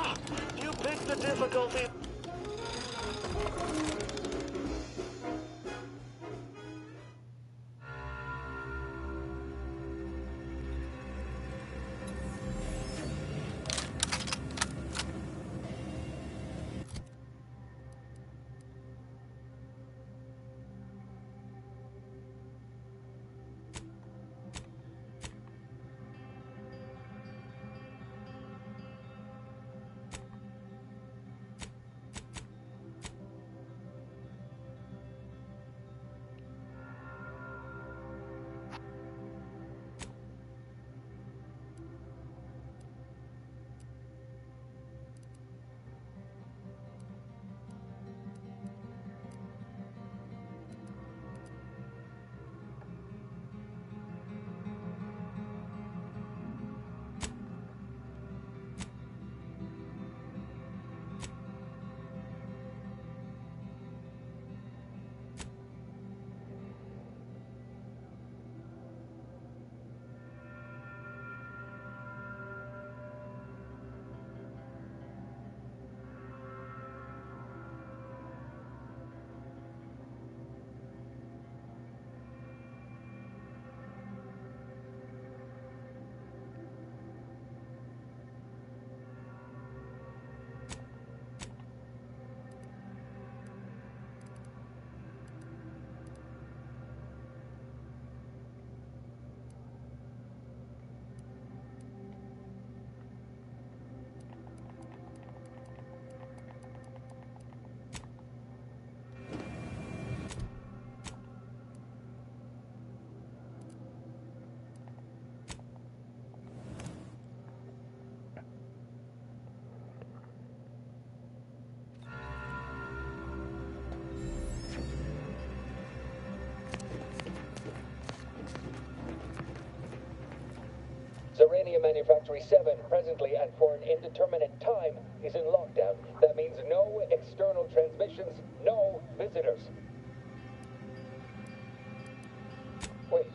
Ah, you picked the difficulty. Zerania Manufactory 7, presently and for an indeterminate time, is in lockdown. That means no external transmissions, no visitors. Wait,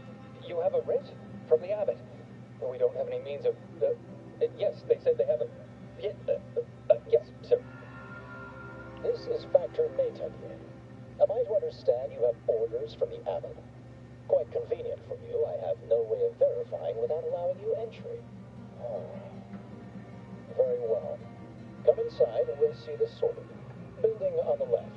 you have a writ? From the Abbot? We don't have any means of... yes, they said they have a... yes, sir. This is Factor Maytonier. Am I to understand you have orders from the Abbot? Quite convenient for you. I have no way of verifying without allowing you entry. Oh. Very well. Come inside and we'll see this sorted. Building on the left.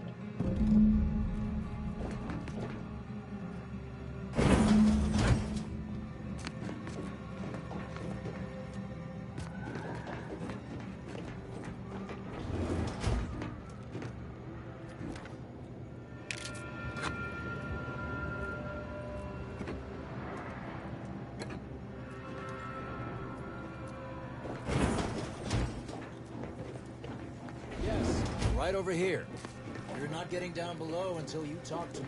Right over here. You're not getting down below until you talk to me.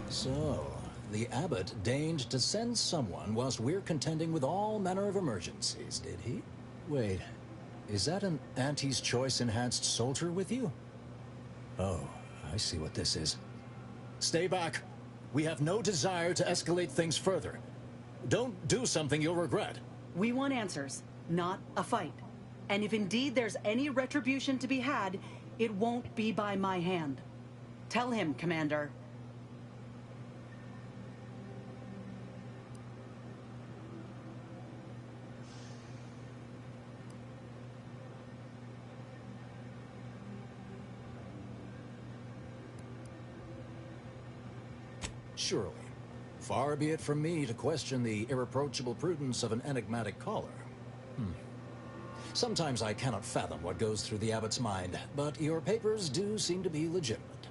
So, the Abbot deigned to send someone whilst we're contending with all manner of emergencies, did he? Wait, is that an Auntie's Choice enhanced soldier with you? Oh, I see what this is. Stay back. We have no desire to escalate things further. Don't do something you'll regret. We want answers, not a fight. And if indeed there's any retribution to be had, it won't be by my hand. Tell him, Commander. Surely. Far be it from me to question the irreproachable prudence of an enigmatic caller. Sometimes I cannot fathom what goes through the Abbot's mind, but your papers do seem to be legitimate.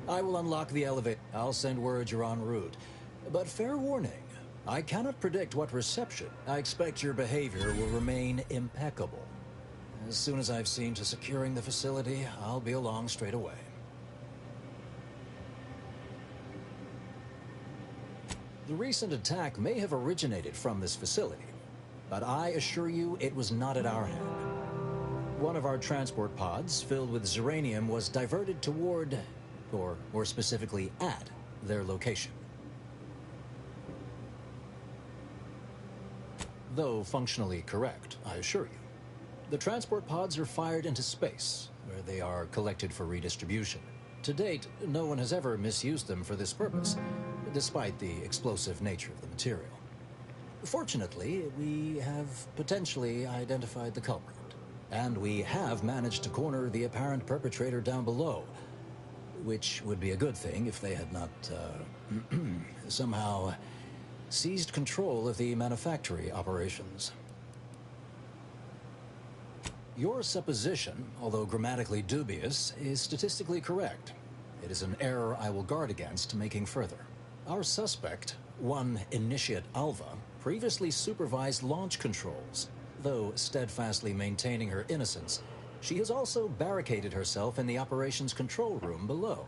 I will unlock the elevator. I'll send word you're en route. But fair warning, I cannot predict what reception. I expect your behavior will remain impeccable. As soon as I've seen to securing the facility, I'll be along straight away. The recent attack may have originated from this facility, but I assure you it was not at our hand. One of our transport pods, filled with Zeranium, was diverted toward or more specifically at, their location. Though functionally correct, I assure you. The transport pods are fired into space, where they are collected for redistribution. To date, no one has ever misused them for this purpose, despite the explosive nature of the material. Fortunately, we have potentially identified the culprit, and we have managed to corner the apparent perpetrator down below, which would be a good thing if they had not, somehow seized control of the manufactory operations. Your supposition, although grammatically dubious, is statistically correct. It is an error I will guard against making further. Our suspect, one Initiate Alva, previously supervised launch controls. Though steadfastly maintaining her innocence, she has also barricaded herself in the operations control room below.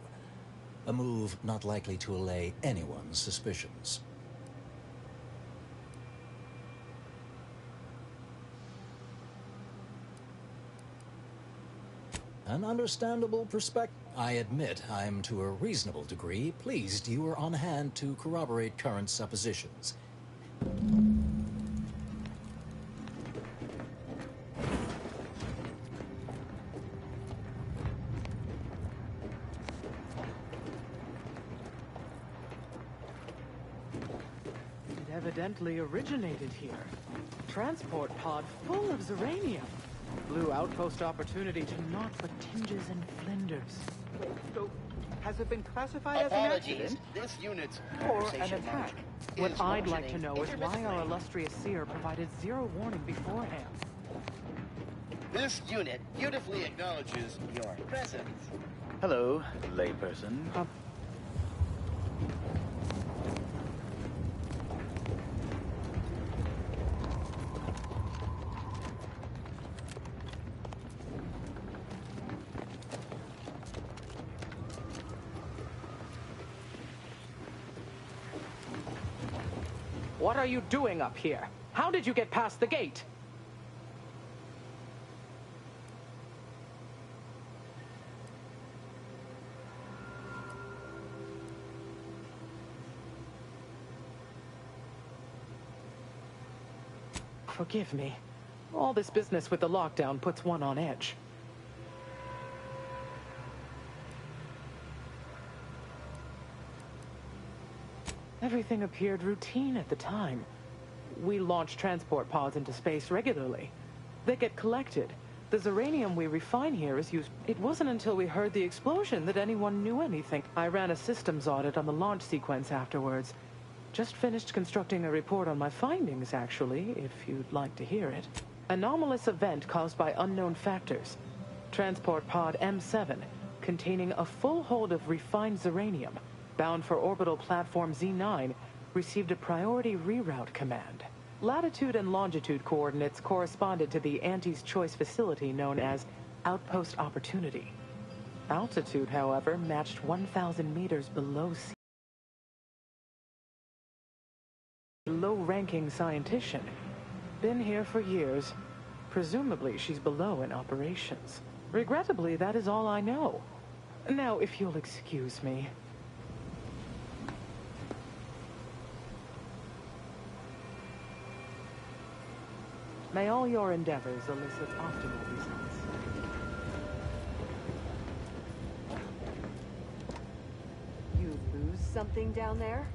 A move not likely to allay anyone's suspicions. An understandable perspective. I admit I'm to a reasonable degree pleased you were on hand to corroborate current suppositions. It evidently originated here. Transport pod full of Zeranium. Blue outpost opportunity to naught but tinges and flinders. So, has it been classified as an Apologies. accident? This unit's Or an conversation attack? launch What is I'd like to know is why our intermittently. illustrious seer provided zero warning beforehand. This unit beautifully acknowledges your presence. Hello, layperson. What are you doing up here? How did you get past the gate? Forgive me. All this business with the lockdown puts one on edge. Everything appeared routine at the time. We launch transport pods into space regularly. They get collected. The Zeranium we refine here is used. It wasn't until we heard the explosion that anyone knew anything. I ran a systems audit on the launch sequence afterwards. Just finished constructing a report on my findings, actually, if you'd like to hear it. Anomalous event caused by unknown factors. Transport pod M7, containing a full hold of refined Zeranium, bound for orbital platform Z9, received a priority reroute command. Latitude and longitude coordinates corresponded to the Antes Choice facility known as Outpost Opportunity. Altitude, however, matched 1,000 meters below sea. Low-ranking scientician. Been here for years. Presumably she's below in operations. Regrettably, that is all I know. Now, if you'll excuse me. May all your endeavors elicit optimal results. You lose something down there?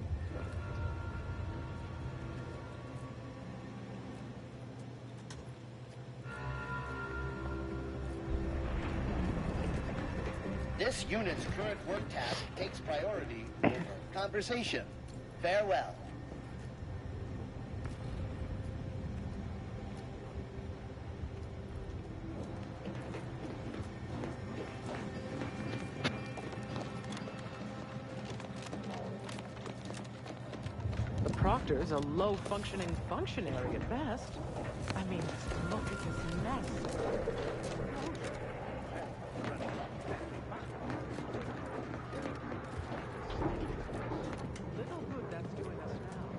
This unit's current work task takes priority over conversation. Farewell. The Proctor's a low-functioning functionary at best. I mean, look at this mess. Little good that's doing us now.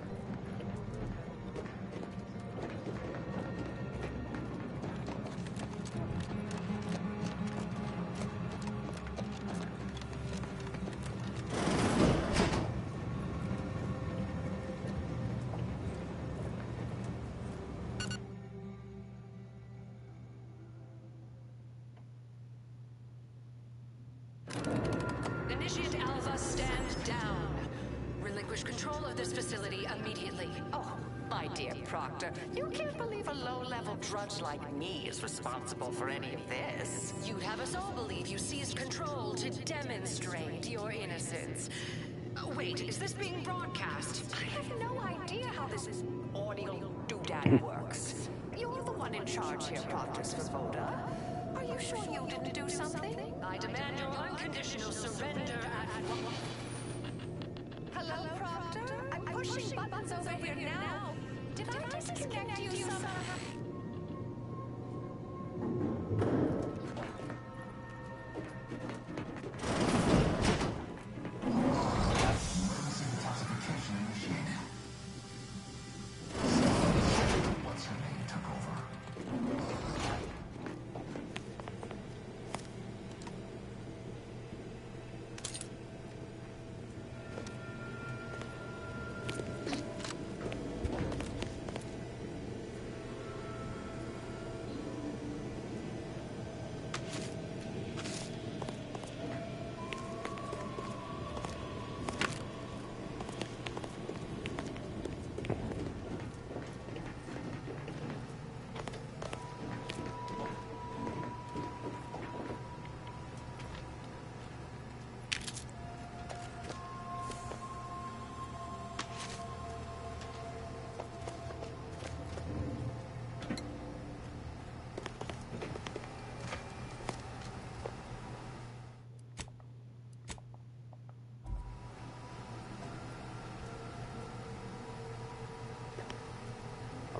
Initiate Alpha, stand down. Relinquish control of this facility immediately. Oh, my dear Proctor, you can't believe a low-level drudge like me is responsible for any of this. You'd have us all believe you seized control to demonstrate your innocence. Wait, is this being broadcast? I have no idea how this audio doodad works. You're the one in charge here, Proctor Svoboda. Are you sure you didn't do something? I demand your unconditional surrender at... Hello, Proctor? I'm pushing buttons over here now. Did I disconnect you somehow?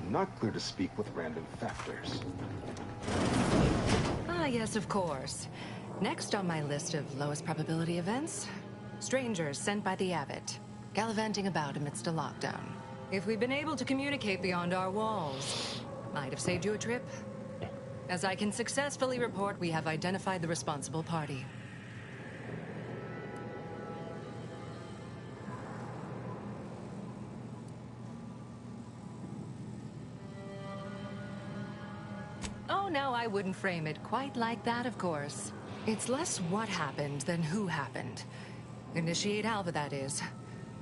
Not clear to speak with random factors. Ah, yes, of course. Next on my list of lowest probability events, strangers sent by the Abbot, gallivanting about amidst a lockdown. If we'd been able to communicate beyond our walls, might have saved you a trip. As I can successfully report, we have identified the responsible party. No, I wouldn't frame it quite like that, of course. It's less what happened than who happened. Initiate Alpha, that is.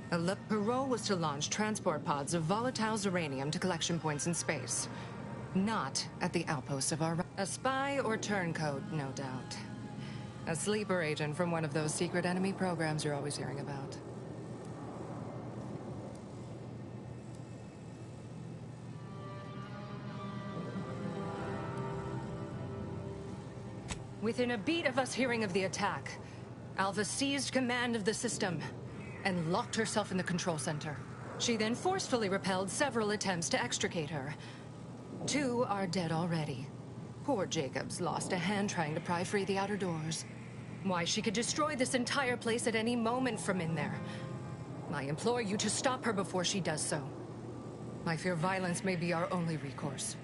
Her role was to launch transport pods of volatile uranium to collection points in space. Not at the outposts of our... A spy or turncoat, no doubt. A sleeper agent from one of those secret enemy programs you're always hearing about. Within a beat of us hearing of the attack, Alpha seized command of the system and locked herself in the control center. She then forcefully repelled several attempts to extricate her. 2 are dead already. Poor Jacobs lost a hand trying to pry free the outer doors. Why, she could destroy this entire place at any moment from in there. I implore you to stop her before she does so. I fear violence may be our only recourse.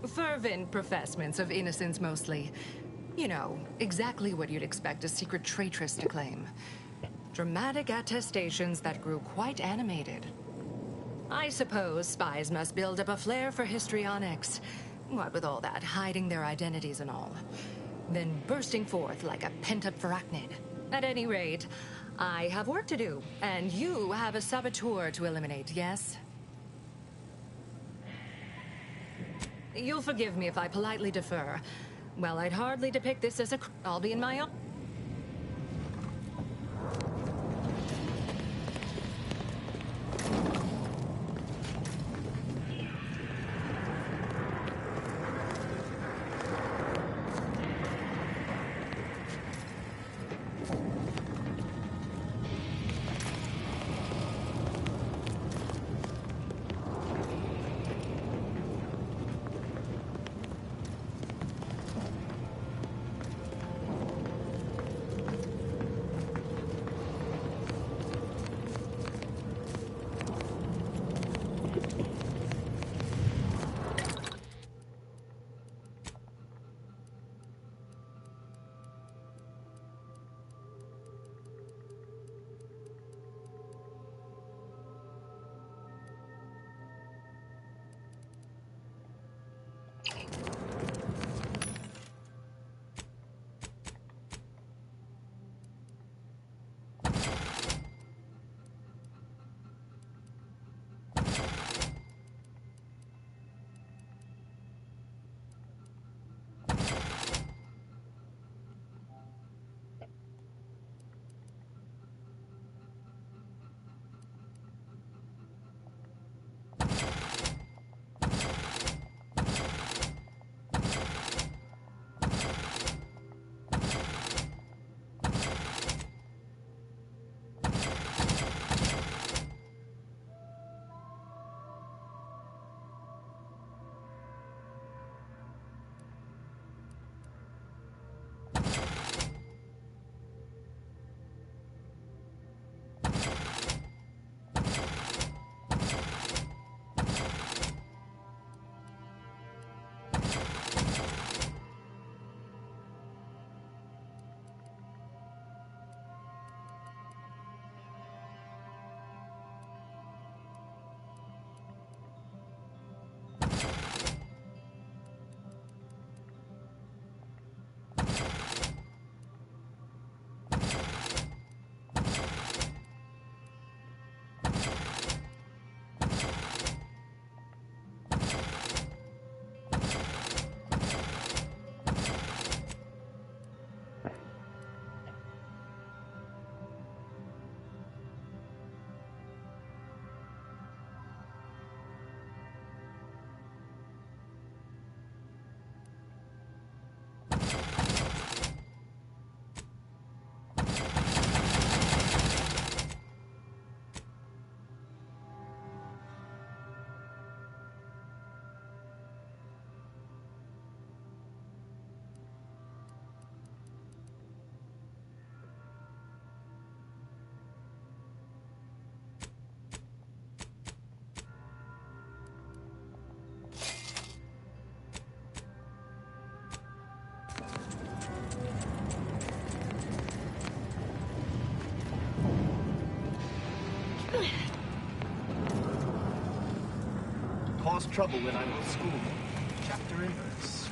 Fervent professements of innocence, mostly. You know, exactly what you'd expect a secret traitress to claim. Dramatic attestations that grew quite animated. I suppose spies must build up a flair for histrionics. What with all that, hiding their identities and all. Then bursting forth like a pent-up arachnid. At any rate, I have work to do, and you have a saboteur to eliminate, yes? You'll forgive me if I politely defer. Well, I'd hardly depict this as I'll be in my own... cause trouble when I'm with school. Chapter and verse.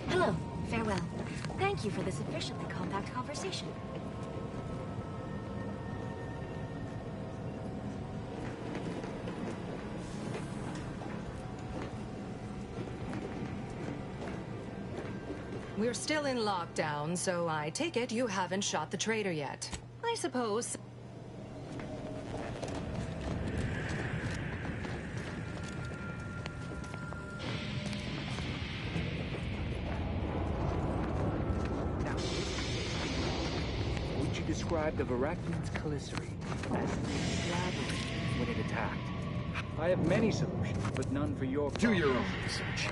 Hello. Farewell. Thank you for this efficiently compact conversation. We're still in lockdown, so I take it you haven't shot the traitor yet. I suppose. Would you describe the Varakian's Caliceri as labyrinth when it attacked? I have many solutions, but none for your problem. Do your own research.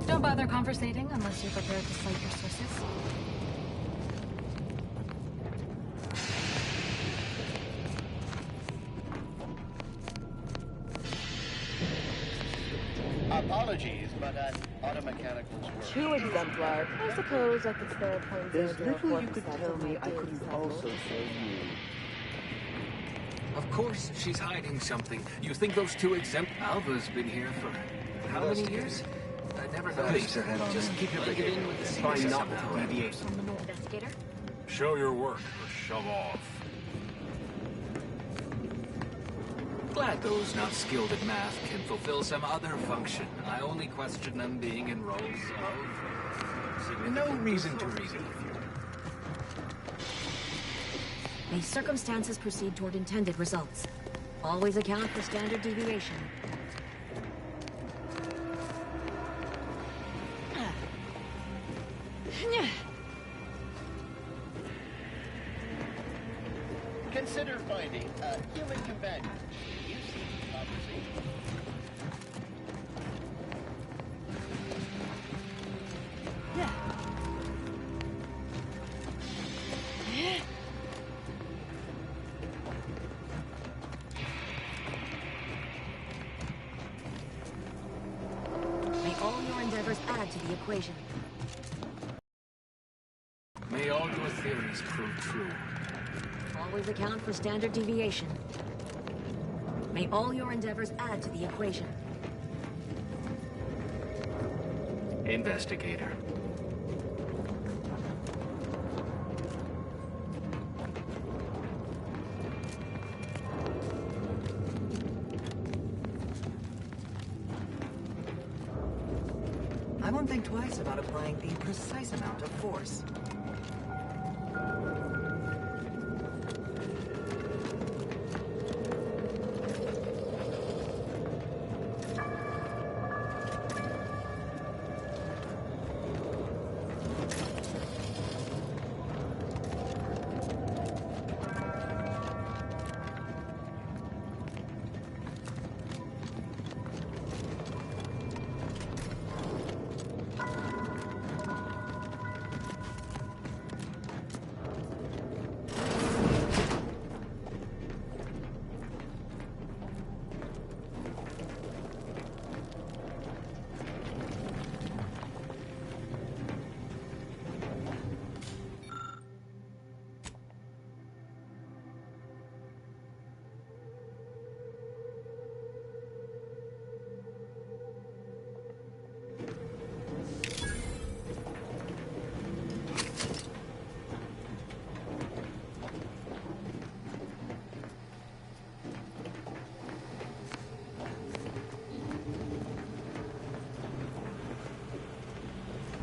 Don't bother conversating unless you're prepared to cite your sources. Apologies, but automechanicals work. True exemplar. I suppose I could spare a point. There's little you could tell me I couldn't also show you. Of course, she's hiding something. You think those two Alva's been here for how many years? I never noticed. Just keep your big in with the Try secret not somehow. to deviate from the norm. Investigator? Show your work or shove off. Glad those not skilled at math can fulfill some other function. I only question them being in roles of... No reason to reason with you. May circumstances proceed toward intended results. Always account for standard deviation. Consider finding a human companion. You see the conversation. May all your endeavors add to the equation. May all your theories prove true. Always account for standard deviation. May all your endeavors add to the equation. Investigator. I won't think twice about applying the precise amount of force.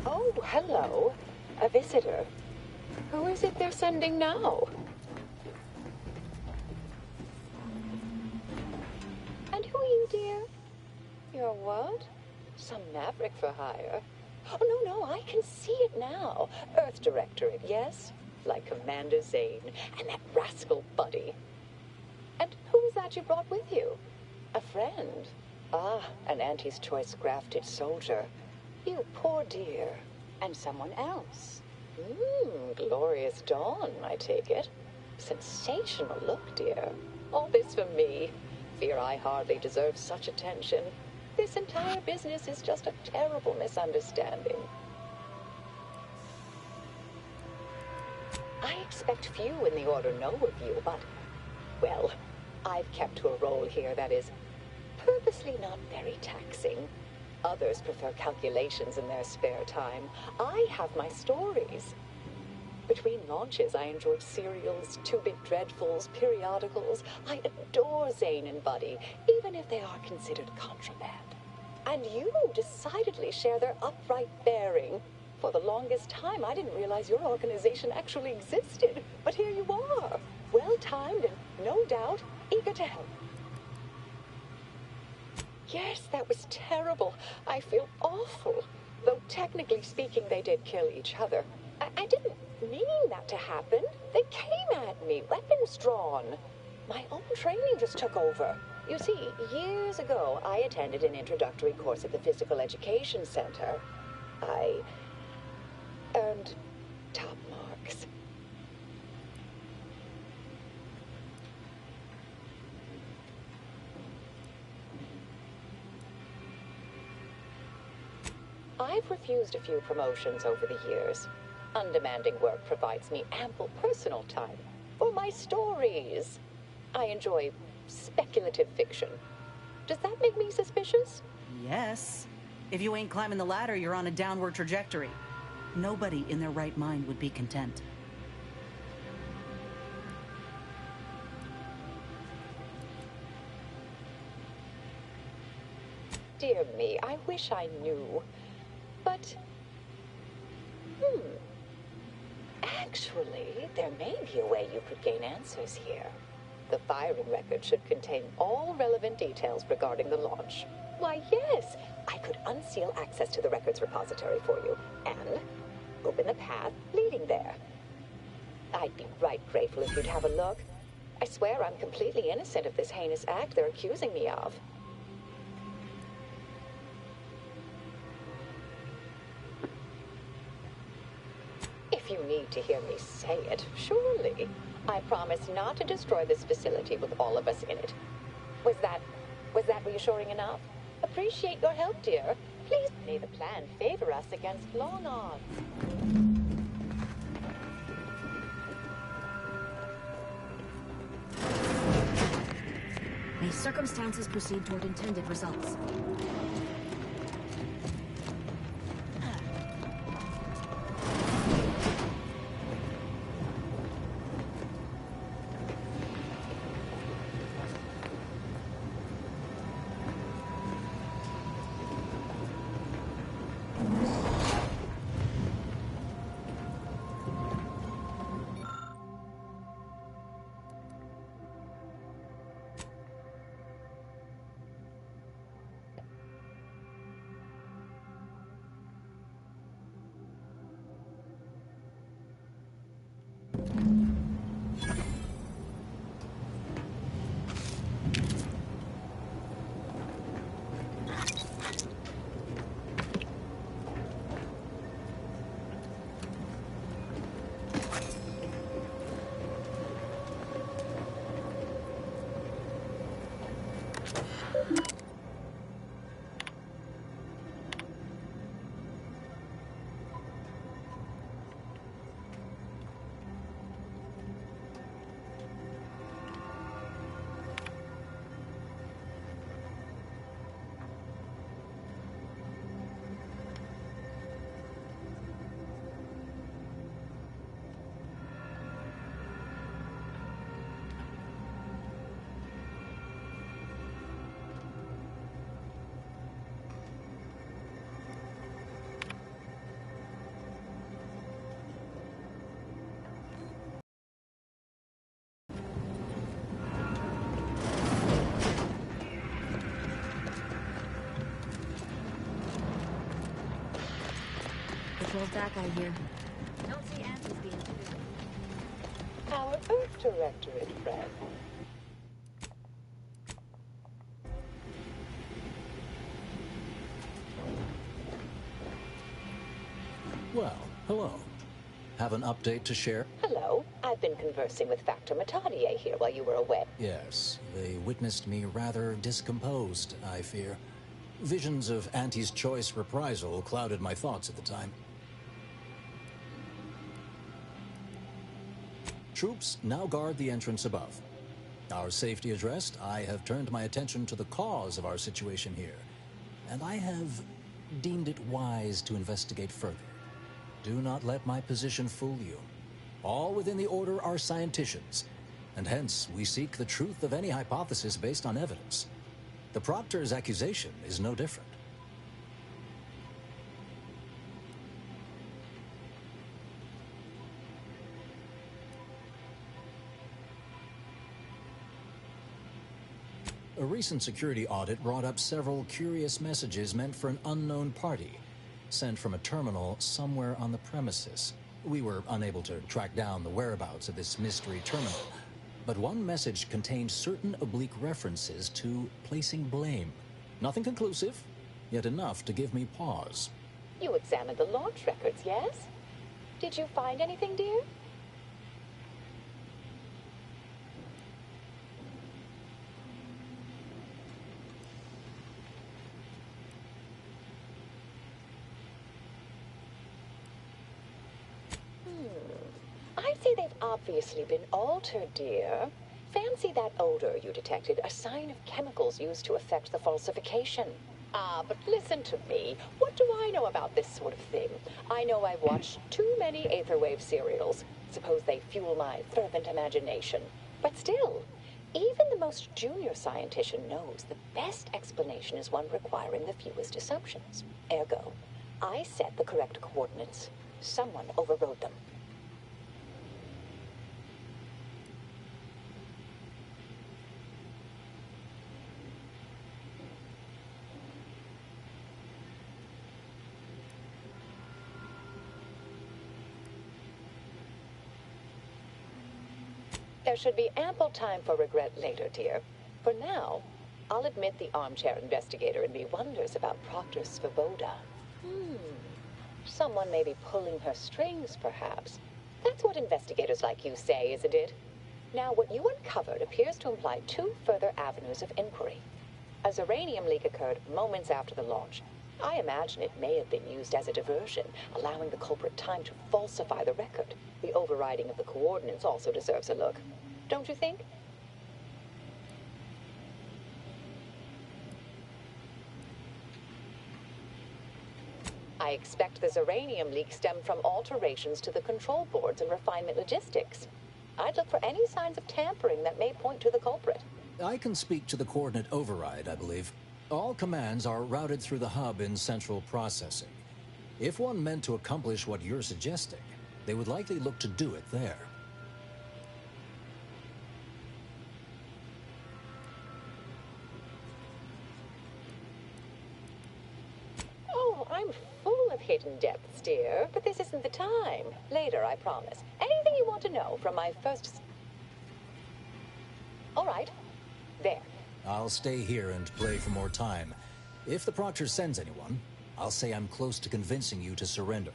Oh, hello. A visitor. Who is it they're sending now? And who are you, dear? You're what? Some maverick for hire? Oh, no, I can see it now. Earth Directorate, yes? Like Commander Zane and that rascal Buddy. And who is that you brought with you? A friend? Ah, an Auntie's Choice grafted soldier. You poor dear. And someone else. Glorious dawn, I take it. Sensational look, dear. All this for me. Fear I hardly deserve such attention. This entire business is just a terrible misunderstanding. I expect few in the Order know of you, but, well, I've kept to a role here that is purposely not very taxing. Others prefer calculations in their spare time. I have my stories. Between launches, I enjoyed serials, Two Big Dreadfuls, periodicals. I adore Zane and Buddy, even if they are considered contraband. And you decidedly share their upright bearing. For the longest time, I didn't realize your organization actually existed. But here you are, well-timed and, no doubt, eager to help. Yes, that was terrible. I feel awful. Though technically speaking, they did kill each other. I didn't mean that to happen. They came at me, weapons drawn. My own training just took over. You see, years ago, I attended an introductory course at the Physical Education Center. I earned top marks. I've refused a few promotions over the years. Undemanding work provides me ample personal time for my stories. I enjoy speculative fiction. Does that make me suspicious? Yes. If you ain't climbing the ladder, you're on a downward trajectory. Nobody in their right mind would be content. Dear me, I wish I knew. But, actually, there may be a way you could gain answers here. The firing record should contain all relevant details regarding the launch. Why, yes, I could unseal access to the records repository for you, and open the path leading there. I'd be right grateful if you'd have a look. I swear I'm completely innocent of this heinous act they're accusing me of. If you need to hear me say it, surely. I promise not to destroy this facility with all of us in it. Was that reassuring enough? Appreciate your help, dear. Please may the plan favor us against long odds. May circumstances proceed toward intended results. Patrol's back out here. Don't see Anthony's being too busy. Our Earth Directorate friend. Well, hello. Have an update to share? Hello. I've been conversing with Factor Matadier here while you were away. Yes, they witnessed me rather discomposed, I fear. Visions of Auntie's Choice reprisal clouded my thoughts at the time. Troops now guard the entrance above. Our safety addressed, I have turned my attention to the cause of our situation here, and I have deemed it wise to investigate further. Do not let my position fool you. All within the Order are scienticians, and hence we seek the truth of any hypothesis based on evidence. The Proctor's accusation is no different. A recent security audit brought up several curious messages meant for an unknown party, sent from a terminal somewhere on the premises. We were unable to track down the whereabouts of this mystery terminal, but one message contained certain oblique references to placing blame. Nothing conclusive, yet enough to give me pause. You examined the launch records, yes? Did you find anything, dear? I'd say they've obviously been altered, dear. Fancy that odor you detected, a sign of chemicals used to affect the falsification. Ah, but listen to me. What do I know about this sort of thing? I know I've watched too many Aetherwave serials. Suppose they fuel my fervent imagination. But still, even the most junior scientician knows the best explanation is one requiring the fewest assumptions. Ergo, I set the correct coordinates. Someone overrode them. There should be ample time for regret later, dear. For now, I'll admit the armchair investigator in me wonders about Proctor Svoboda. Someone may be pulling her strings, perhaps. That's what investigators like you say, isn't it? Now, what you uncovered appears to imply two further avenues of inquiry. A Zeranium leak occurred moments after the launch. I imagine it may have been used as a diversion, allowing the culprit time to falsify the record. The overriding of the coordinates also deserves a look. Don't you think? I expect the Zeranium leak stemmed from alterations to the control boards and refinement logistics. I'd look for any signs of tampering that may point to the culprit. I can speak to the coordinate override, I believe. All commands are routed through the hub in central processing. If one meant to accomplish what you're suggesting, they would likely look to do it there. Oh, I'm full of hidden depths, dear, but this isn't the time. Later, I promise. Anything you want to know from my first... All right. There. I'll stay here and play for more time. If the Proctor sends anyone, I'll say I'm close to convincing you to surrender.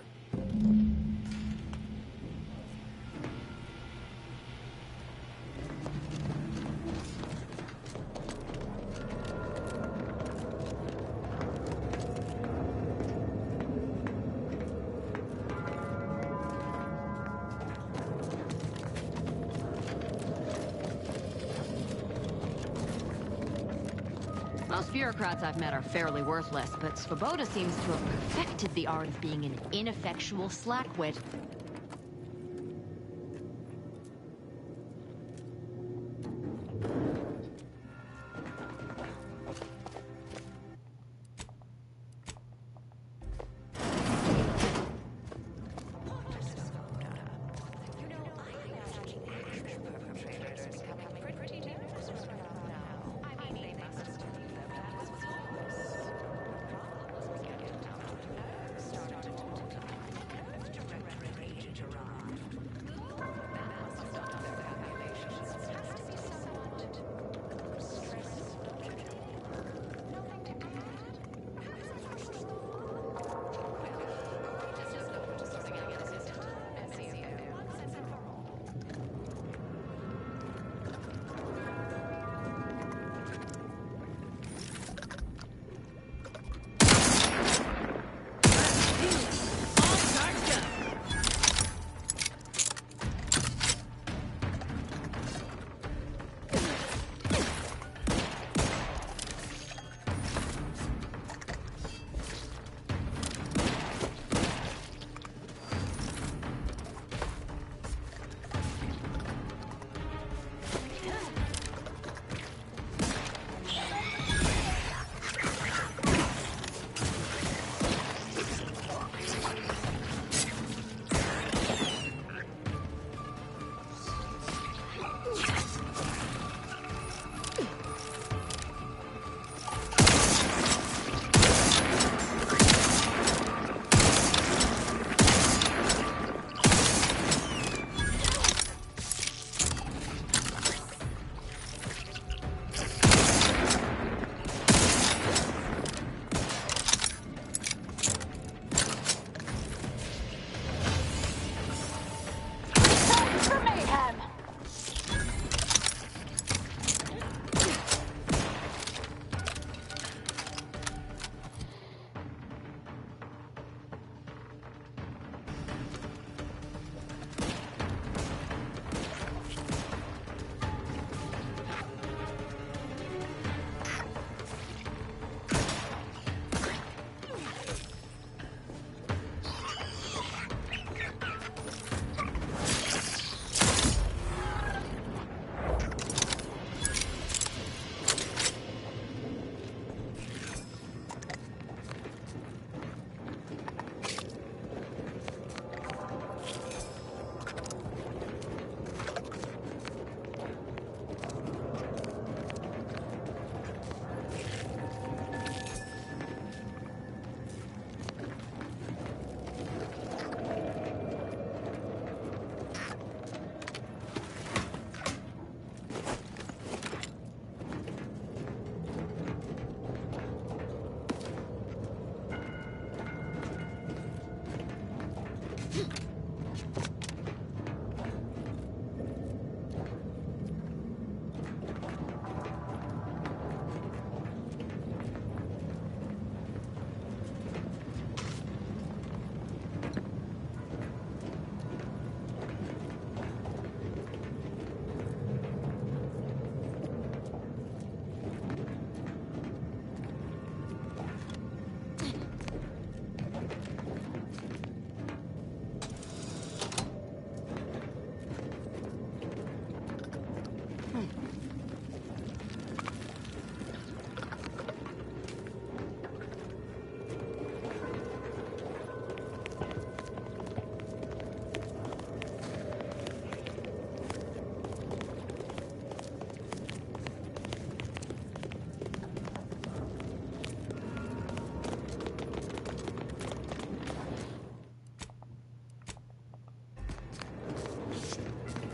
Most bureaucrats I've met are fairly worthless, but Svoboda seems to have perfected the art of being an ineffectual slackwit.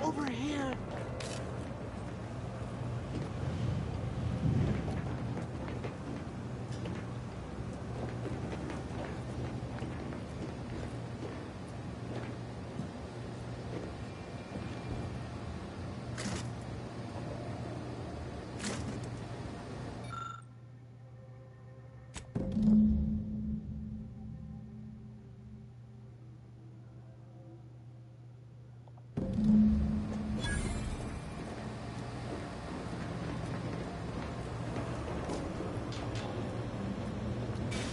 Over here.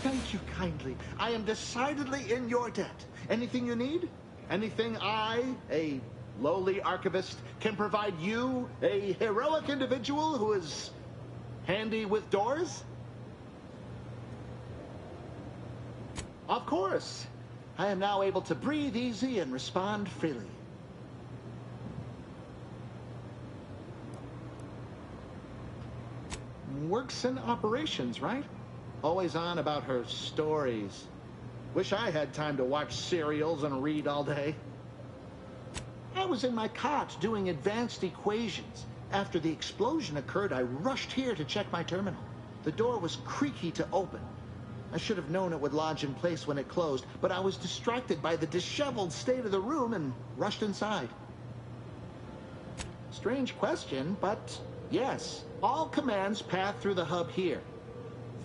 Thank you kindly. I am decidedly in your debt. Anything you need? Anything I, a lowly archivist, can provide you, a heroic individual who is handy with doors? Of course. I am now able to breathe easy and respond freely. Works in operations, right? Always on about her stories. Wish I had time to watch serials and read all day. I was in my cot doing advanced equations. After the explosion occurred, I rushed here to check my terminal. The door was creaky to open. I should have known it would lodge in place when it closed, but I was distracted by the disheveled state of the room and rushed inside. Strange question, but yes, all commands pass through the hub here.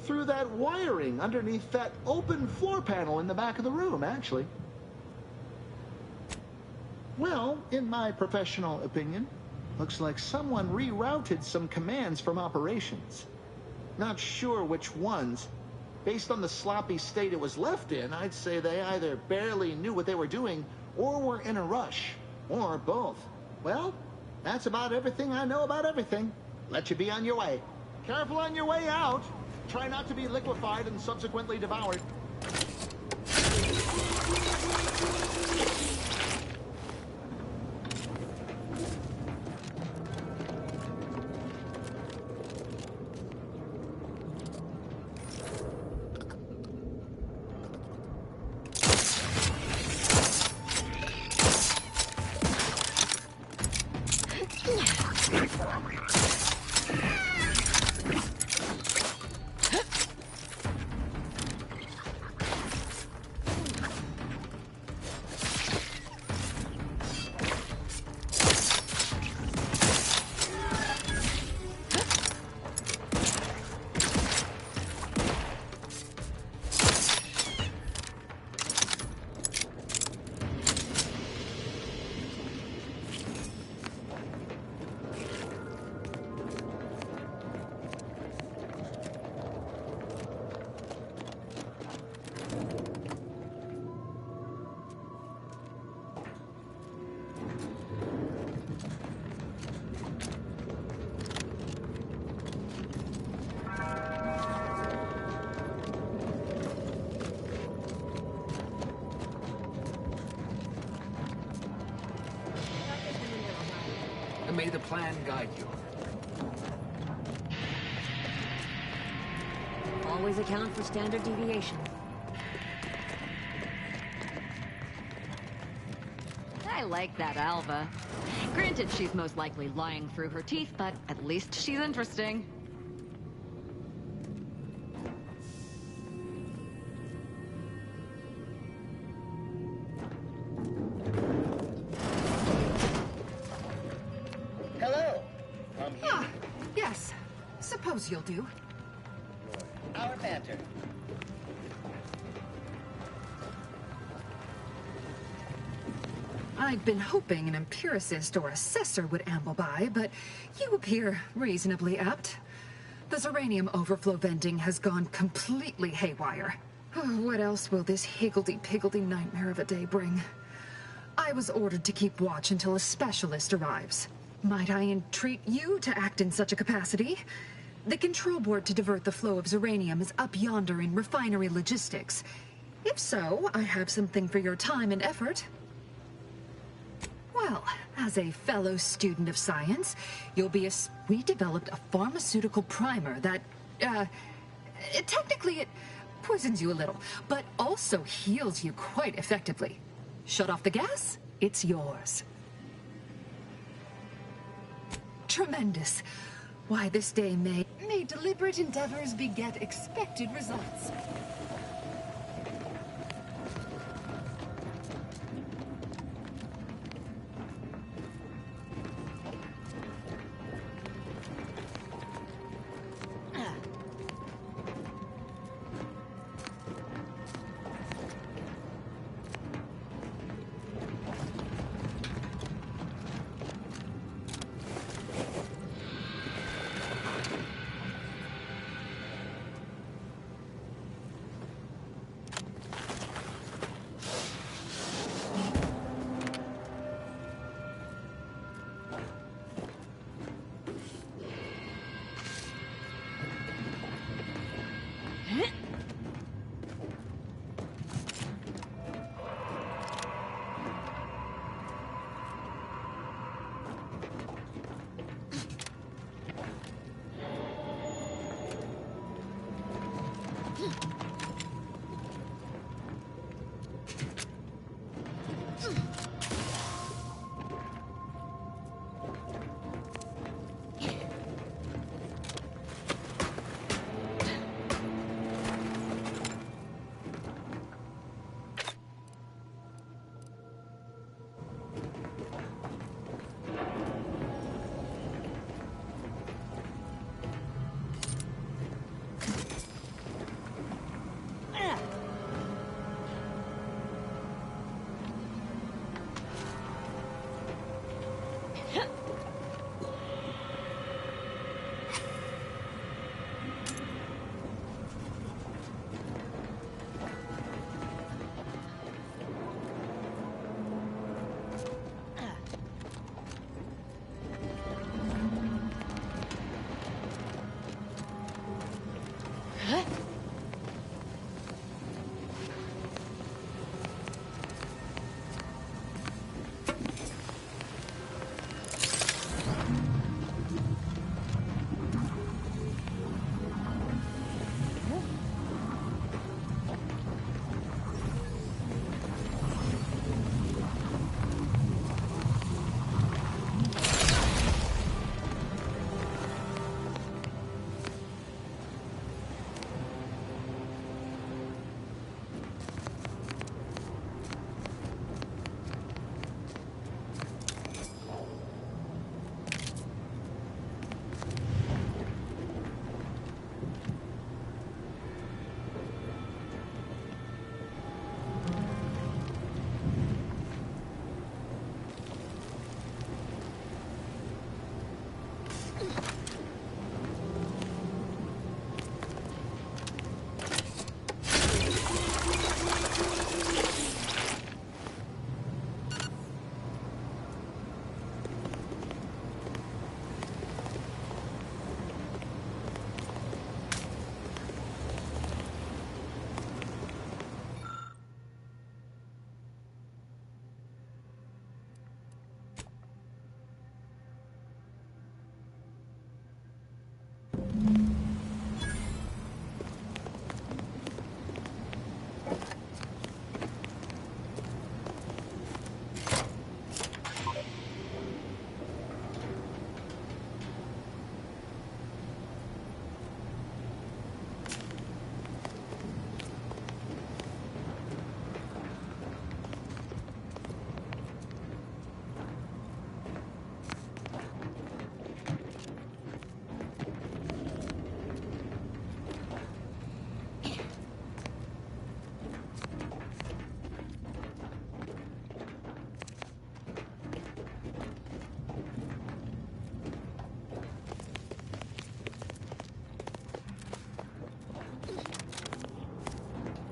Through that wiring underneath that open floor panel in the back of the room, actually. Well, in my professional opinion, looks like someone rerouted some commands from operations. Not sure which ones. Based on the sloppy state it was left in, I'd say they either barely knew what they were doing or were in a rush, or both. Well, that's about everything I know about everything. Let you be on your way. Careful on your way out. Try not to be liquefied and subsequently devoured. May the plan guide you. Always account for standard deviation. I like that Alva. Granted, she's most likely lying through her teeth, but at least she's interesting. suppose you'll do. Our banter. I'd been hoping an empiricist or assessor would amble by, but you appear reasonably apt. The Zeranium overflow venting has gone completely haywire. What else will this higgledy-piggledy nightmare of a day bring? I was ordered to keep watch until a specialist arrives. Might I entreat you to act in such a capacity? The control board to divert the flow of Zeranium is up yonder in refinery logistics. If so, I have something for your time and effort. Well, as a fellow student of science, we developed a pharmaceutical primer that, technically it poisons you a little, but also heals you quite effectively. Shut off the gas, it's yours. Tremendous. Why this day may deliberate endeavors beget expected results.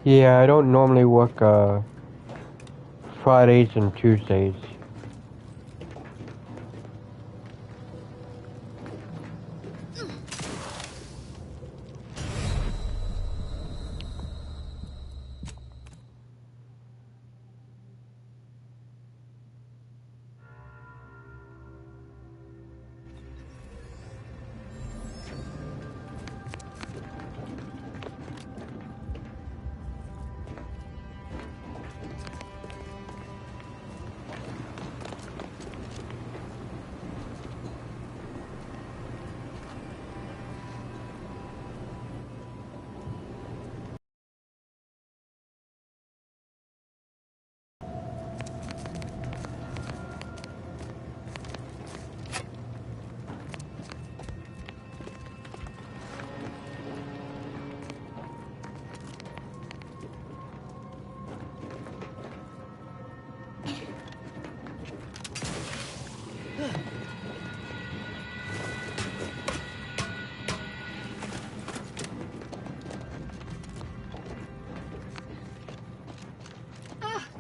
Yeah, I don't normally work Fridays and Tuesdays.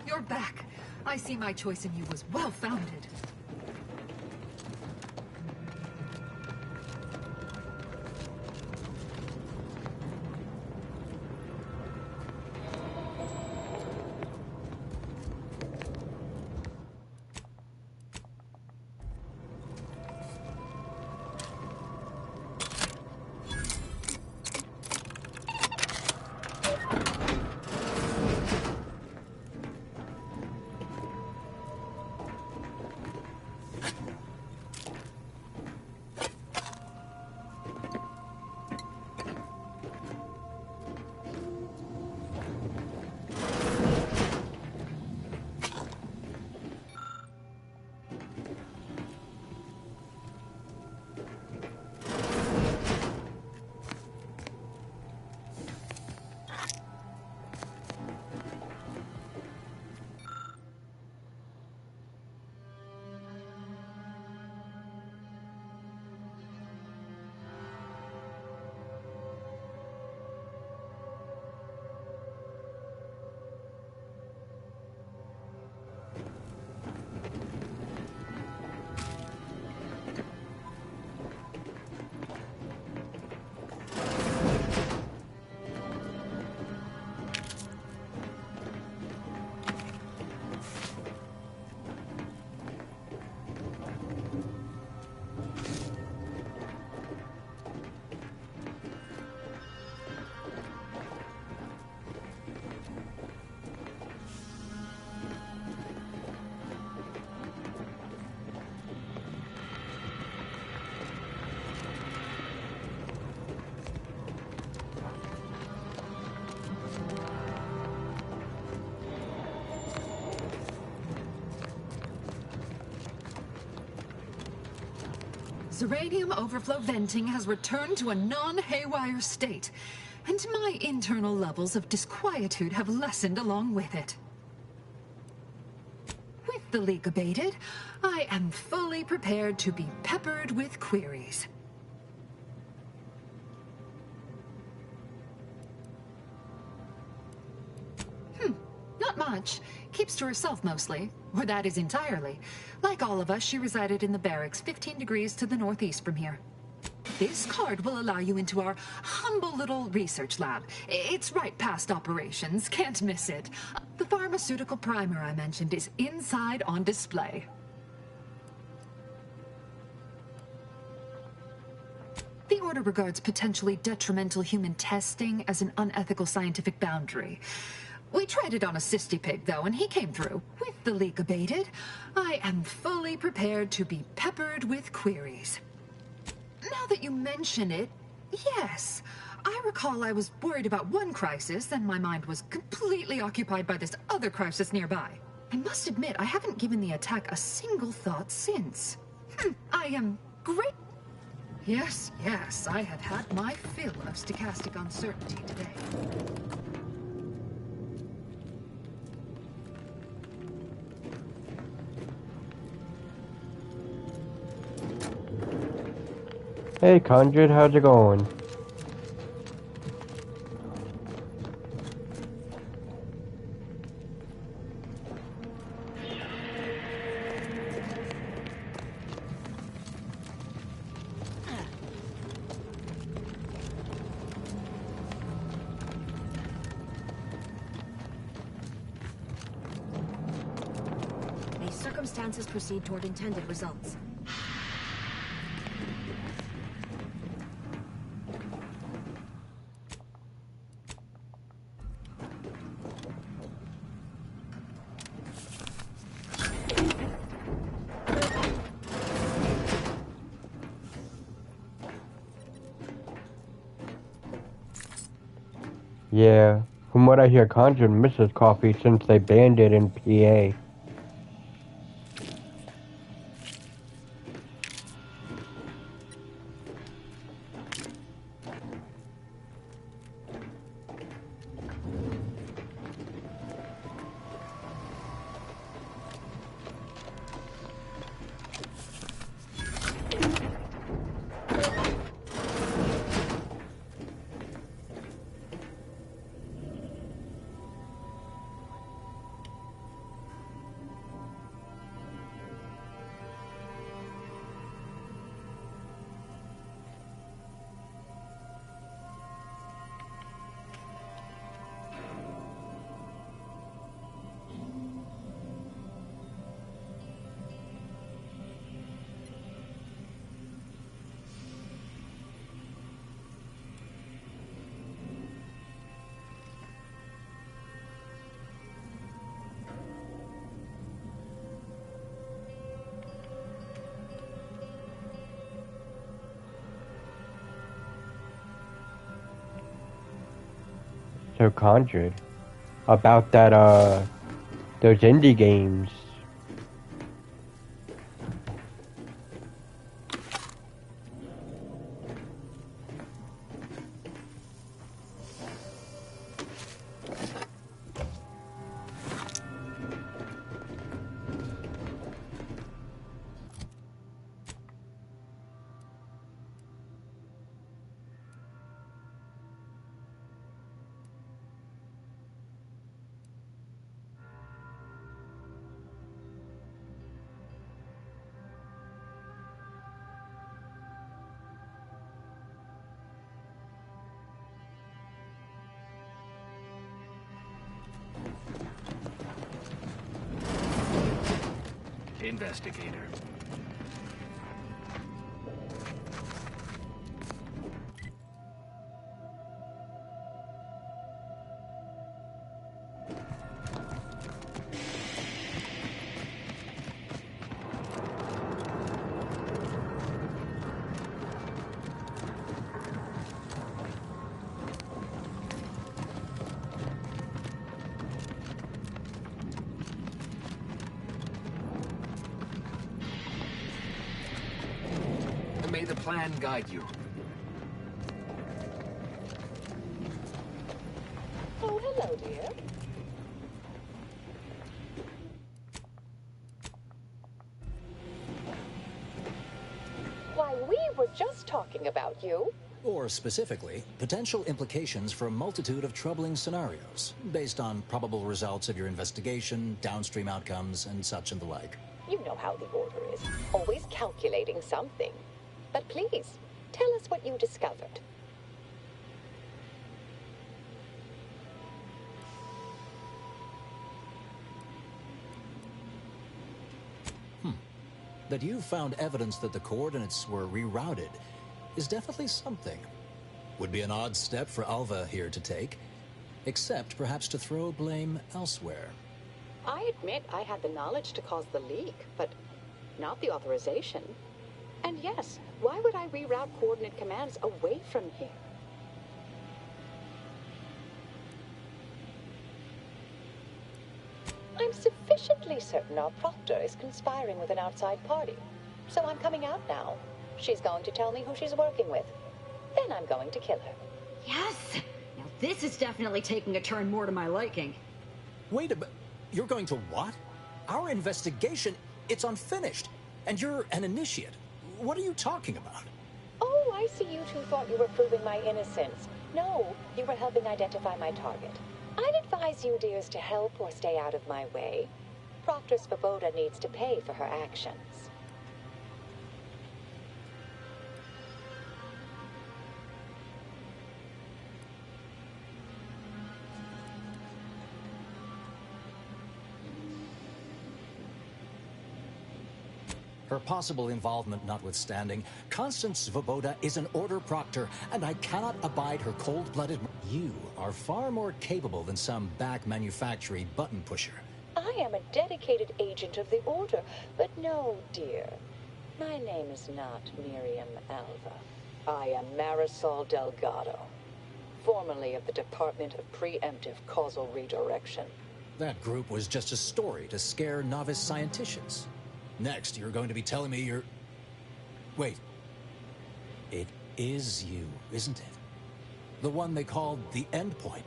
You're back. I see my choice in you was well-founded. Zeranium overflow venting has returned to a non-haywire state, and my internal levels of disquietude have lessened along with it. With the leak abated, I am fully prepared to be peppered with queries. Not much. Keeps to herself mostly, or that is entirely. Like all of us, she resided in the barracks 15 degrees to the northeast from here. This card will allow you into our humble little research lab. It's right past operations, can't miss it. The pharmaceutical primer I mentioned is inside on display. The Order regards potentially detrimental human testing as an unethical scientific boundary. We tried it on a cysty pig, though, and he came through. With the leak abated, I am fully prepared to be peppered with queries. Now that you mention it, yes. I recall I was worried about one crisis, then my mind was completely occupied by this other crisis nearby. I must admit, I haven't given the attack a single thought since. I am great. Yes, I have had my fill of stochastic uncertainty today. Hey, Conjured, how's it going? circumstances proceed toward intended results. Yeah, from what I hear, Conjure misses coffee since they banned it in PA. So Conjured. About that, those indie games. Investigator. May the plan guide you. Oh, hello, dear. Why, we were just talking about you. Or specifically, potential implications for a multitude of troubling scenarios, based on probable results of your investigation, downstream outcomes, and such and the like. You know how the Order is, always calculating something. But please, tell us what you discovered. That you found evidence that the coordinates were rerouted is definitely something. Would be an odd step for Alva here to take, except perhaps to throw blame elsewhere. I admit I had the knowledge to cause the leak, but not the authorization. And yes, why would I reroute coordinate commands away from here? I'm sufficiently certain our proctor is conspiring with an outside party. So I'm coming out now. She's going to tell me who she's working with. Then I'm going to kill her. Yes! Now this is definitely taking a turn more to my liking. Wait a minute. You're going to what? Our investigation, it's unfinished. And you're an initiate. What are you talking about? Oh, I see you two thought you were proving my innocence. No, you were helping identify my target. I'd advise you, dears, to help or stay out of my way. Proctor Svoboda needs to pay for her actions. Her possible involvement notwithstanding, Constance Svoboda is an Order Proctor, and I cannot abide her cold-blooded... You are far more capable than some back manufactory button pusher. I am a dedicated agent of the Order, but no, dear. My name is not Miriam Alva. I am Marisol Delgado, formerly of the Department of Preemptive Causal Redirection. That group was just a story to scare novice scienticians. Next, you're going to be telling me you're... Wait. It is you, isn't it? The one they called the Endpoint.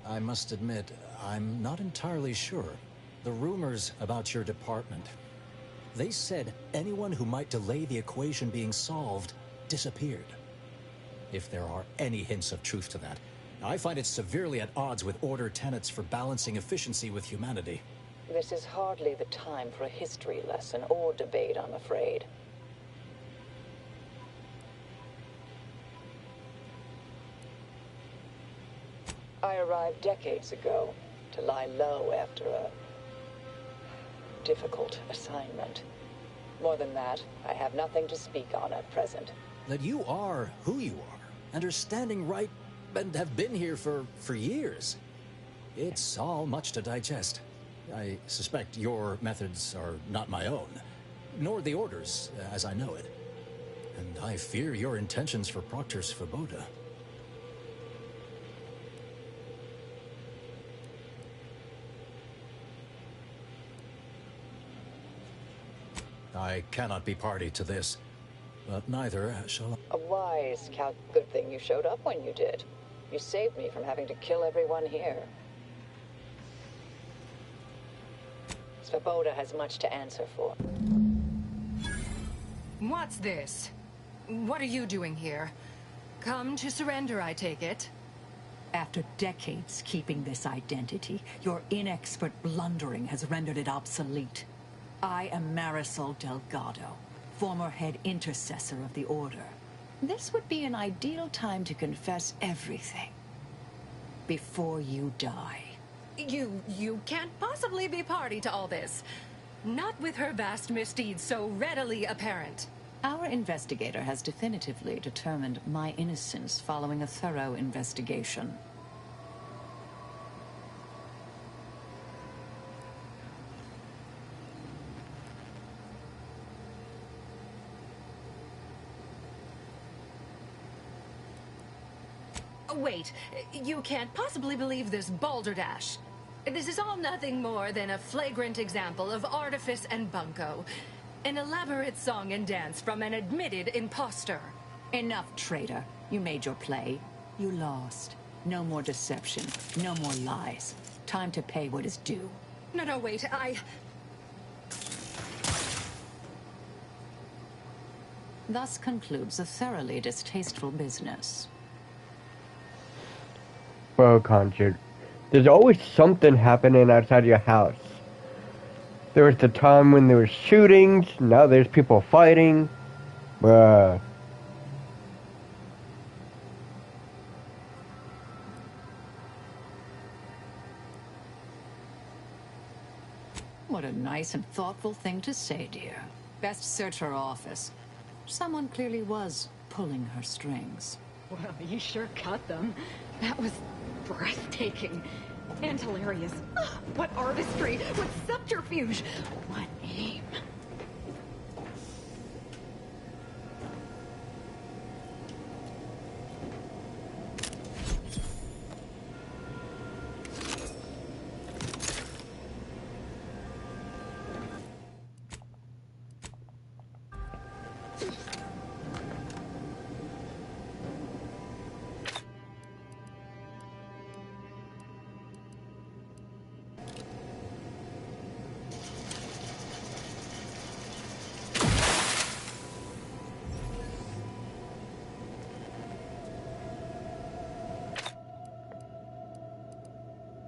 I must admit, I'm not entirely sure. The rumors about your department. They said anyone who might delay the equation being solved disappeared. If there are any hints of truth to that, I find it severely at odds with Order tenets for balancing efficiency with humanity. This is hardly the time for a history lesson or debate, I'm afraid. I arrived decades ago to lie low after a difficult assignment. More than that, I have nothing to speak on at present. That you are who you are, and are standing right, and have been here for years. It's all much to digest. I suspect your methods are not my own, nor the Order's, as I know it. And I fear your intentions for Proctor Svoboda. I cannot be party to this, but neither shall I. A wise, good thing you showed up when you did. You saved me from having to kill everyone here. Svoboda has much to answer for. What's this? What are you doing here? Come to surrender, I take it? After decades keeping this identity, your inexpert blundering has rendered it obsolete. I am Marisol Delgado, former head intercessor of the Order. This would be an ideal time to confess everything. Before you die. You can't possibly be party to all this. Not with her vast misdeeds so readily apparent. Our investigator has definitively determined my innocence following a thorough investigation. Wait, you can't possibly believe this balderdash. This is all nothing more than a flagrant example of artifice and bunco. An elaborate song and dance from an admitted imposter. Enough, traitor. You made your play. You lost. No more deception. No more lies. Time to pay what is due. No, wait, Thus concludes a thoroughly distasteful business. Well, Conjured, there's always something happening outside your house. There was the time when there were shootings, now there's people fighting. What a nice and thoughtful thing to say, dear. Best search her office. Someone clearly was pulling her strings. Well, you sure cut them. That was breathtaking. And hilarious. What artistry! What subterfuge! What aim!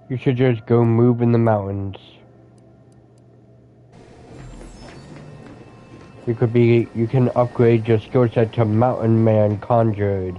You should just go move in the mountains. You can upgrade your skill set to Mountain Man Conjured.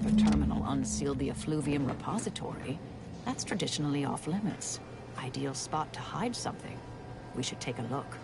The terminal unsealed the effluvium repository. That's traditionally off limits. Ideal spot to hide something. We should take a look.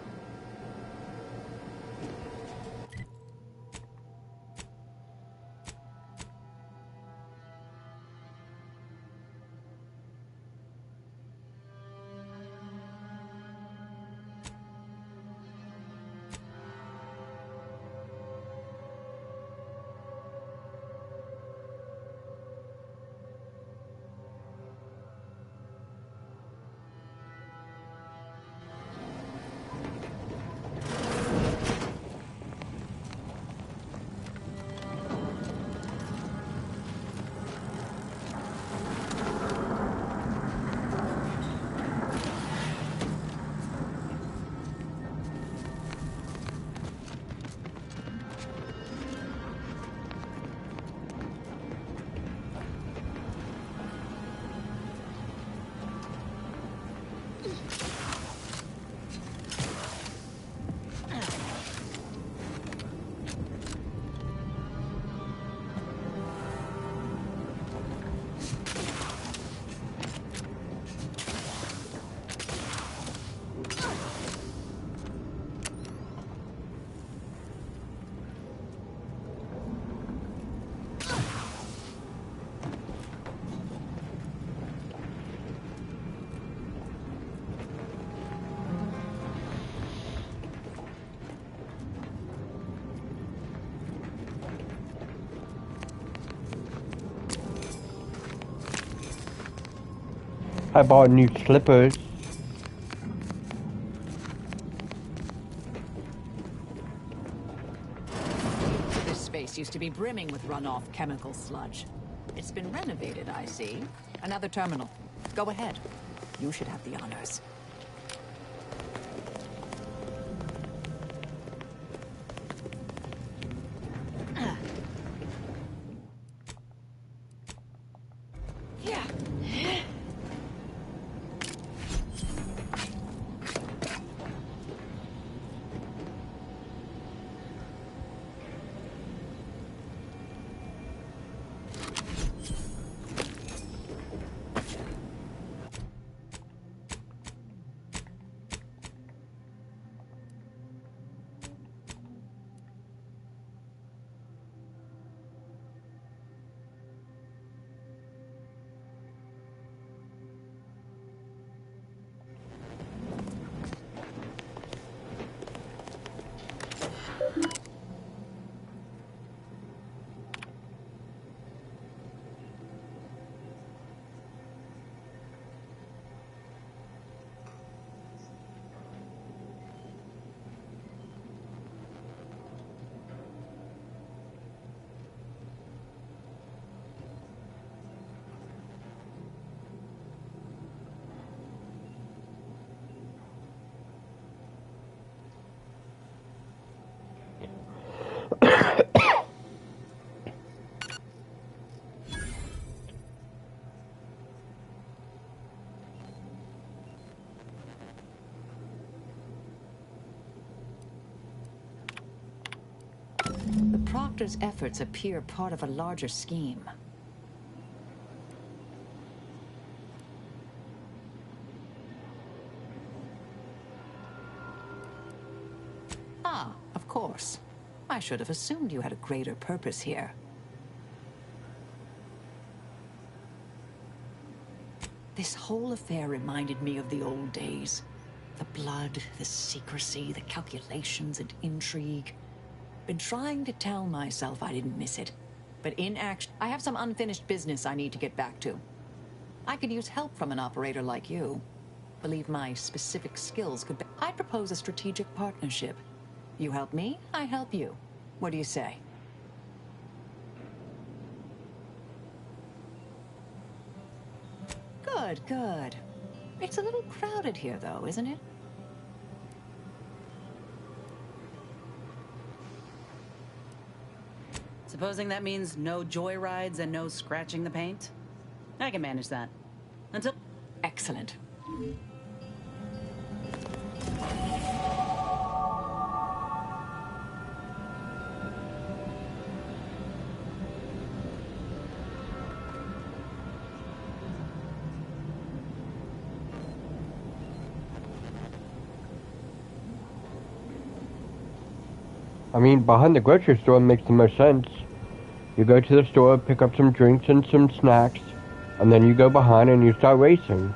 I bought new slippers. This space used to be brimming with runoff chemical sludge. It's been renovated, I see. Another terminal. Go ahead. You should have the honors. The Proctor's efforts appear part of a larger scheme. Ah, of course. I should have assumed you had a greater purpose here. This whole affair reminded me of the old days. The blood, the secrecy, the calculations and intrigue. Been trying to tell myself I didn't miss it. But in action, I have some unfinished business I need to get back to. I could use help from an operator like you. Believe my specific skills could be... I'd propose a strategic partnership. You help me, I help you. What do you say? Good, good. It's a little crowded here, though, isn't it? Supposing that means no joyrides and no scratching the paint? I can manage that. Until... Excellent. I mean, behind the grocery store makes the most sense. You go to the store, pick up some drinks and some snacks, and then you go behind and you start racing.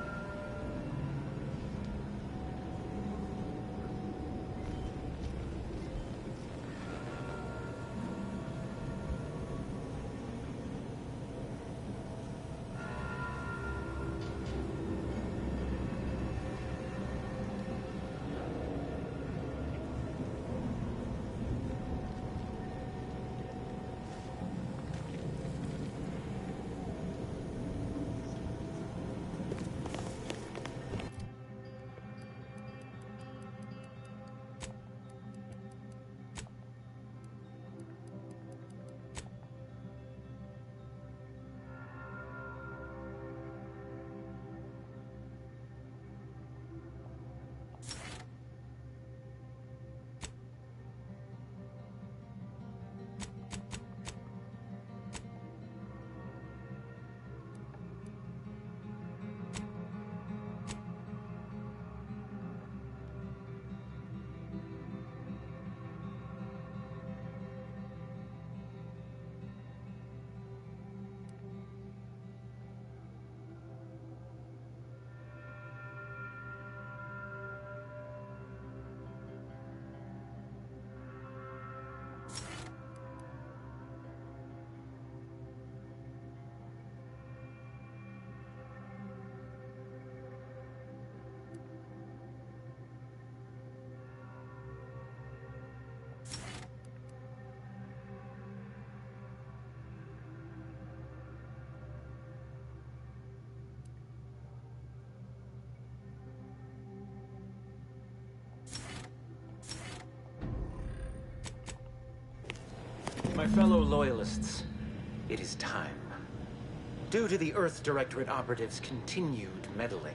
My fellow Loyalists, it is time. Due to the Earth Directorate operatives' continued meddling,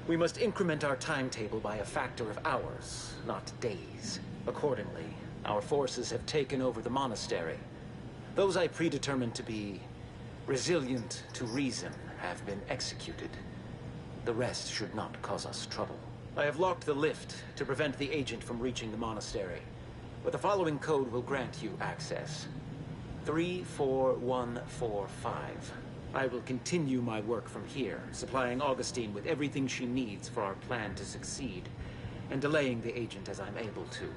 we must increment our timetable by a factor of hours, not days. Accordingly, our forces have taken over the monastery. Those I predetermined to be resilient to reason have been executed. The rest should not cause us trouble. I have locked the lift to prevent the agent from reaching the monastery. But the following code will grant you access. 34145. I will continue my work from here, supplying Augustine with everything she needs for our plan to succeed, and delaying the agent as I'm able to.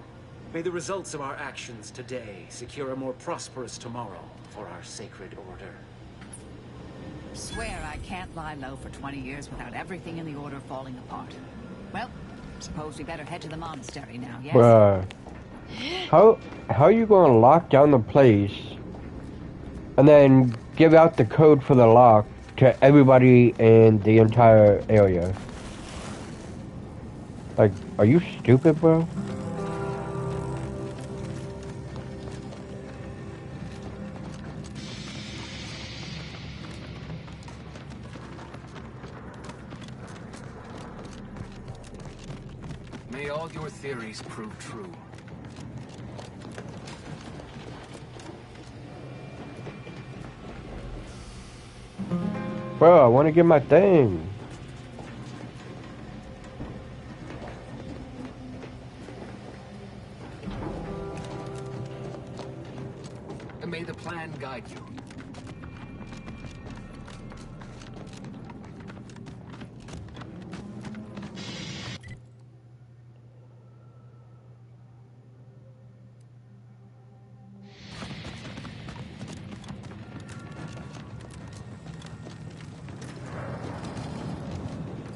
May the results of our actions today secure a more prosperous tomorrow for our sacred order. Swear I can't lie low for 20 years without everything in the order falling apart. Well, suppose we better head to the monastery now, yes? Bruh. How are you going to lock down the place and then give out the code for the lock to everybody in the entire area? Like, are you stupid, bro? May all your theories prove true. Bro, I want to get my thing. May the plan guide you.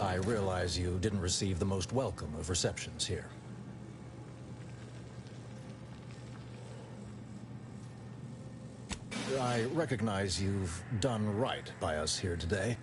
I realize you didn't receive the most welcome of receptions here. I recognize you've done right by us here today.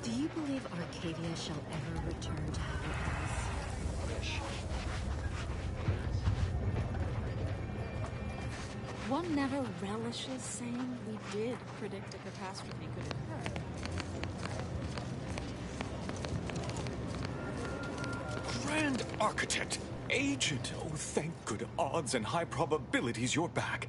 Do you believe Arcadia shall ever return to how it was? One never relishes saying we did predict a catastrophe could occur. Grand Architect! Agent! Oh, thank good odds and high probabilities you're back.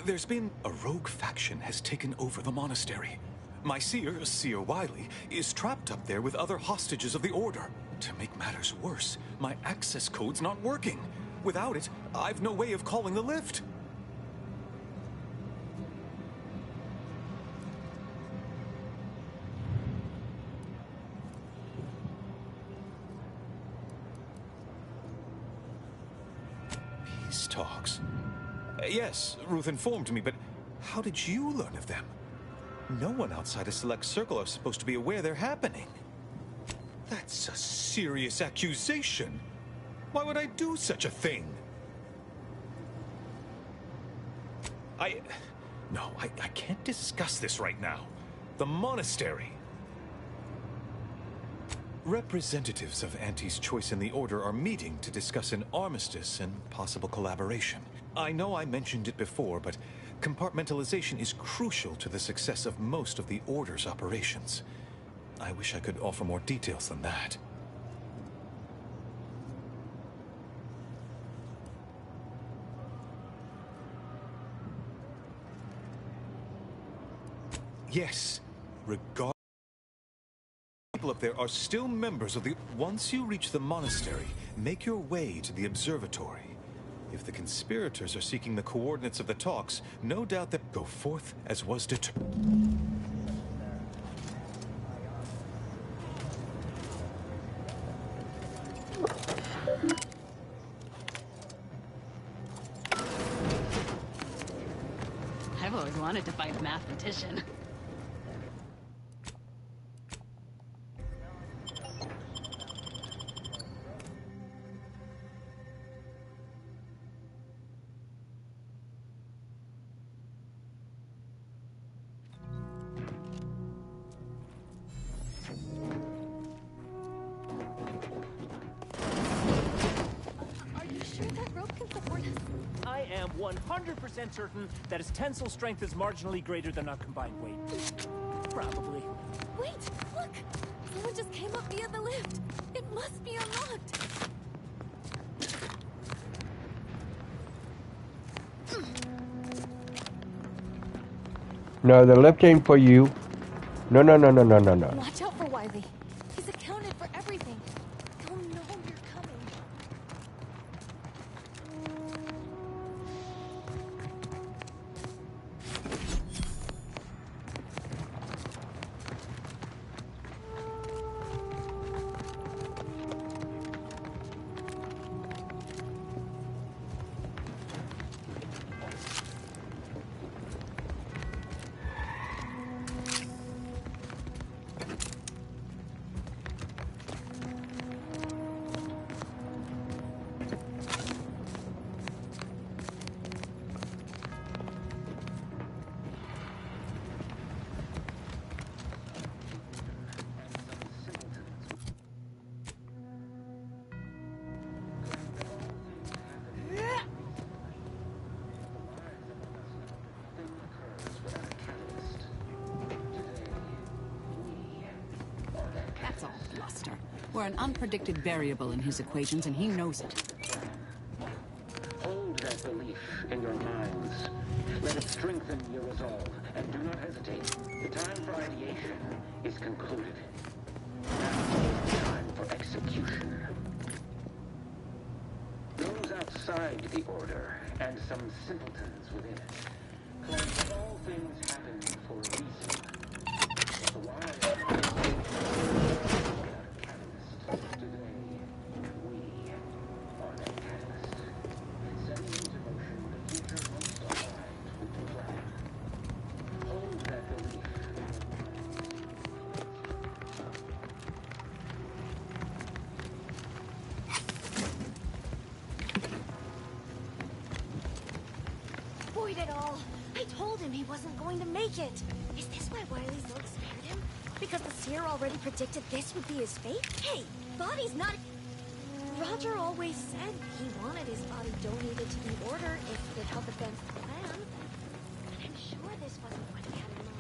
There's been a rogue faction has taken over the monastery. My seer, Seer Wiley, is trapped up there with other hostages of the Order. To make matters worse, my access code's not working. Without it, I've no way of calling the lift. Peace talks. Yes, Ruth informed me, but how did you learn of them? No one outside a select circle are supposed to be aware they're happening. That's a serious accusation. Why would I do such a thing? No, I can't discuss this right now. The monastery. Representatives of Auntie's Choice and the Order are meeting to discuss an armistice and possible collaboration. I know I mentioned it before, but compartmentalization is crucial to the success of most of the Order's operations. I wish I could offer more details than that. Yes, people up there are still members of the... Once you reach the monastery, make your way to the observatory. If the conspirators are seeking the coordinates of the talks, no doubt that go forth as was determined. I've always wanted to fight a mathematician. I am 100% certain that its tensile strength is marginally greater than our combined weight. Probably. Wait, look! Someone just came up via the lift. It must be unlocked. No, the lift ain't for you. No. Watch out for Wiley. He's accounted for everything. He'll know you're coming. luster. We're an unpredicted variable in his equations, and he knows it. Hold that belief in your minds. Let it strengthen your resolve, and do not hesitate. The time for ideation is concluded. Now is the time for execution. Those outside the Order, and some simpletons within it, claim that all things happen for a reason. The wise catalyst. Today, we are that catalyst. Setting into motion the future most aligned with the plan. Hold that belief. Void it all. I told him he wasn't going to make it. Is this why Wiley's Oak spared him? Because the seer already predicted this would be his fate? Hey, body's not... Roger always said he wanted his body donated to the Order if it would help advance the plan. But I'm sure this wasn't what he had in mind.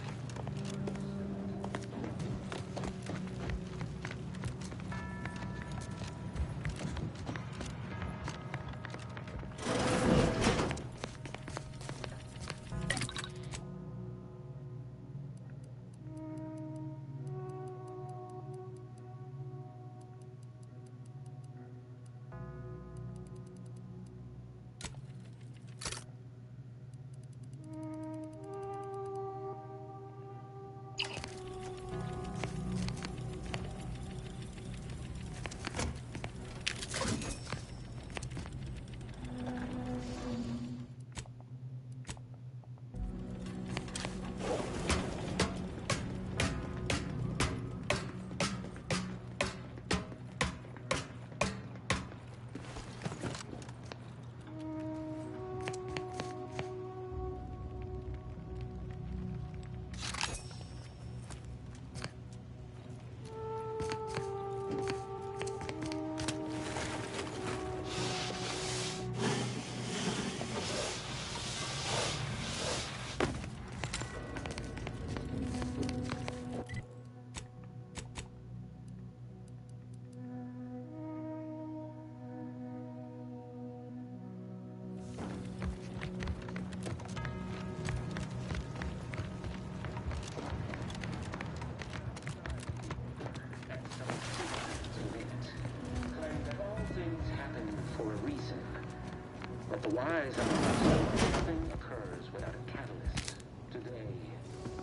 But the wise understand nothing occurs without a catalyst. Today,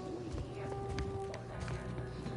we are that catalyst.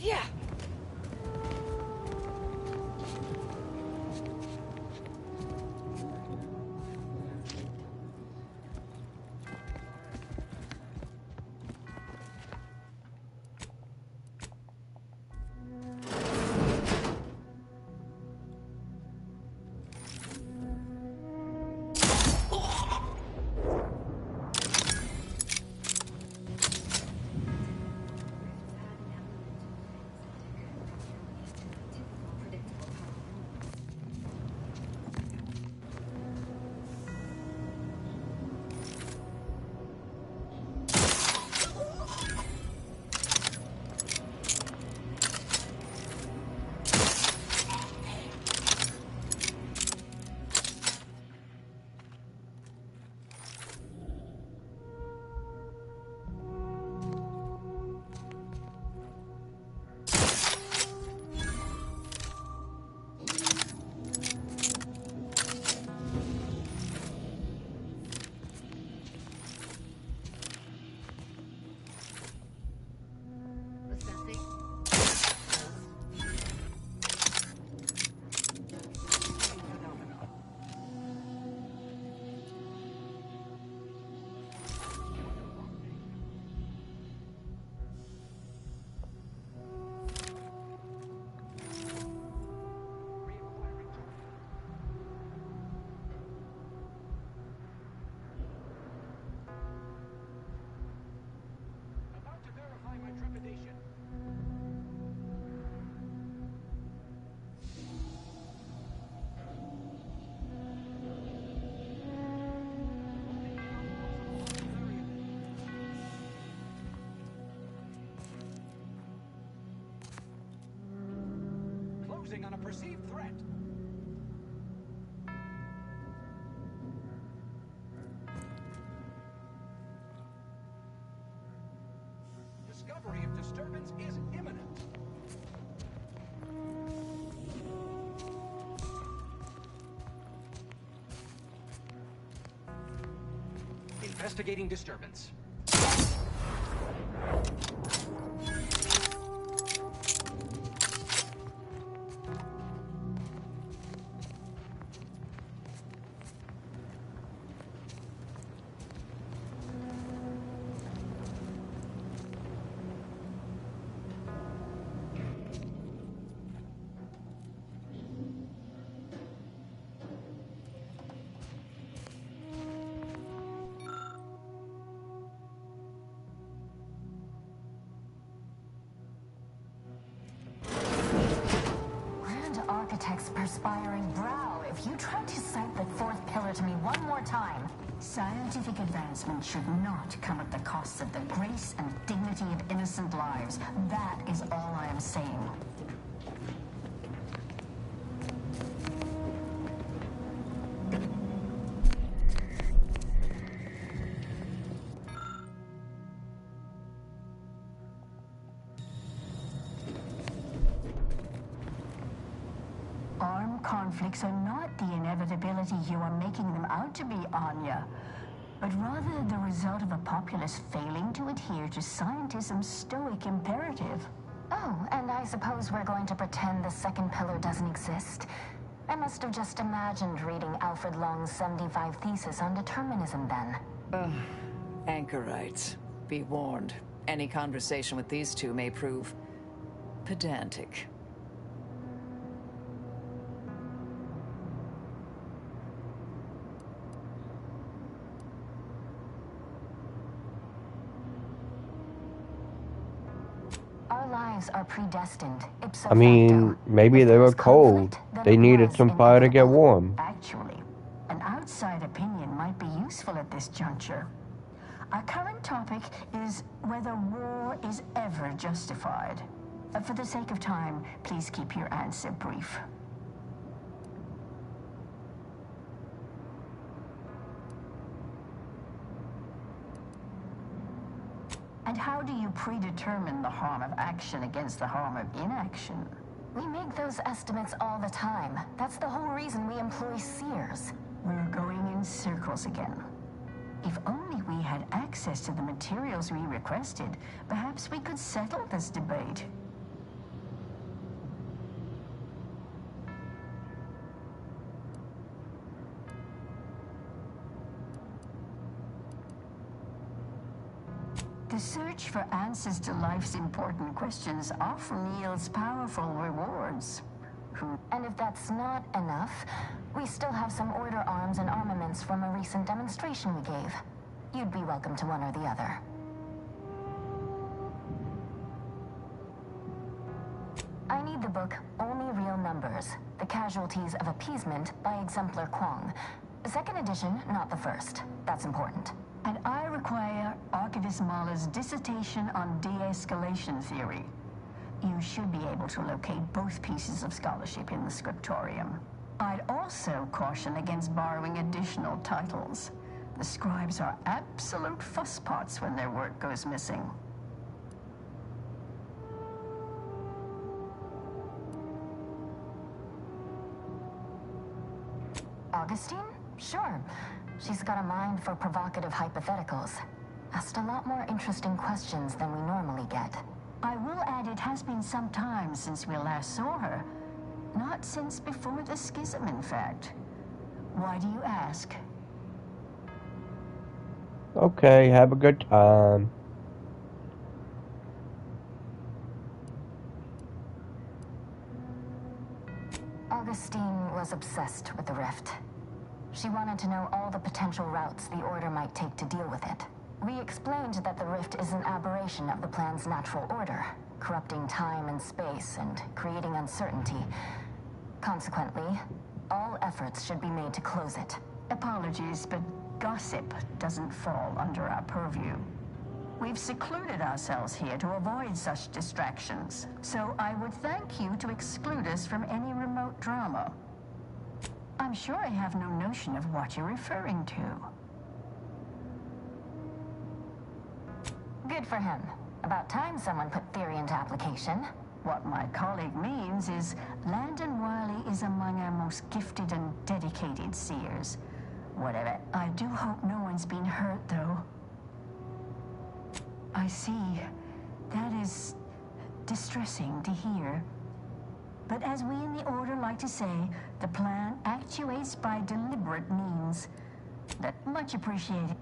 Yeah. On a perceived threat. Discovery of disturbance is imminent. Investigating disturbance. Architect's perspiring brow. If you try to cite the fourth pillar to me one more time, scientific advancement should not come at the cost of the grace and dignity of innocent lives. That is all I am saying. Armed conflicts are not the inevitability you are making them out to be, Anya, but rather the result of a populace failing to adhere to scientism's stoic imperative. Oh, and I suppose we're going to pretend the second pillar doesn't exist. I must have just imagined reading Alfred Long's 75 Thesis on determinism then. Anchorites, be warned. Any conversation with these two may prove pedantic. Our lives are predestined. I mean, maybe they were cold. They needed some fire to get warm. Actually, an outside opinion might be useful at this juncture. Our current topic is whether war is ever justified. For the sake of time, please keep your answer brief. And how do you predetermine the harm of action against the harm of inaction? We make those estimates all the time. That's the whole reason we employ seers. We're going in circles again. If only we had access to the materials we requested, perhaps we could settle this debate. The search for answers to life's important questions often yields powerful rewards. And if that's not enough, we still have some Order arms and armaments from a recent demonstration we gave. You'd be welcome to one or the other. I need the book Only Real Numbers, The Casualties of Appeasement by Exemplar Kwong. Second edition, not the first. That's important. And I require Archivist Mahler's dissertation on de-escalation theory. You should be able to locate both pieces of scholarship in the scriptorium. I'd also caution against borrowing additional titles. The scribes are absolute fusspots when their work goes missing. Augustine? Sure. She's got a mind for provocative hypotheticals. Asked a lot more interesting questions than we normally get. I will add it has been some time since we last saw her. Not since before the schism, in fact. Why do you ask? Okay, have a good time. Augustine was obsessed with the Rift. She wanted to know all the potential routes the Order might take to deal with it. We explained that the Rift is an aberration of the plan's natural order, corrupting time and space and creating uncertainty. Consequently, all efforts should be made to close it. Apologies, but gossip doesn't fall under our purview. We've secluded ourselves here to avoid such distractions, so I would thank you to exclude us from any remote drama. I'm sure I have no notion of what you're referring to. Good for him. About time someone put theory into application. What my colleague means is Landon Wiley is among our most gifted and dedicated seers. Whatever. I do hope no one's been hurt, though. I see. That is distressing to hear. But as we in the Order like to say, the plan actuates by deliberate means. That much appreciated.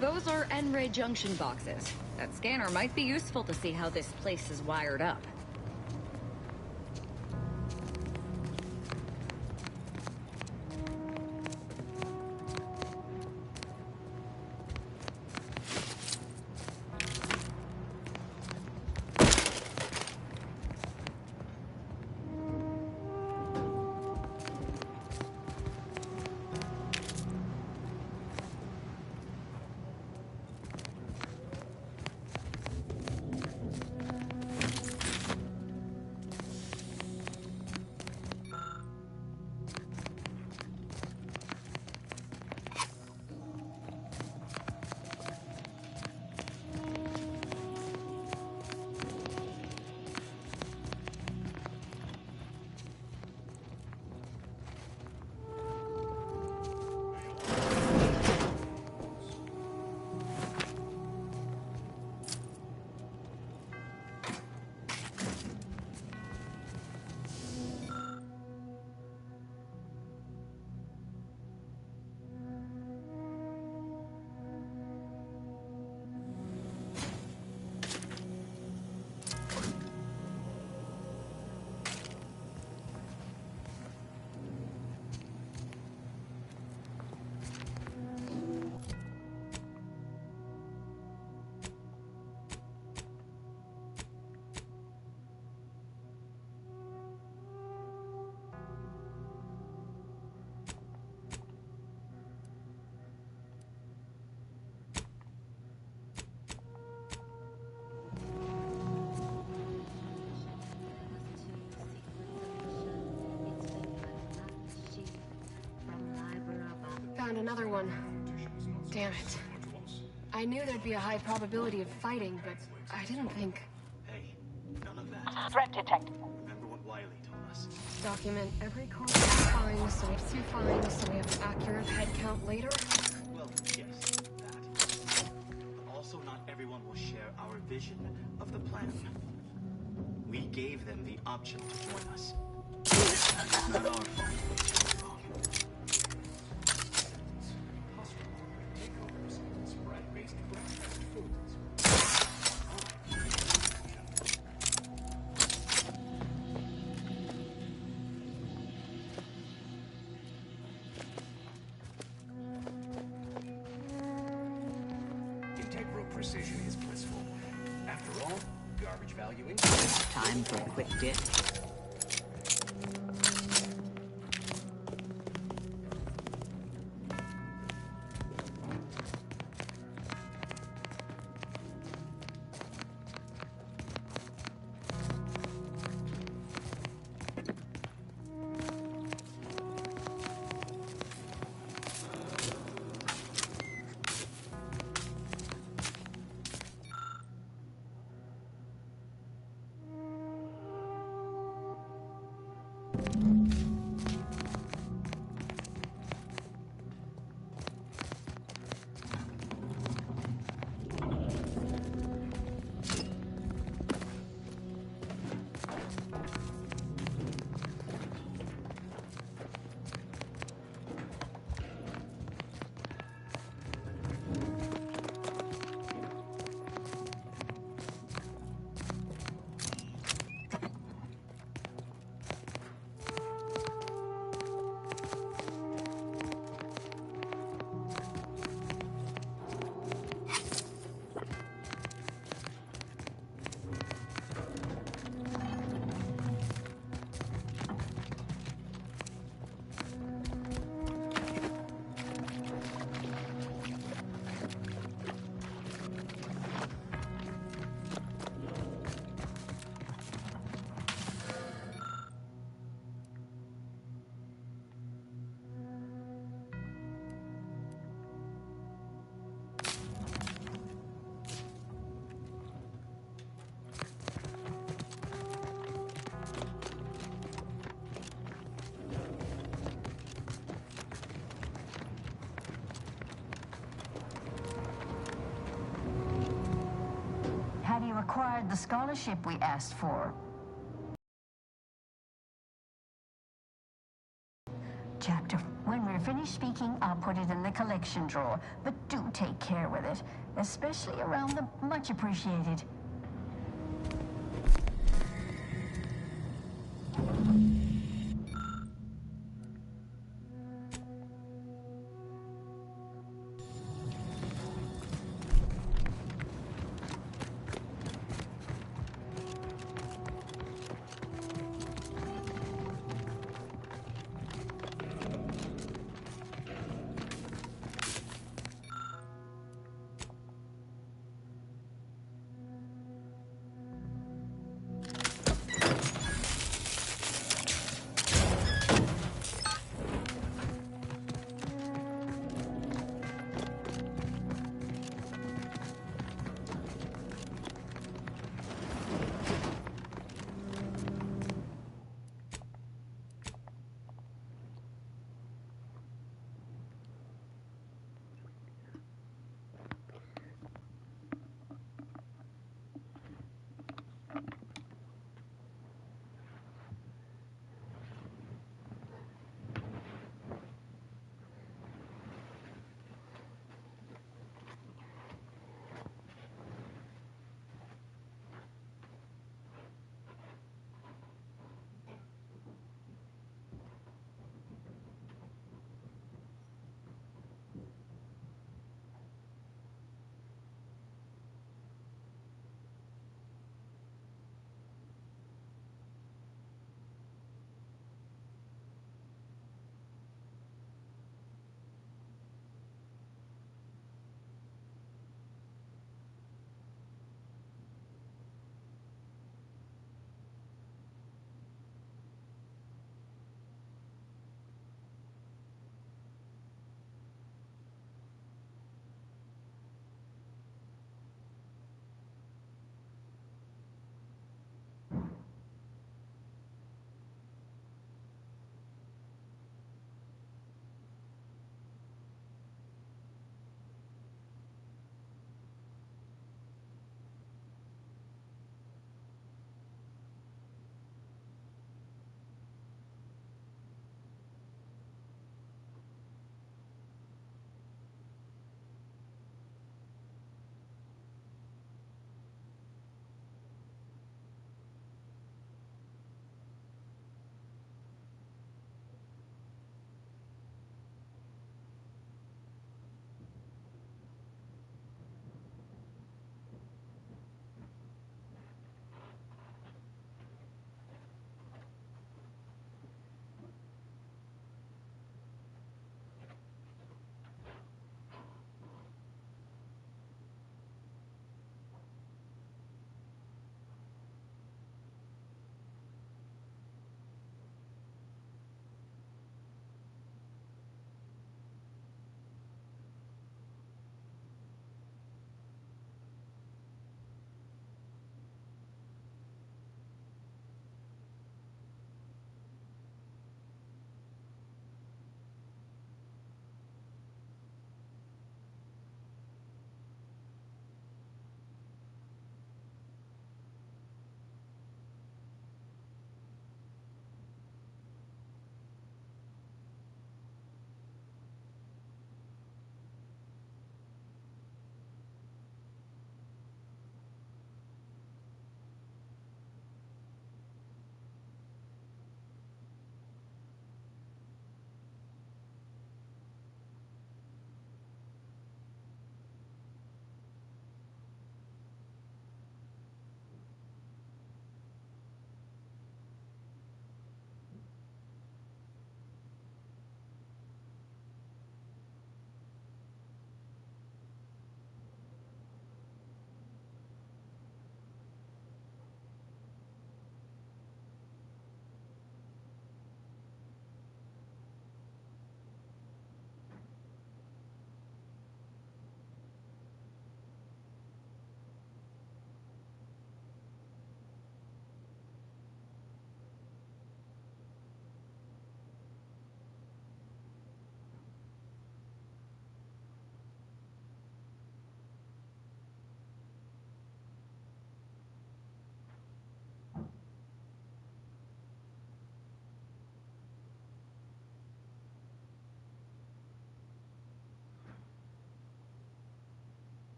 Those are N-Ray junction boxes. That scanner might be useful to see how this place is wired up. Found another one. Damn it. I knew there'd be a high probability of fighting, but I didn't think... Hey, none of that. Threat detected. Remember what Wiley told us. Document every corner you find, so we have an accurate head count later. Well, yes, that. But also not everyone will share our vision of the plan. We gave them the option to join us. Not our fault. Integral precision is blissful. After all, garbage valuing. Time for a quick dip. Have you acquired the scholarship we asked for? Chapter. When we're finished speaking, I'll put it in the collection drawer. But do take care with it, especially around the much appreciated.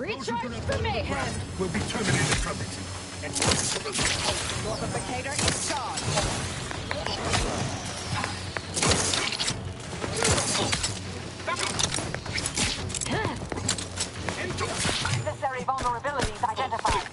Recharge for mayhem! Will be terminated from it. Mortificator is charged. Necessary vulnerabilities identified.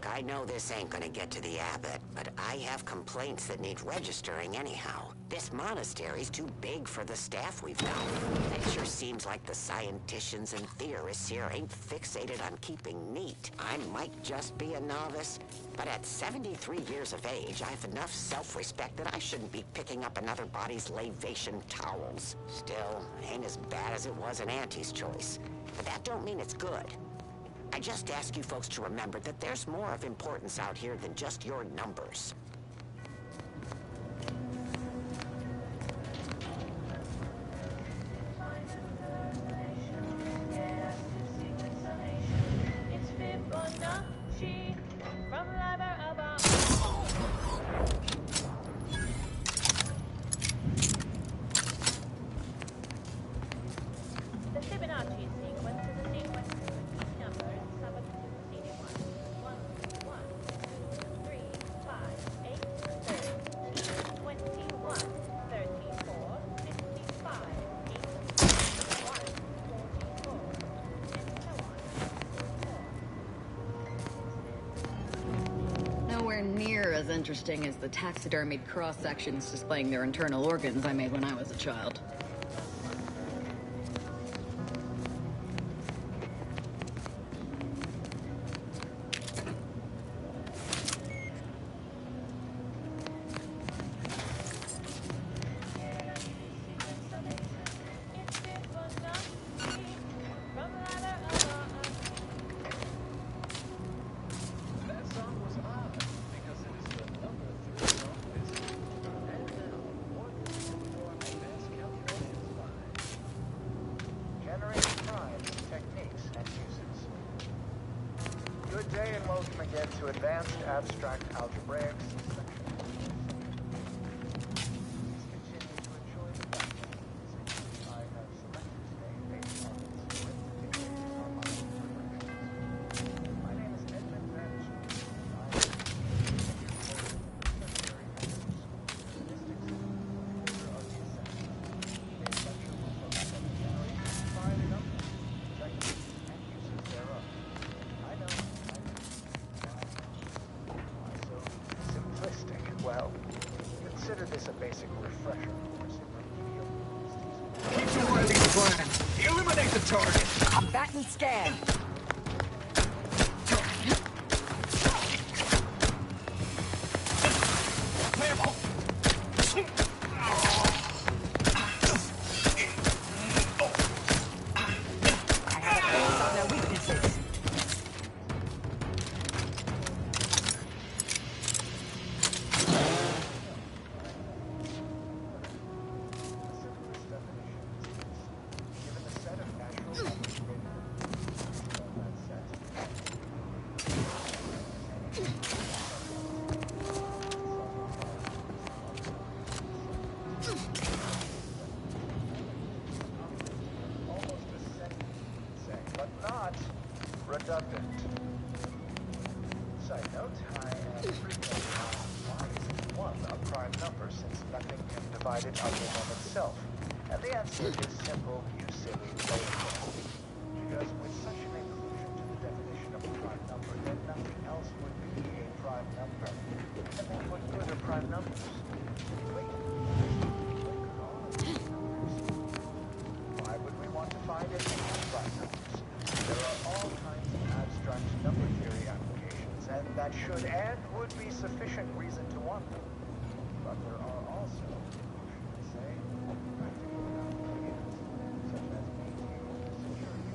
I know this ain't gonna get to the abbot, but I have complaints that need registering anyhow. This monastery's too big for the staff we've got. It sure seems like the scienticians and theorists here ain't fixated on keeping neat. I might just be a novice, but at 73 years of age, I have enough self-respect that I shouldn't be picking up another body's lavation towels. Still, ain't as bad as it was in Auntie's choice. But that don't mean it's good. I just ask you folks to remember that there's more of importance out here than just your numbers. Near as interesting as the taxidermied cross-sections displaying their internal organs I made when I was a child. To advanced abstract algebraics. Well, consider this a basic refresher course in Keep to Riley's plan. Eliminate the target. Fat and scared. redundant. Side note, I am frequently asked why isn't 1 a prime number since nothing can divide it other than itself? And the answer is simple, you silly low. Because with such an inclusion to the definition of a prime number, then nothing else would be a prime number. And then what good are prime numbers? Why would we want to find any prime numbers? There are all kinds of abstract number theory applications, and that should and would be sufficient reason to want them. But there are also, should I say, practical applications, such as maintaining security,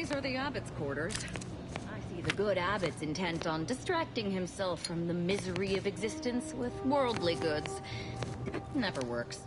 these are the abbot's quarters. I see the good abbot's intent on distracting himself from the misery of existence with worldly goods. Never works.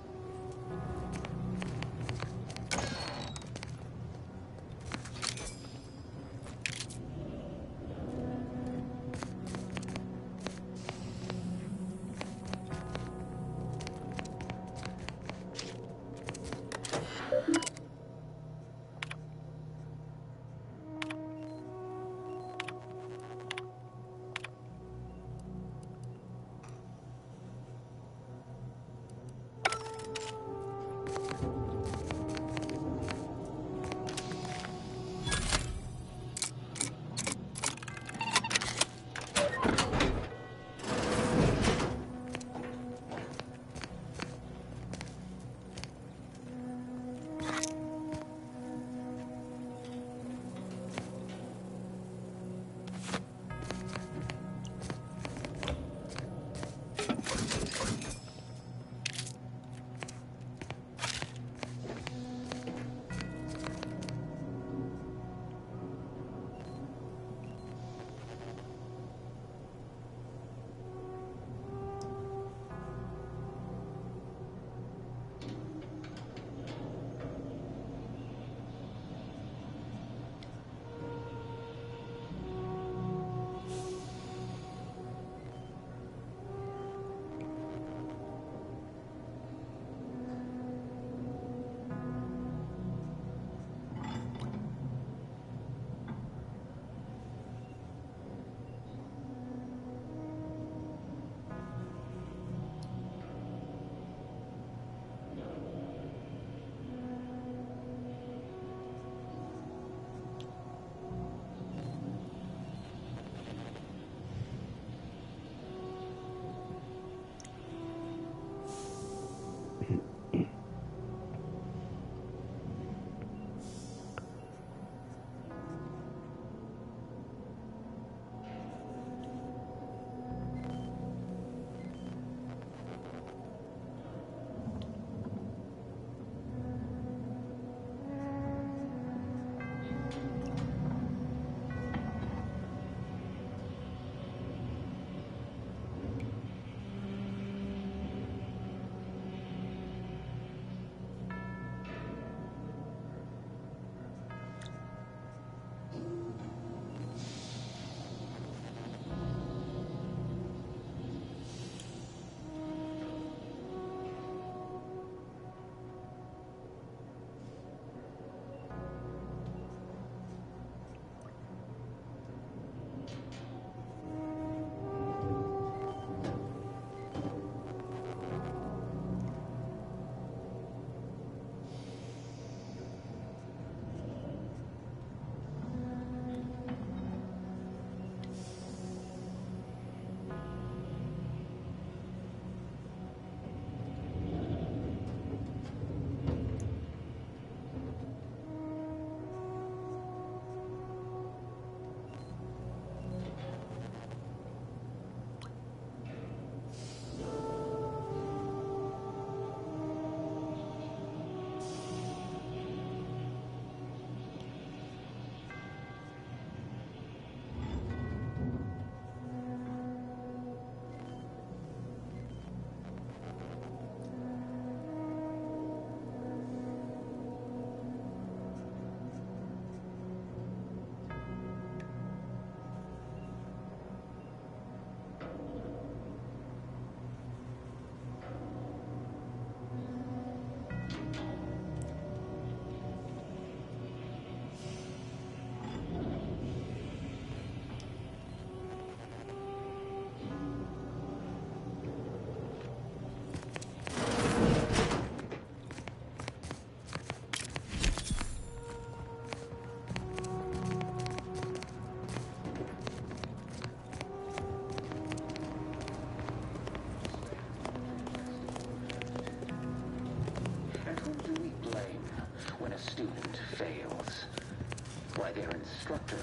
by their instructor,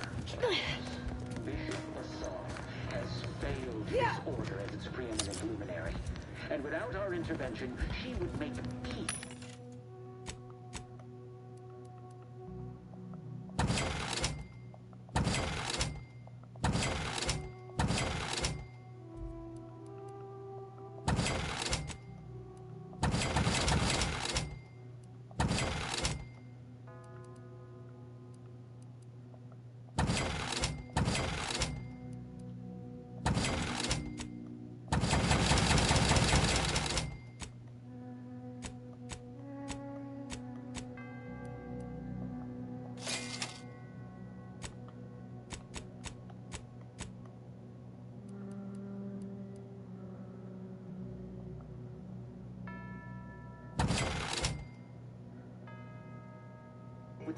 Bishop Basar has failed his order as its preeminent luminary. And without our intervention, she would make peace.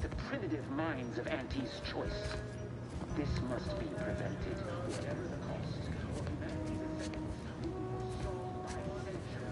the primitive minds of Auntie's choice. This must be prevented, whatever the cost, or humanity's essence will be stalled by centuries.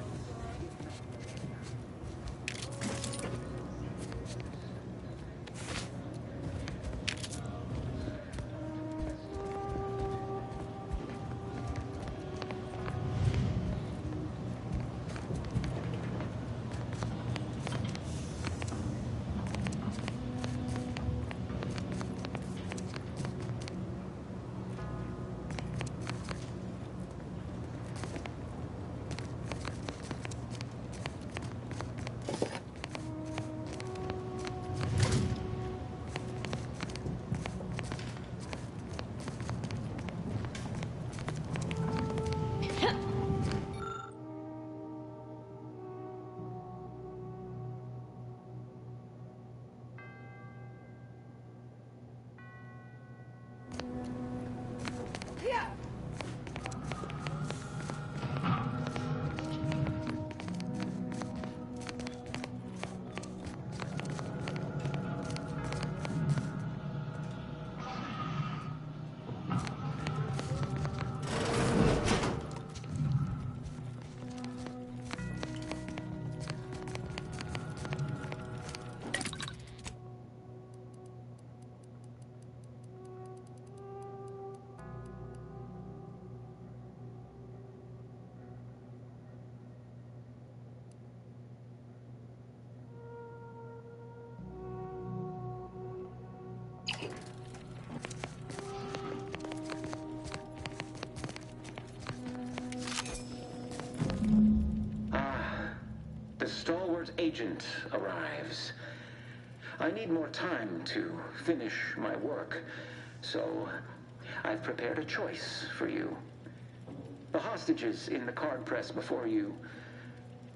Stalwart agent arrives. I need more time to finish my work, so I've prepared a choice for you. The hostages in the card press before you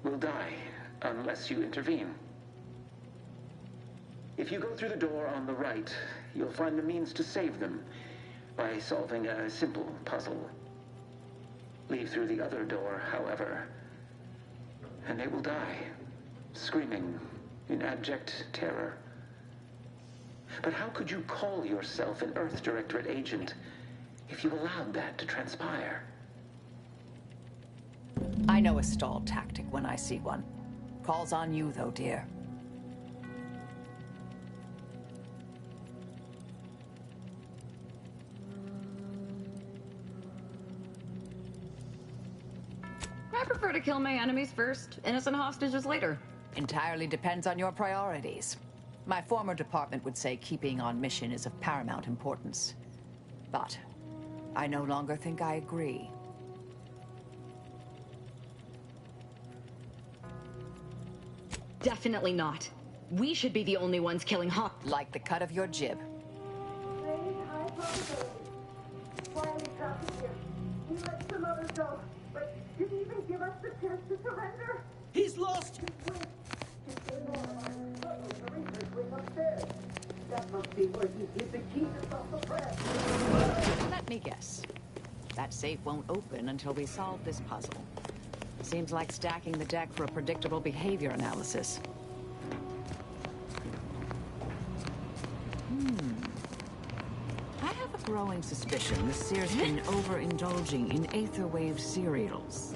will die unless you intervene. If you go through the door on the right, you'll find the means to save them by solving a simple puzzle. Leave through the other door, however, and they will die, screaming in abject terror. But how could you call yourself an Earth Directorate agent if you allowed that to transpire? I know a stall tactic when I see one. Calls on you, though, dear. I prefer to kill my enemies first, innocent hostages later. Entirely depends on your priorities. My former department would say keeping on mission is of paramount importance. But I no longer think I agree. Definitely not. We should be the only ones killing Like the cut of your jib. Wiley's out here. He let some others go, but didn't even give us the chance to surrender. He's lost! That must be where he hid the key to stop the press. Let me guess. That safe won't open until we solve this puzzle. Seems like stacking the deck for a predictable behavior analysis. I have a growing suspicion the Seer's been overindulging in Aetherwave cereals.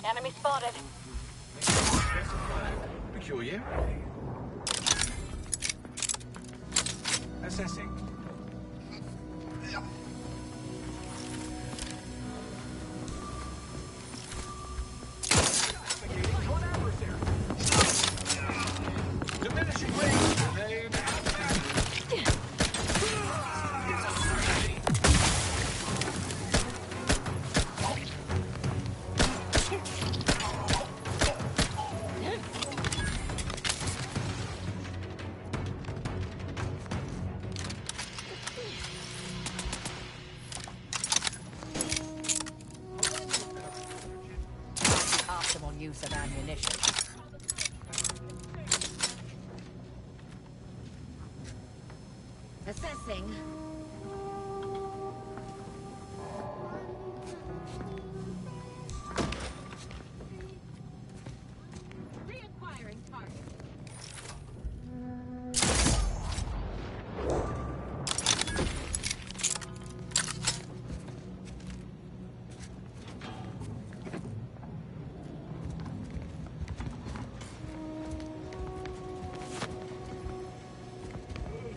Enemy spotted. Peculiar. Assessing. One adversary. Diminishing range. Remain Optimal use of ammunition. Assessing. Reacquiring target.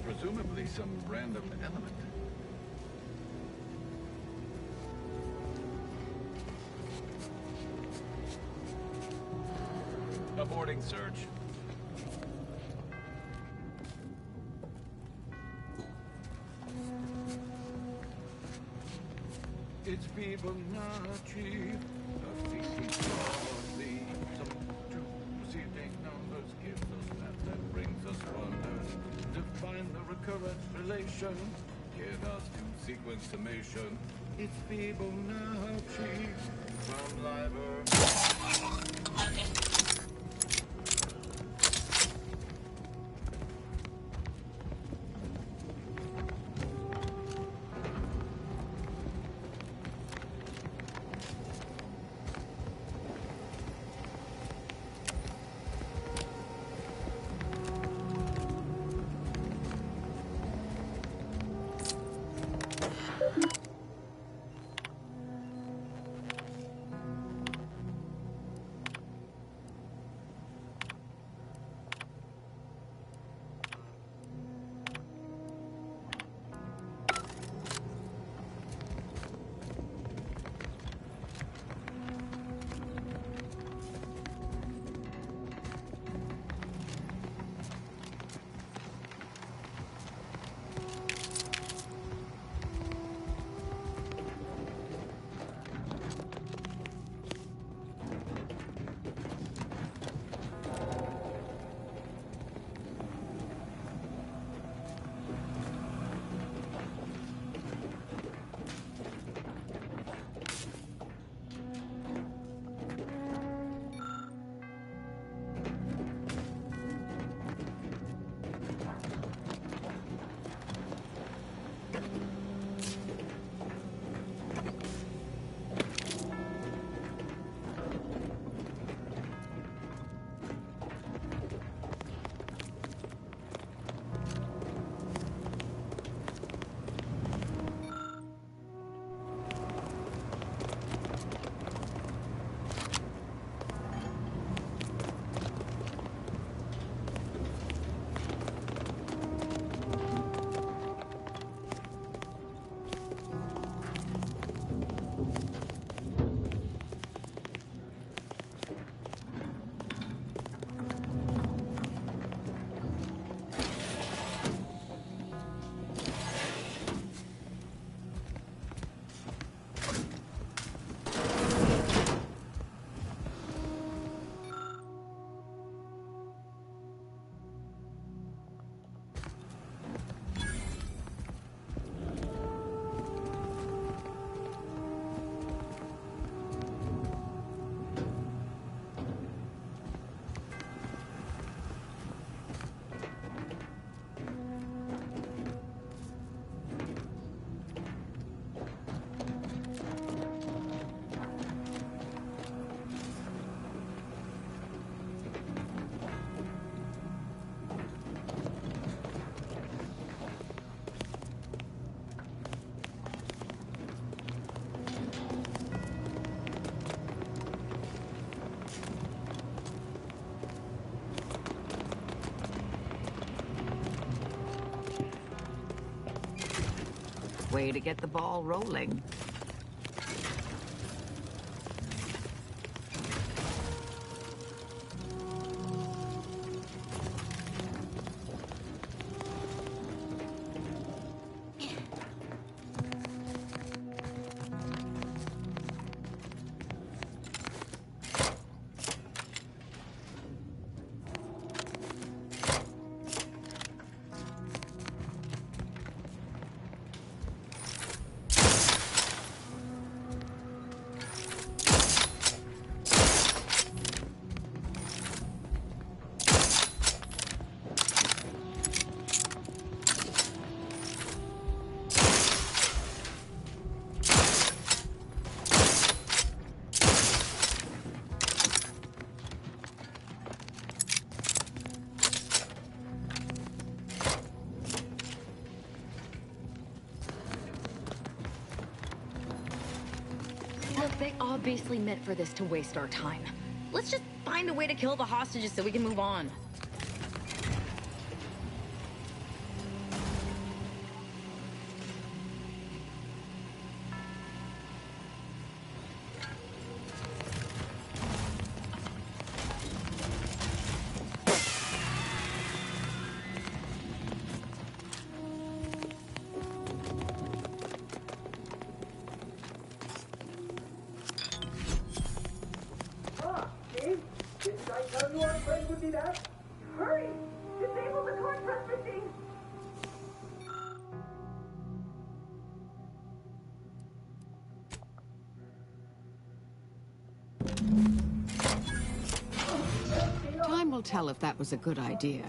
Presumably some random element. Aborting search. It's Fibonacci. A thinking broadly. Some two-seating numbers give us that brings us wonders. Define the recurrence relation. Get us to sequence summation. It's Fibonacci from Liber. way to get the ball rolling. Look, they obviously meant for this to waste our time. Let's just find a way to kill the hostages so we can move on. Steve, didn't I tell you our friend would be back? Hurry! Disable the card press machine! Time will tell if that was a good idea.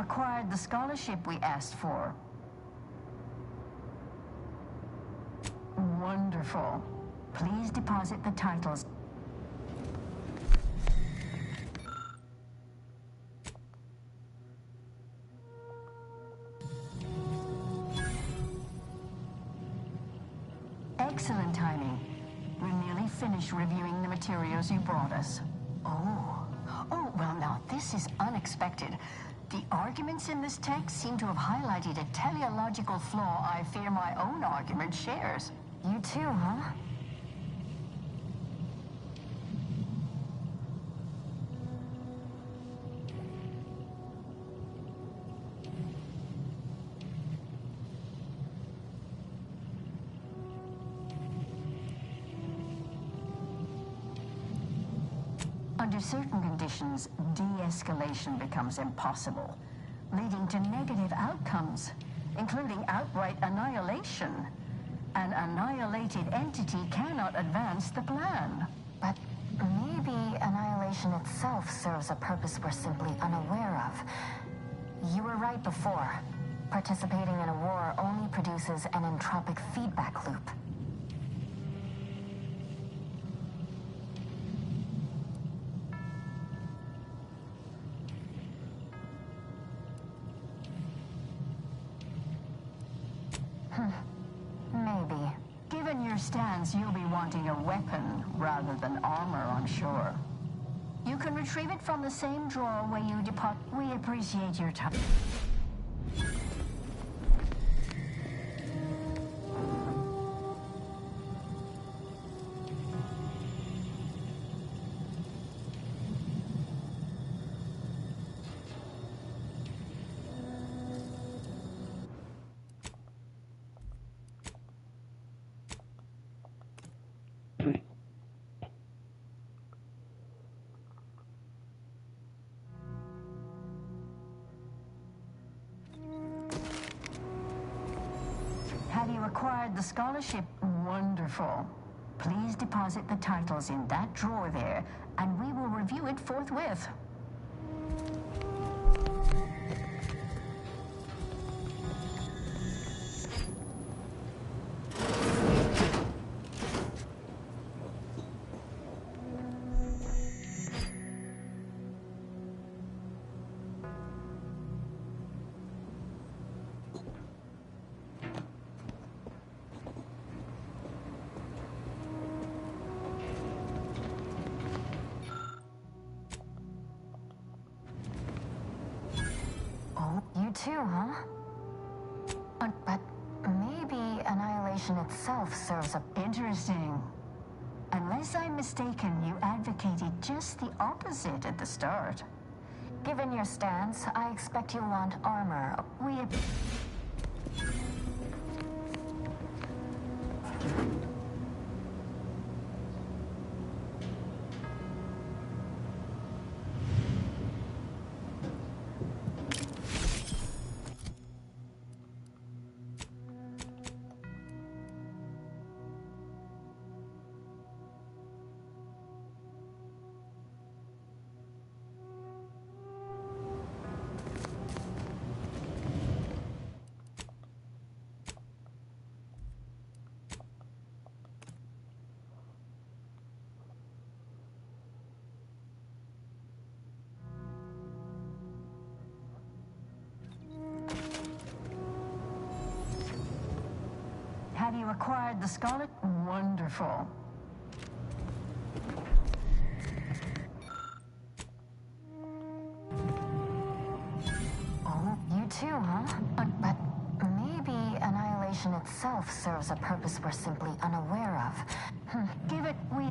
acquired the scholarship we asked for? Wonderful. Please deposit the titles. Excellent timing. We're nearly finished reviewing the materials you brought us. Oh, well now, this is unexpected. The arguments in this text seem to have highlighted a teleological flaw I fear my own argument shares. You too, huh? Under certain conditions, de-escalation becomes impossible, leading to negative outcomes, including outright annihilation. An annihilated entity cannot advance the plan. But maybe annihilation itself serves a purpose we're simply unaware of. You were right before. Participating in a war only produces an entropic feedback loop. Maybe. Given your stance, you'll be wanting a weapon rather than armor, I'm sure. You can retrieve it from the same drawer where you depart. We appreciate your time. Have you acquired the scholarship? Wonderful. Please deposit the titles in that drawer there, and we will review it forthwith. You too, huh? But maybe annihilation itself serves a... Interesting. Unless I'm mistaken, you advocated just the opposite at the start. Given your stance, I expect you'll want armor. Have you acquired the scholarship? Wonderful. Oh, you too, huh? But maybe annihilation itself serves a purpose we're simply unaware of. Give it, we...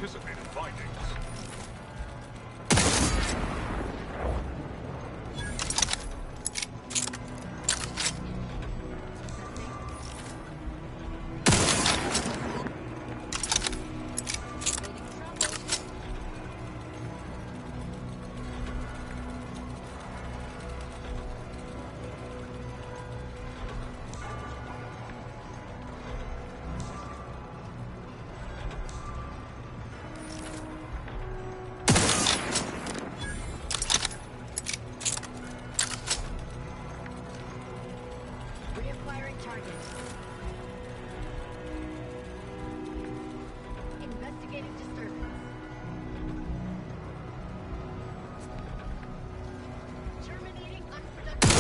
Anticipated findings. Reacquiring target. Investigating disturbance. Terminating unproductive.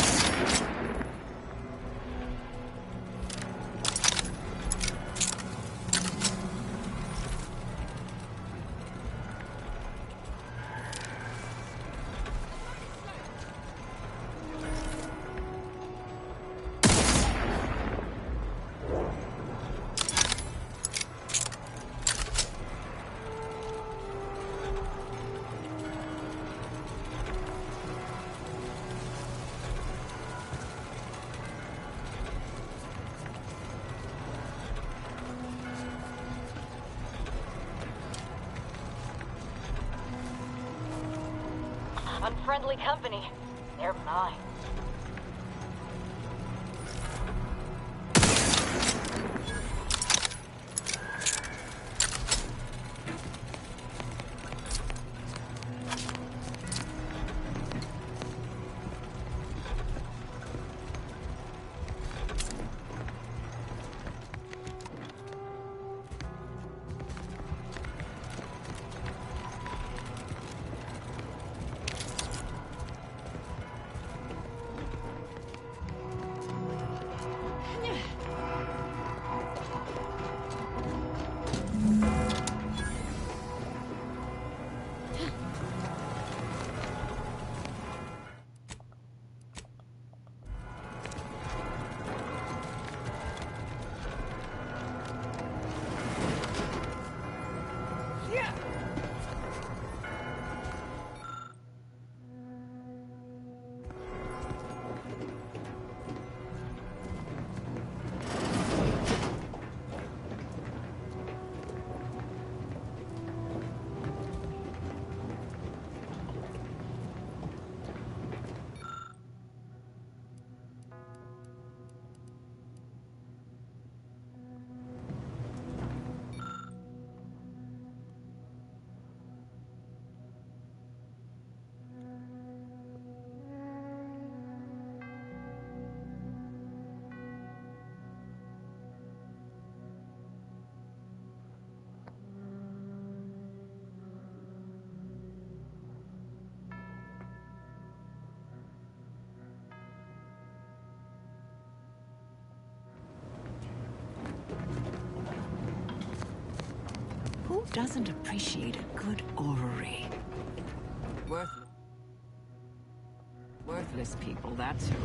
Unfriendly company. They're mine. doesn't appreciate a good orrery? Worthless people, that's who.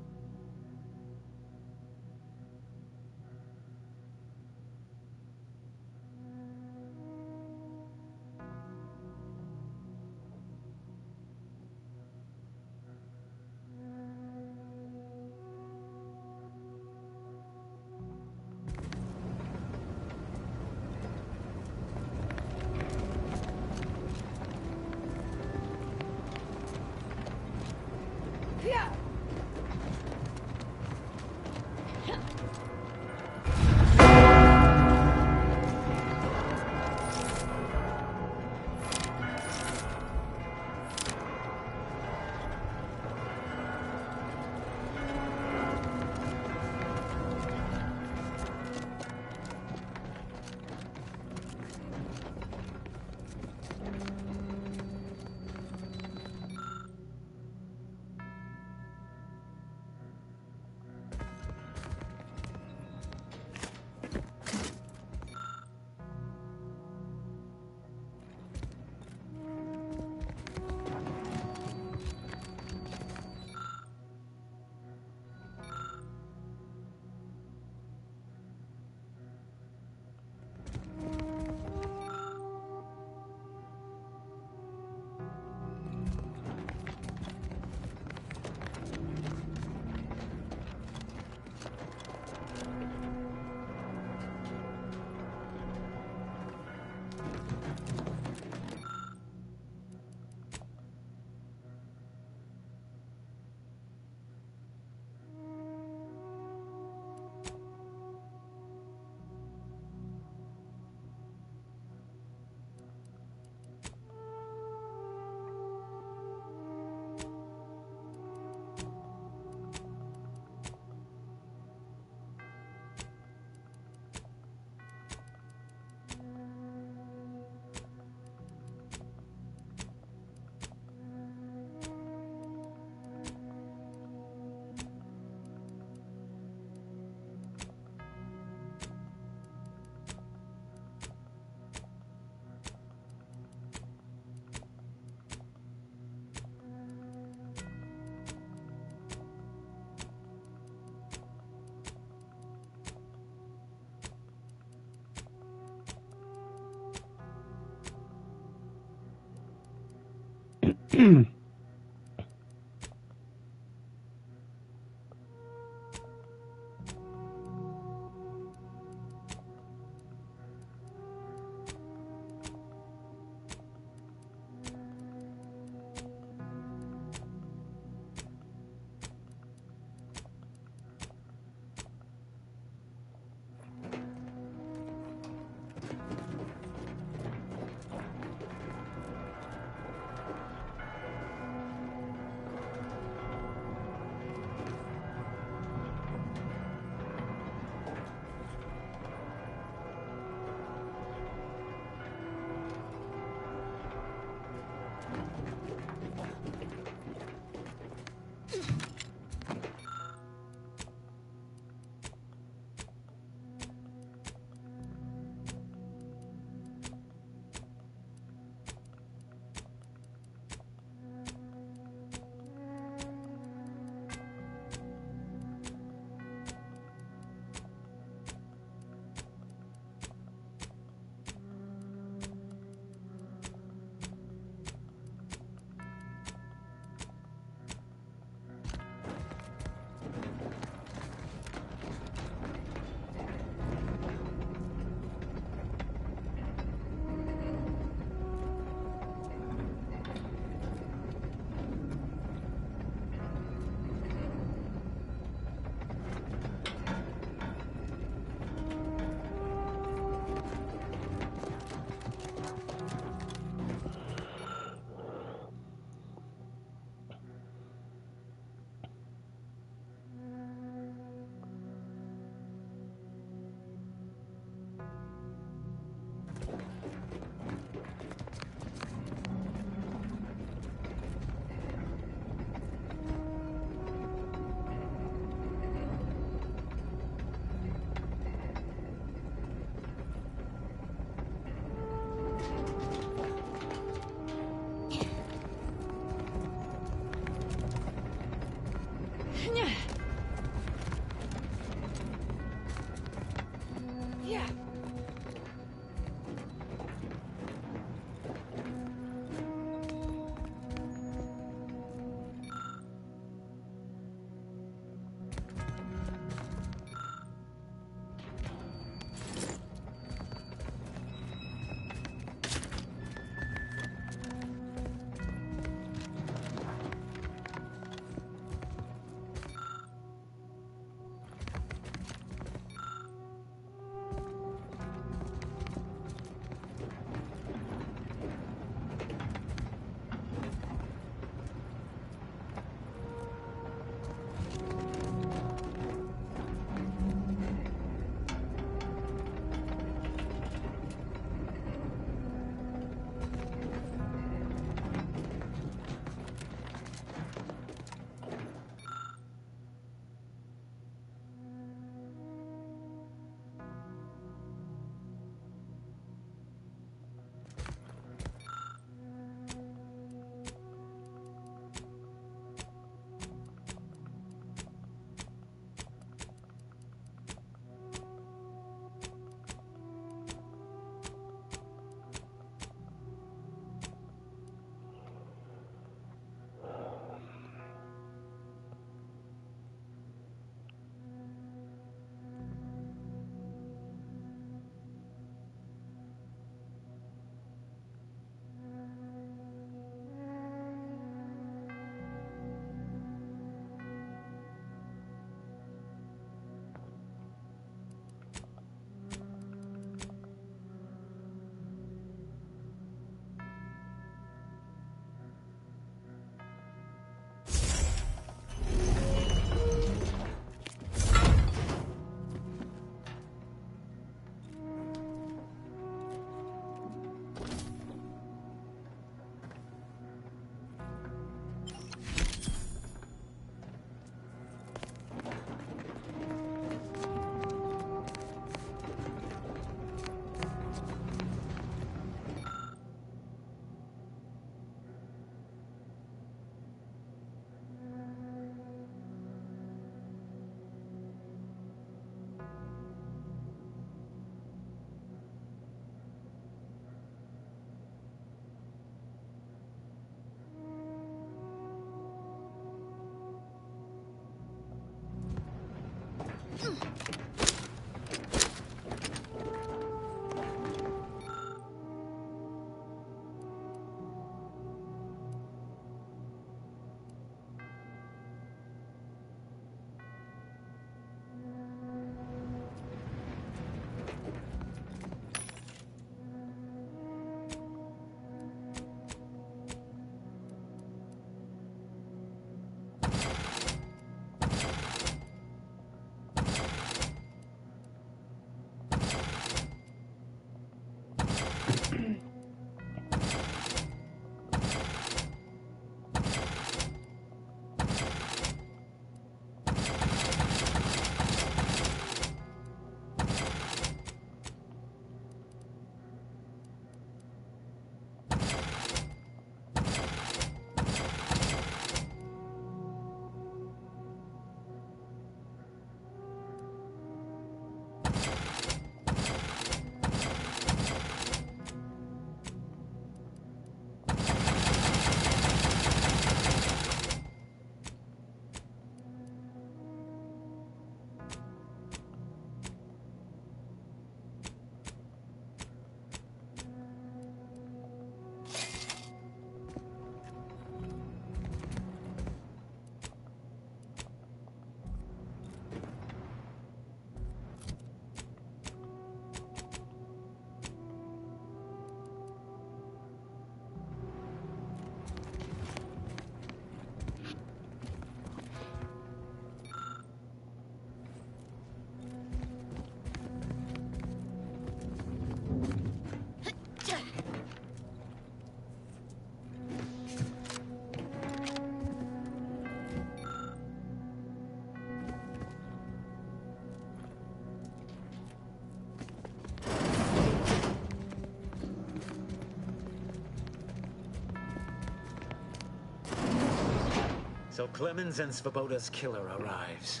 So Clemens and Svoboda's killer arrives.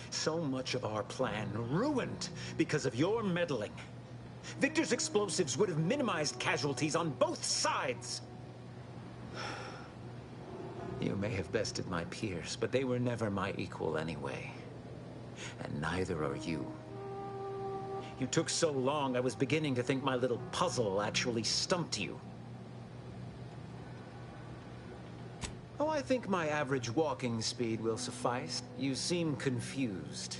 So much of our plan ruined because of your meddling. Victor's explosives would have minimized casualties on both sides. You may have bested my peers, but they were never my equal anyway. And neither are you. You took so long, I was beginning to think my little puzzle actually stumped you. Oh, I think my average walking speed will suffice. You seem confused.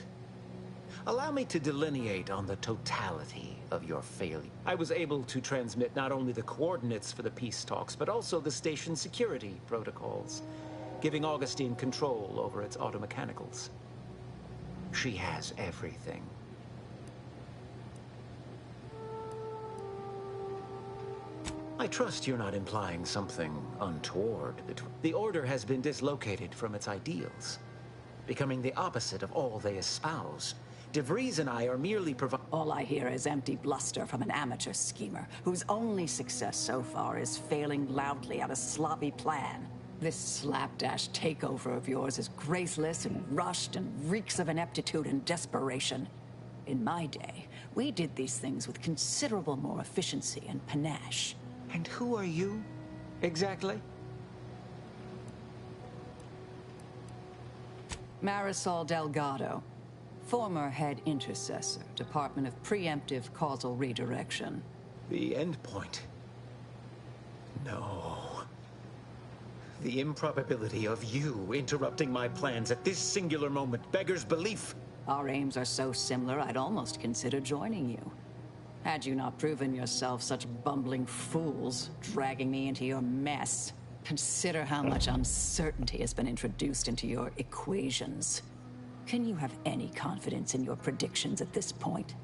Allow me to delineate on the totality of your failure. I was able to transmit not only the coordinates for the peace talks, but also the station security protocols, giving Augustine control over its automechanicals. She has everything. I trust you're not implying something untoward. The Order has been dislocated from its ideals, becoming the opposite of all they espouse. DeVries and I are merely All I hear is empty bluster from an amateur schemer, whose only success so far is failing loudly at a sloppy plan. This slapdash takeover of yours is graceless and rushed and reeks of ineptitude and desperation. In my day, we did these things with considerable more efficiency and panache. And who are you, exactly? Marisol Delgado, former head intercessor, Department of Preemptive Causal Redirection. The endpoint. No. The improbability of you interrupting my plans at this singular moment beggars belief. Our aims are so similar, I'd almost consider joining you. Had you not proven yourself such bumbling fools, dragging me into your mess. Consider how much uncertainty has been introduced into your equations. Can you have any confidence in your predictions at this point?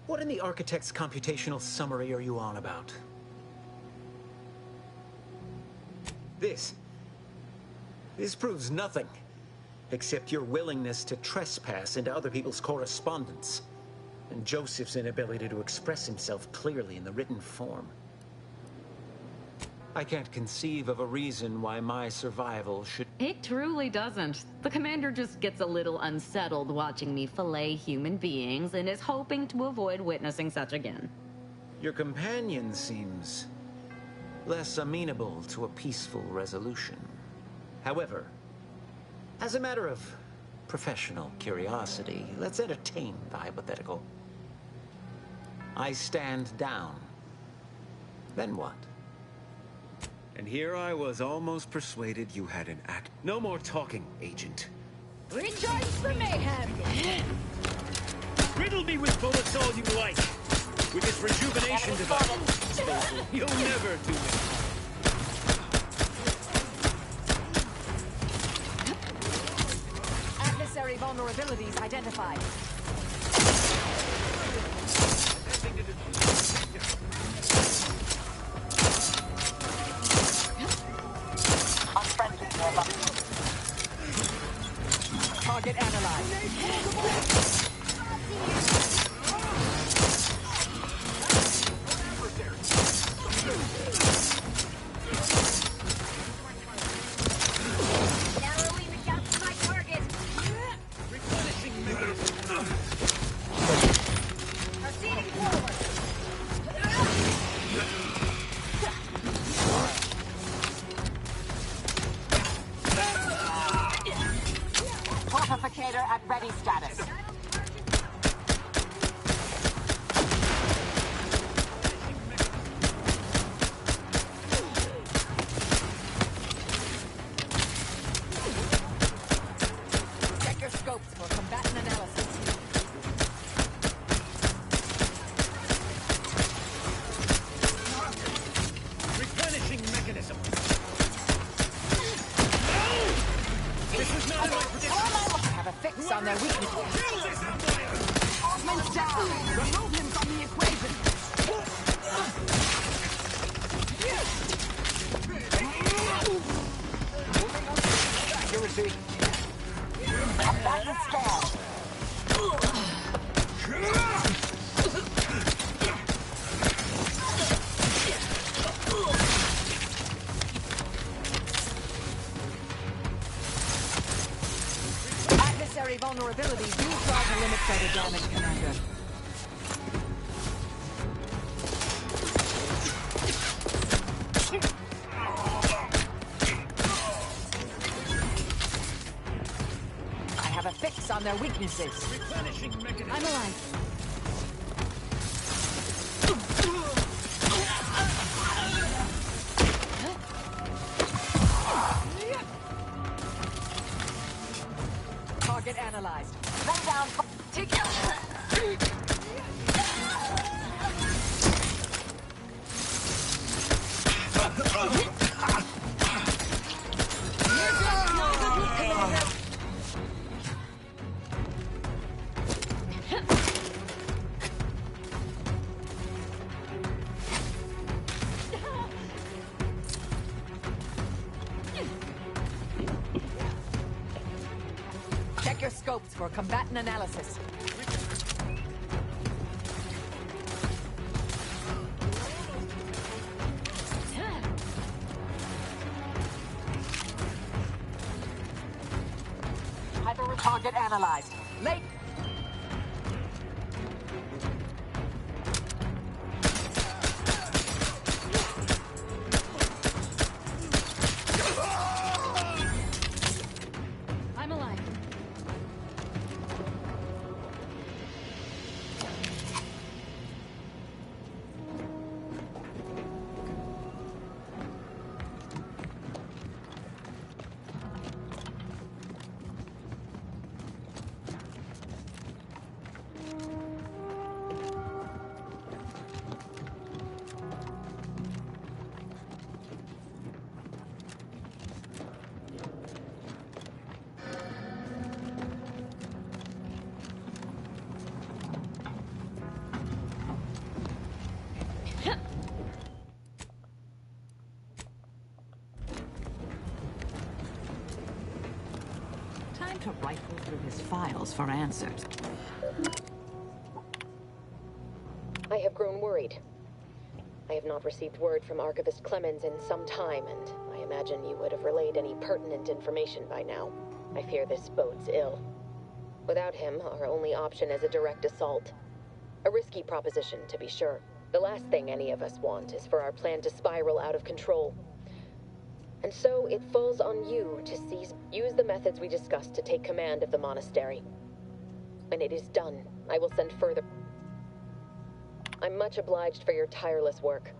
What in the Architect's computational summary are you on about? This proves nothing, except your willingness to trespass into other people's correspondence, and Joseph's inability to express himself clearly in the written form. I can't conceive of a reason why my survival should... It truly doesn't. The commander just gets a little unsettled watching me fillet human beings and is hoping to avoid witnessing such again. Your companion seems less amenable to a peaceful resolution. However, as a matter of professional curiosity, let's entertain the hypothetical. I stand down. Then what? And here I was almost persuaded you had an act. No more talking, Agent. Recharge the mayhem! Riddle me with bullets all you like. With this rejuvenation device, you'll never do it. Adversary vulnerabilities identified. Target analyzed. Narrowing the gap to my target. Proceeding forward. Fortificator at ready status. Check your scopes for combatant analysis. Replenishing mechanism. This is not in my prediction. Have a fix on their weaknesses. Kill this outlier! Osmond's down. Remove him from the equation. Accuracy. Combatant scan. Monastery vulnerabilities do try to limit further damage, Commander. I have a fix on their weaknesses. I'm alive. Target analyzed. Lay down. Take out. Check your scopes for combatant analysis. Target analyzed. Late. I'm alive. Time to rifle through his files for answers. I have grown worried. I have not received word from Archivist Clemens in some time, and I imagine you would have relayed any pertinent information by now. I fear this bodes ill. Without him, our only option is a direct assault. A risky proposition, to be sure. The last thing any of us want is for our plan to spiral out of control. And so it falls on you to use the methods we discussed to take command of the monastery. When it is done, I will send further. I'm much obliged for your tireless work.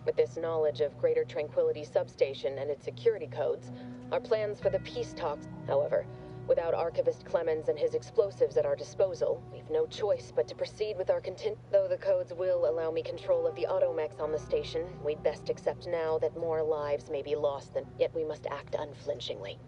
With this knowledge of Greater Tranquility Substation and its security codes, our plans for the peace talks, however, without Archivist Clemens and his explosives at our disposal, we've no choice but to proceed with our Though the codes will allow me control of the automechs on the station, we'd best accept now that more lives may be lost than... Yet we must act unflinchingly.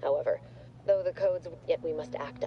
However, though the codes... Yet we must act...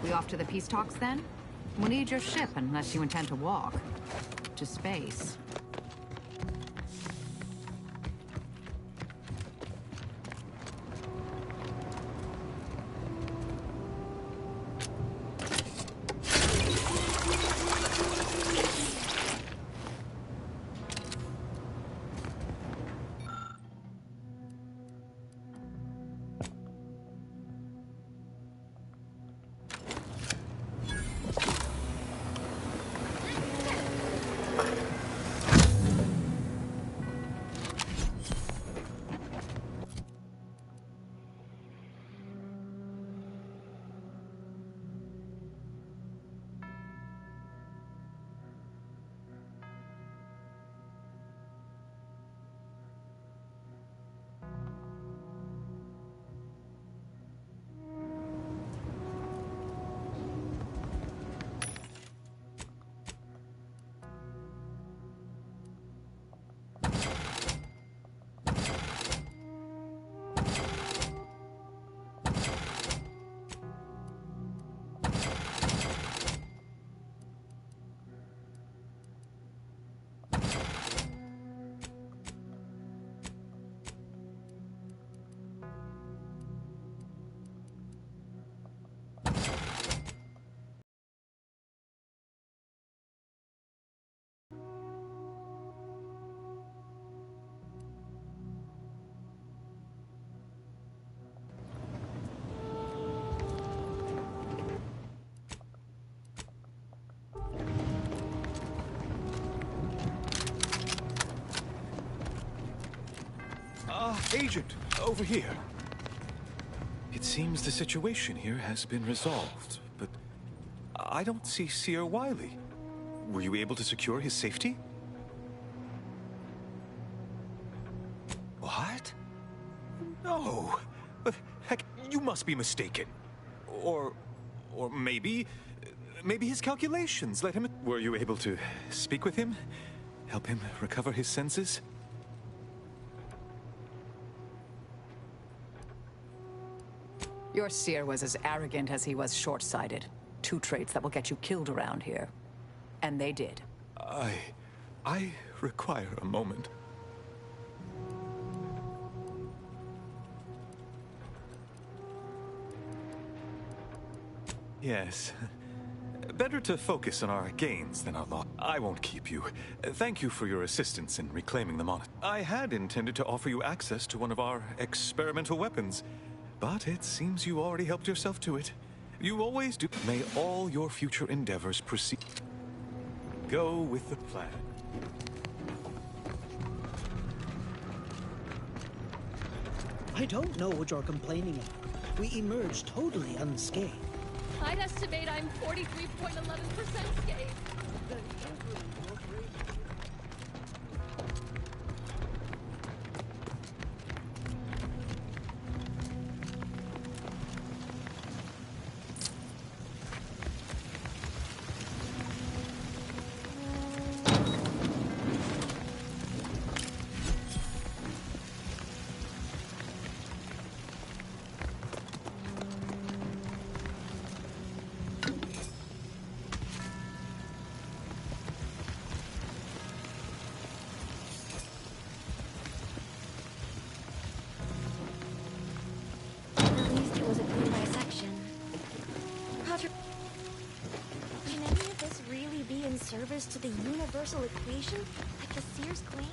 We off to the peace talks then? We'll need your ship unless you intend to walk. To space. Agent, over here. It seems the situation here has been resolved, but I don't see Seer Wiley. Were you able to secure his safety? What? No. But heck, you must be mistaken. Or maybe his calculations led him... Were you able to speak with him? Help him recover his senses? Your seer was as arrogant as he was short-sighted. Two traits that will get you killed around here. And they did. I require a moment. Yes. Better to focus on our gains than our loss. I won't keep you. Thank you for your assistance in reclaiming the monitor. I had intended to offer you access to one of our experimental weapons, but it seems you already helped yourself to it. You always do. May all your future endeavors proceed. Go with the plan. I don't know what you're complaining of. We emerged totally unscathed. I'd estimate I'm 43.11% scathed. Service to the universal equation, like the Seers claim?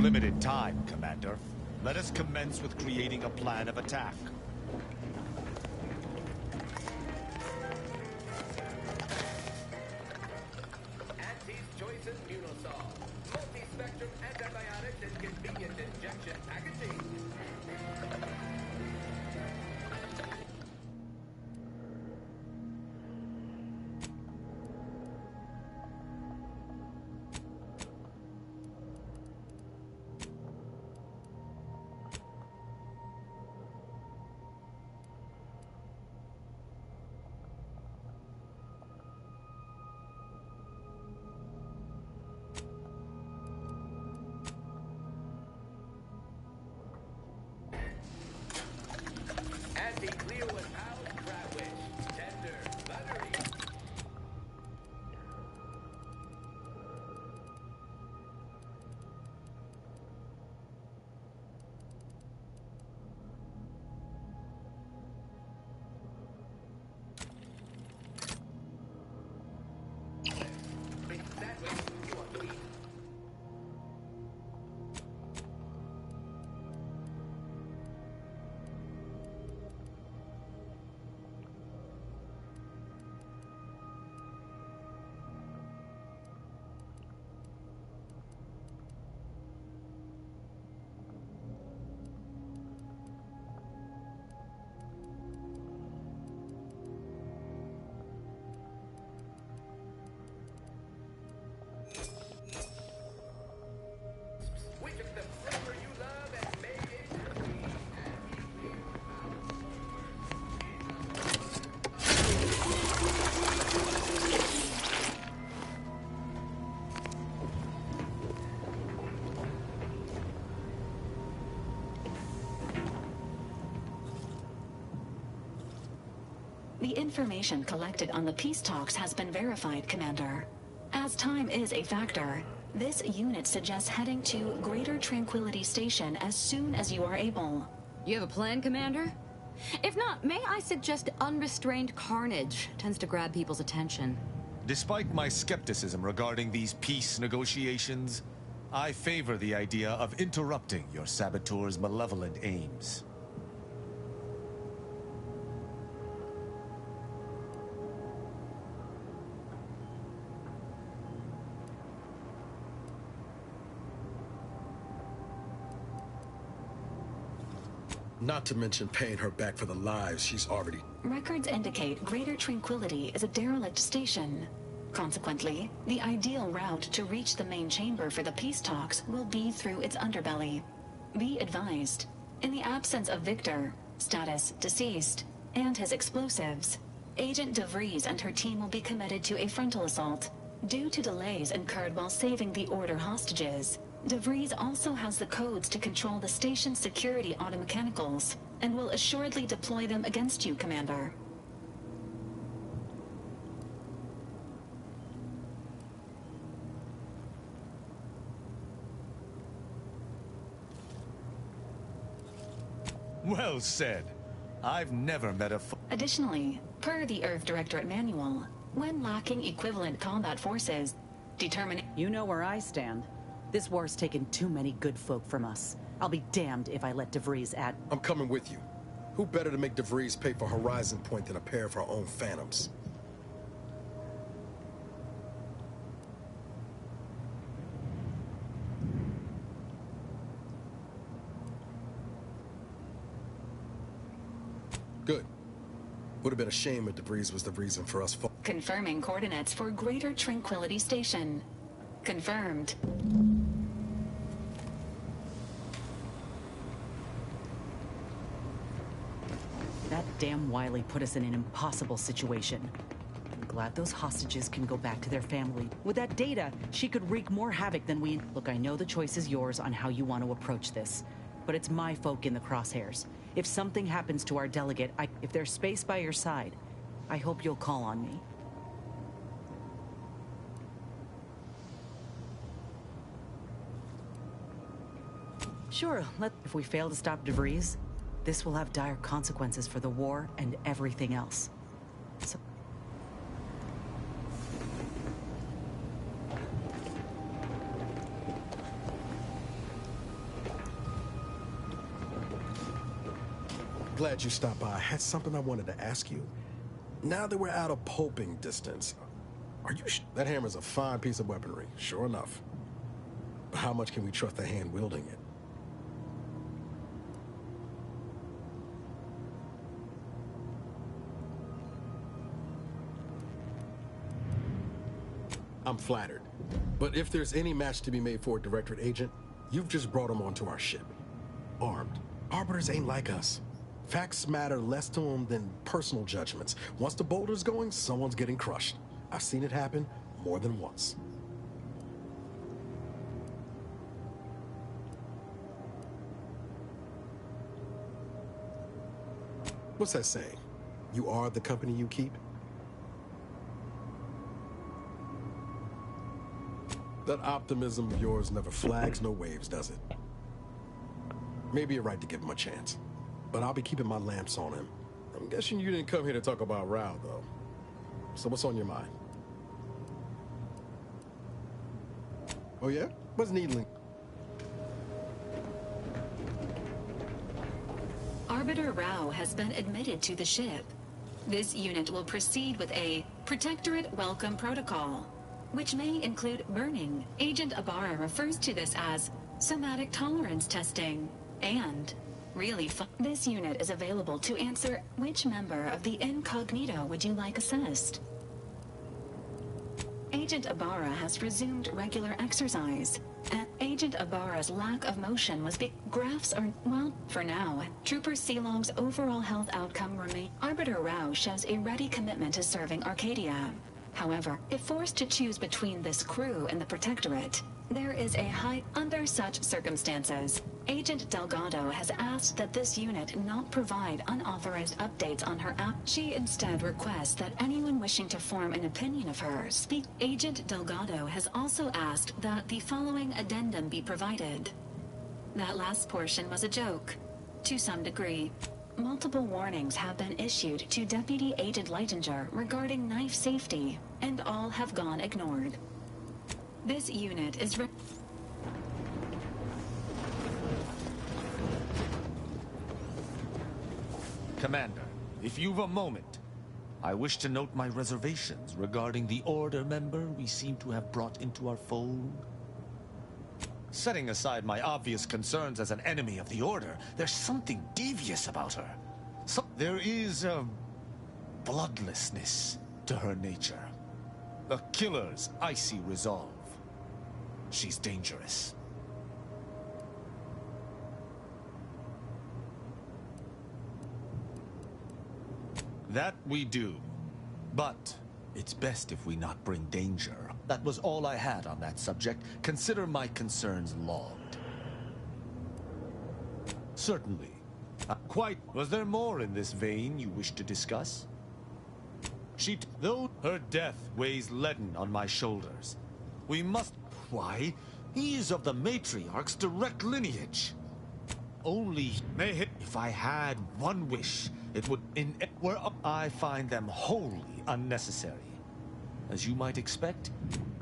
limited time, Commander. Let us commence with creating a plan of attack. Auntie's Choices Munosol. Multi-spectrum antibiotics and convenient injection packaging. Cleo and Powell's Crabwish. Tender, buttery. The information collected on the peace talks has been verified, Commander. As time is a factor, this unit suggests heading to Greater Tranquility Station as soon as you are able. You have a plan, Commander? If not, may I suggest unrestrained carnage tends to grab people's attention. Despite my skepticism regarding these peace negotiations, I favor the idea of interrupting your saboteur's malevolent aims. Not to mention paying her back for the lives she's already... Records indicate Greater Tranquility is a derelict station. Consequently, the ideal route to reach the main chamber for the peace talks will be through its underbelly. Be advised, in the absence of Victor, status deceased, and his explosives, Agent DeVries and her team will be committed to a frontal assault. Due to delays incurred while saving the Order hostages, DeVries also has the codes to control the station's security automechanicals, and will assuredly deploy them against you, Commander. Well said. I've never met a... Additionally, per the Earth Directorate Manual, when lacking equivalent combat forces, determining... You know where I stand. This war's taken too many good folk from us. I'll be damned if I let DeVries add... I'm coming with you. Who better to make DeVries pay for Horizon Point than a pair of her own phantoms? Good. Would have been a shame if DeVries was the reason for us... Confirming coordinates for Greater Tranquility Station. Confirmed. That damn Wiley put us in an impossible situation. I'm glad those hostages can go back to their family. With that data, she could wreak more havoc than we... Look, I know the choice is yours on how you want to approach this, but it's my folk in the crosshairs. If something happens to our delegate, if there's space by your side, I hope you'll call on me. Sure, if we fail to stop DeVries, this will have dire consequences for the war and everything else. So glad you stopped by. I had something I wanted to ask you. Now that we're out of pulping distance, are you that hammer's a fine piece of weaponry, sure enough. But how much can we trust the hand wielding it? I'm flattered. But if there's any match to be made for a Directorate agent, you've just brought him onto our ship. Armed. Arbiters ain't like us. Facts matter less to them than personal judgments. Once the boulder's going, someone's getting crushed. I've seen it happen more than once. What's that saying? You are the company you keep? That optimism of yours never flags no waves, does it? Maybe you're right to give him a chance. But I'll be keeping my lamps on him. I'm guessing you didn't come here to talk about Rao, though. So what's on your mind? Oh yeah? What's needling? Arbiter Rao has been admitted to the ship. This unit will proceed with a Protectorate Welcome Protocol, which may include burning. Agent Ibarra refers to this as somatic tolerance testing, and really this unit is available to answer which member of the incognito would you like assessed. Agent Ibarra has resumed regular exercise, and Agent Ibarra's lack of motion was graphs are, well, for now, Trooper Sealong's overall health outcome remain. Arbiter Rao shows a ready commitment to serving Arcadia. However, if forced to choose between this crew and the Protectorate, there is a high... Under such circumstances, Agent Delgado has asked that this unit not provide unauthorized updates on her app. She instead requests that anyone wishing to form an opinion of her speak. Agent Delgado has also asked that the following addendum be provided. That last portion was a joke, to some degree. Multiple warnings have been issued to Deputy Agent Leitinger regarding knife safety, and all have gone ignored. This unit is Commander, if you've a moment, I wish to note my reservations regarding the Order member we seem to have brought into our fold. Setting aside my obvious concerns as an enemy of the Order, there's something devious about her. There is a bloodlessness to her nature. A killer's icy resolve. She's dangerous. That we do. But it's best if we not bring danger. That was all I had on that subject. Consider my concerns logged. Certainly. Quite. Was there more in this vein you wish to discuss? Though her death weighs leaden on my shoulders. We must... Why? He is of the Matriarch's direct lineage. Only may hit. If I had one wish, it would where I find them wholly unnecessary. As you might expect,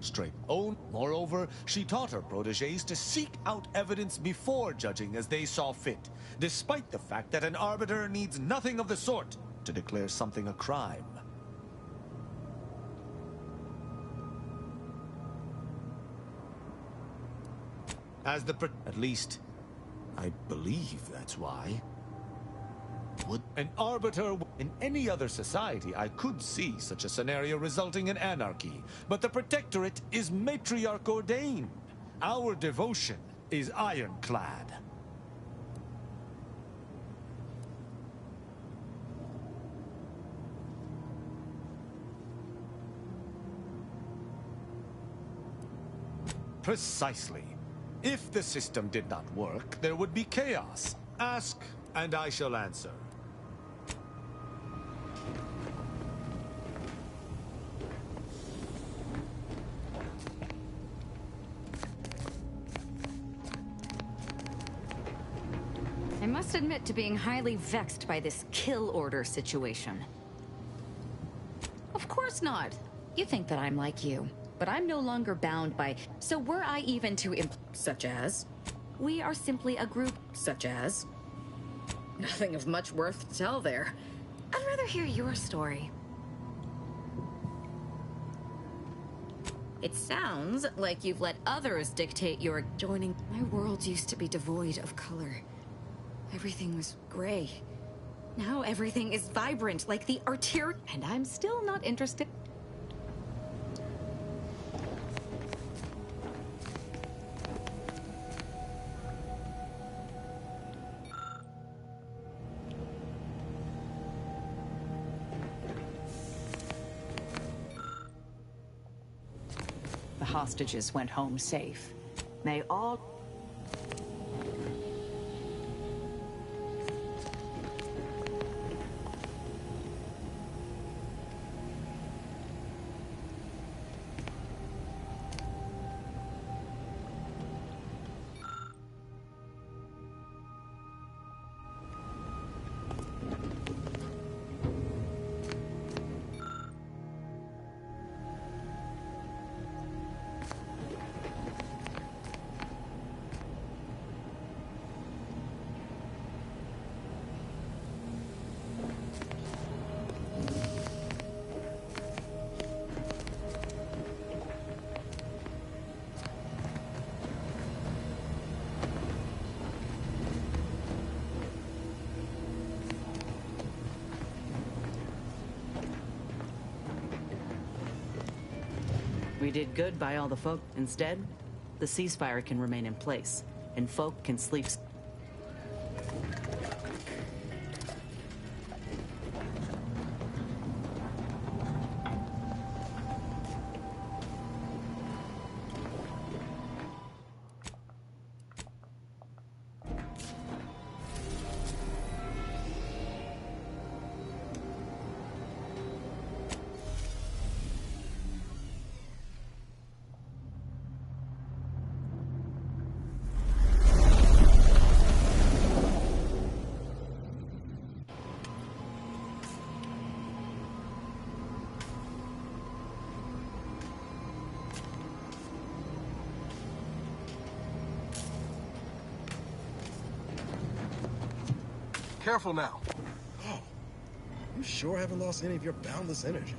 straight own. Moreover, she taught her protégés to seek out evidence before judging as they saw fit, despite the fact that an arbiter needs nothing of the sort to declare something a crime. As at least, I believe that's why. Would an arbiter in any other society, I could see such a scenario resulting in anarchy. But the Protectorate is matriarch ordained. Our devotion is ironclad. Precisely. If the system did not work, there would be chaos. Ask, and I shall answer. I must admit to being highly vexed by this kill order situation. Of course not. You think that I'm like you. But I'm no longer bound by... So were I even to such as... We are simply a group, such as... Nothing of much worth to tell there. I'd rather hear your story. It sounds like you've let others dictate your joining. My world used to be devoid of color. Everything was gray. Now everything is vibrant, like the arterial. And I'm still not interested. The hostages went home safe. May all... We did good by all the folk. Instead, the ceasefire can remain in place, and folk can sleep. Careful now. Oh, you sure haven't lost any of your boundless energy.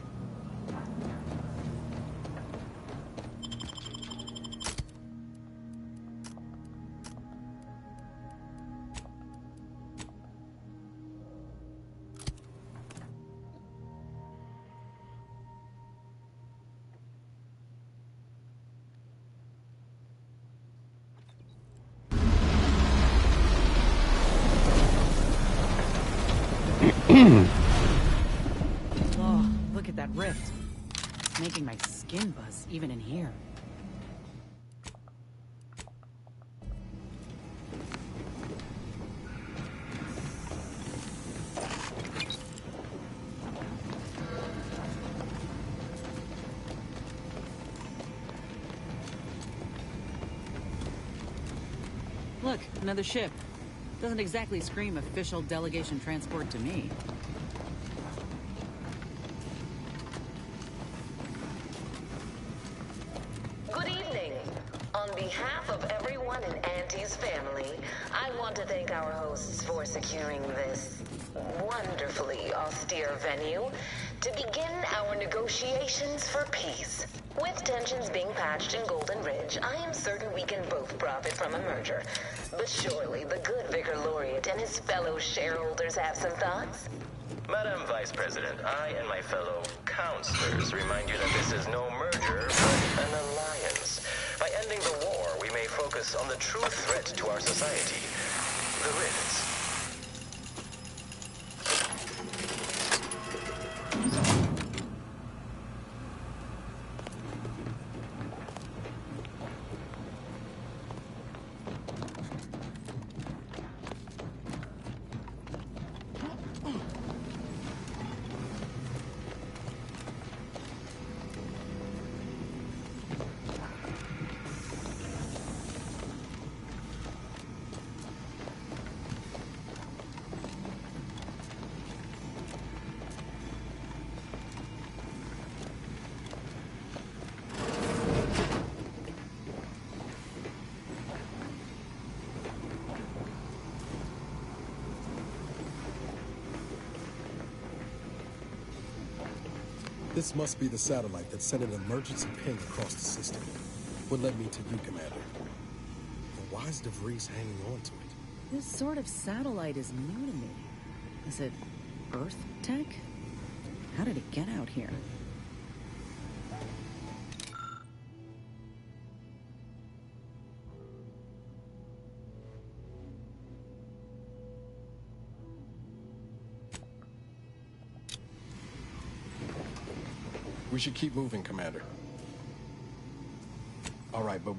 Oh, look at that rift. It's making my skin buzz, even in here. Look, another ship. Doesn't exactly scream official delegation transport to me. Good evening. On behalf of everyone in Auntie's family, I want to thank our hosts for securing this wonderfully austere venue to begin our negotiations for peace. With tensions being patched in Golden Ridge, I am certain we can both profit from a merger. But surely the good Vicar Laureate and his fellow shareholders have some thoughts? Madam Vice President, I and my fellow counselors remind you that this is no merger, but an alliance. By ending the war, we may focus on the true threat to our society, the rifts. This must be the satellite that sent an emergency ping across the system. What led me to you, Commander? But why is DeVries hanging on to it? This sort of satellite is new to me. Is it Earth tech? How did it get out here? We should keep moving, Commander. All right, but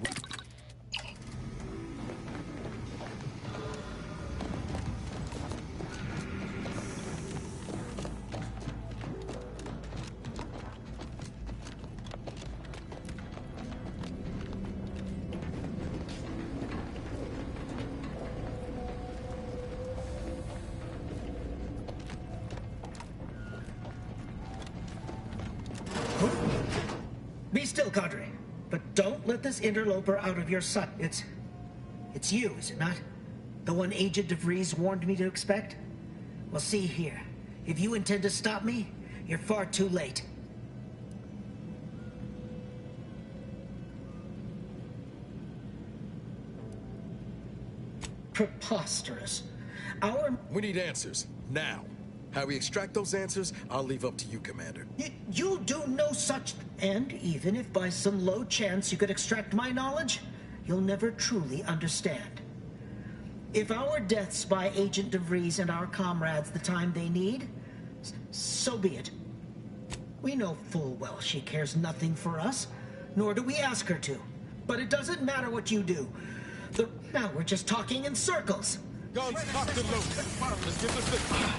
Be still, Cadre. But don't let this interloper out of your sight. It's you, is it not? The one Agent DeVries warned me to expect? Well, see here. If you intend to stop me, you're far too late. Preposterous. We need answers, now. How we extract those answers, I'll leave up to you, Commander. You'll do no such... And even if by some low chance you could extract my knowledge, you'll never truly understand. If our deaths by Agent DeVries and our comrades the time they need, so be it. We know full well she cares nothing for us, nor do we ask her to. But it doesn't matter what you do. Now we're just talking in circles. Guns cocked and loaded. Let's get this thing.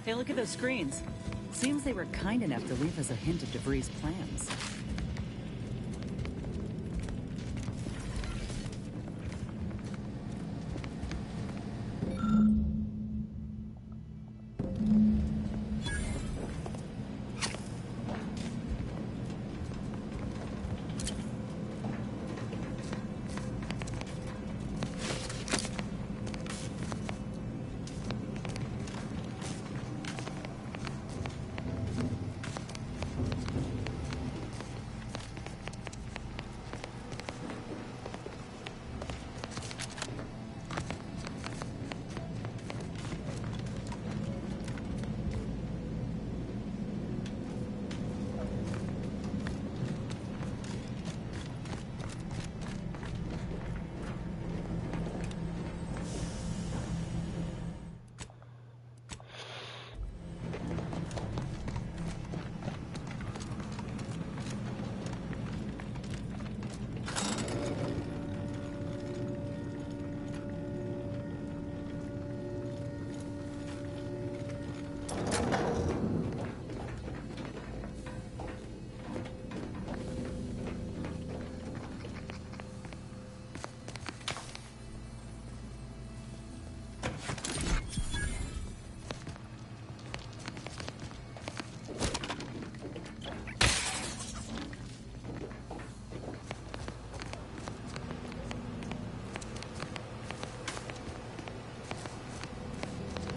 Hey, look at those screens. Seems they were kind enough to leave us a hint of DeVries' plans.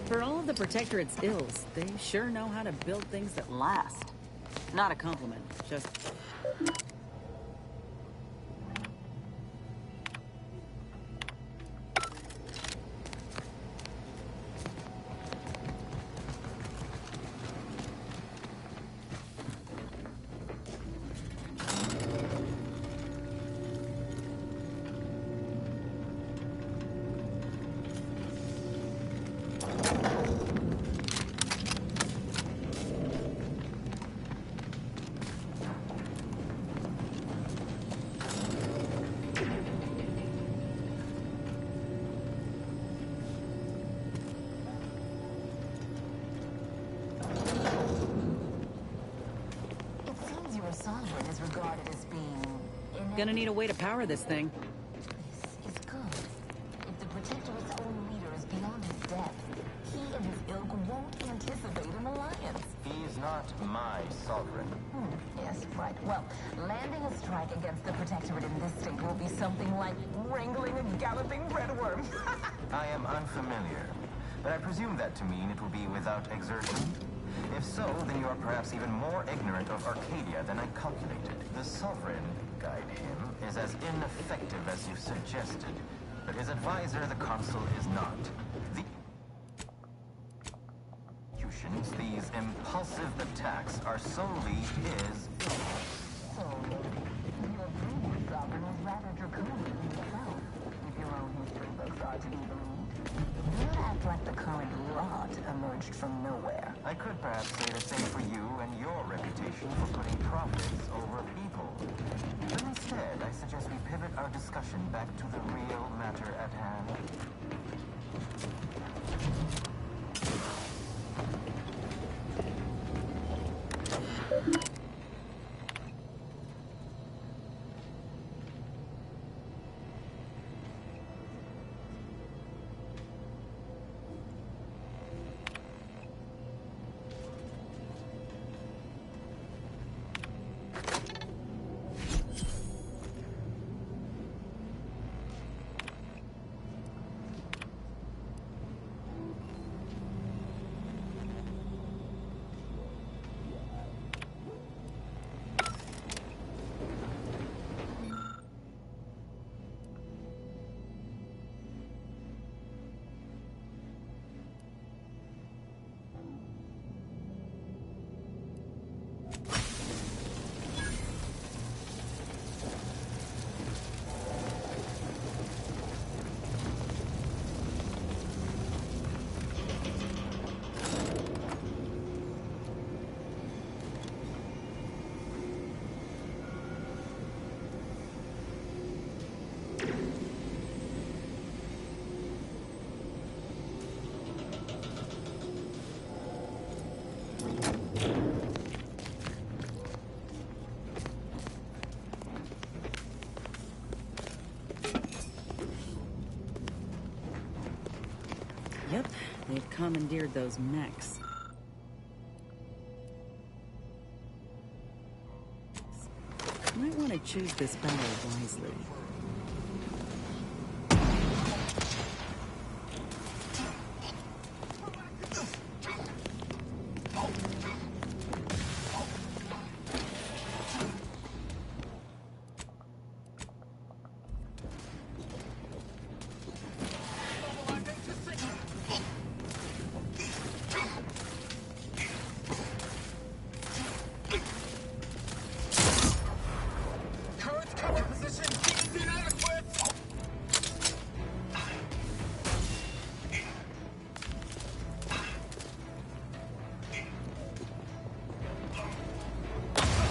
For all of the Protectorate's ills, they sure know how to build things that last. Not a compliment, just... Sovereign is regarded as being... Gonna need a way to power this thing. This is good. If the Protectorate's own leader is beyond his depth, he and his ilk won't anticipate an alliance. He is not my sovereign. Yes, right. Well, landing a strike against the Protectorate in this state will be something like wrangling a galloping breadworm. I am unfamiliar, but I presume that to mean it will be without exertion. If so, then you are perhaps even more ignorant of Arcadia than I calculated. The Sovereign, guide him, is as ineffective as you suggested, but his advisor, the Consul, is not. These impulsive attacks are solely his illness. So, your previous sovereign was rather draconian himself, if your own history books are to be believed. You act like the current lot emerged from nowhere. I could perhaps say the same for you and your reputation for putting profits over people. But instead, I suggest we pivot our discussion back to the real matter at hand. Yep, they've commandeered those mechs. Might want to choose this battle wisely.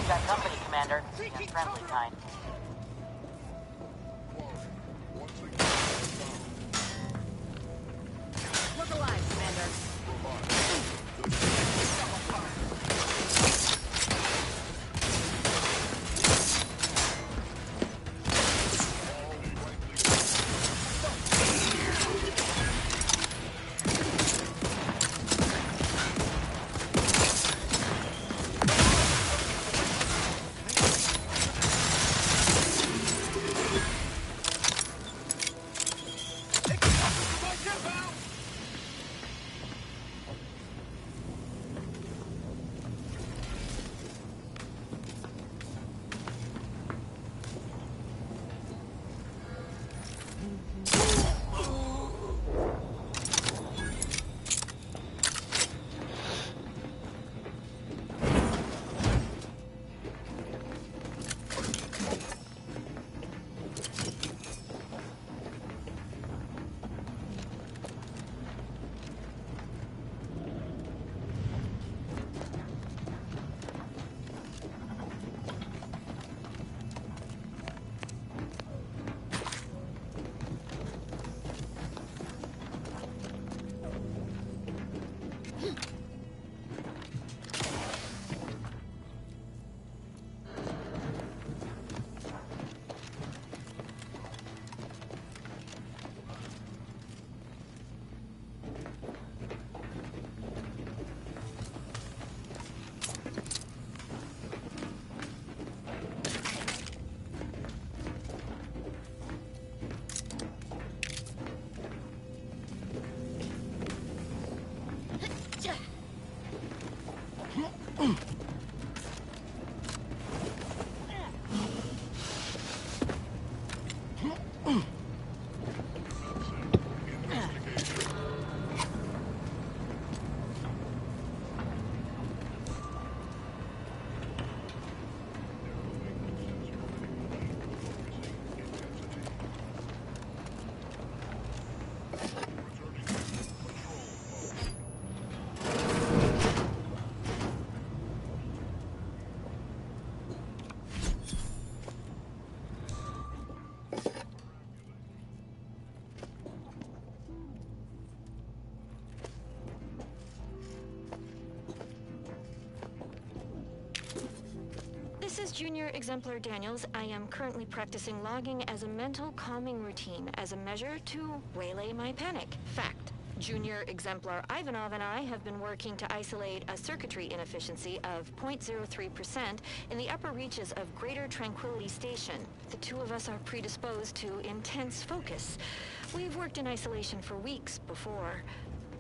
Got company, Commander. The unfriendly kind. Look alive, Commander. This is Junior Exemplar Daniels. I am currently practicing logging as a mental calming routine as a measure to waylay my panic. Fact. Junior Exemplar Ivanov and I have been working to isolate a circuitry inefficiency of 0.03% in the upper reaches of Greater Tranquility Station. The two of us are predisposed to intense focus. We've worked in isolation for weeks before.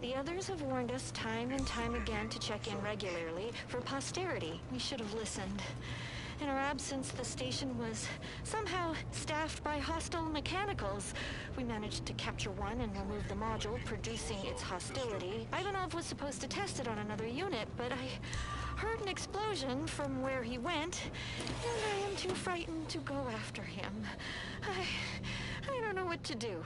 The others have warned us time and time again to check in regularly for posterity. We should have listened. In our absence, the station was somehow staffed by hostile mechanicals. We managed to capture one and remove the module producing its hostility. Ivanov was supposed to test it on another unit, but I heard an explosion from where he went, and I am too frightened to go after him. I don't know what to do.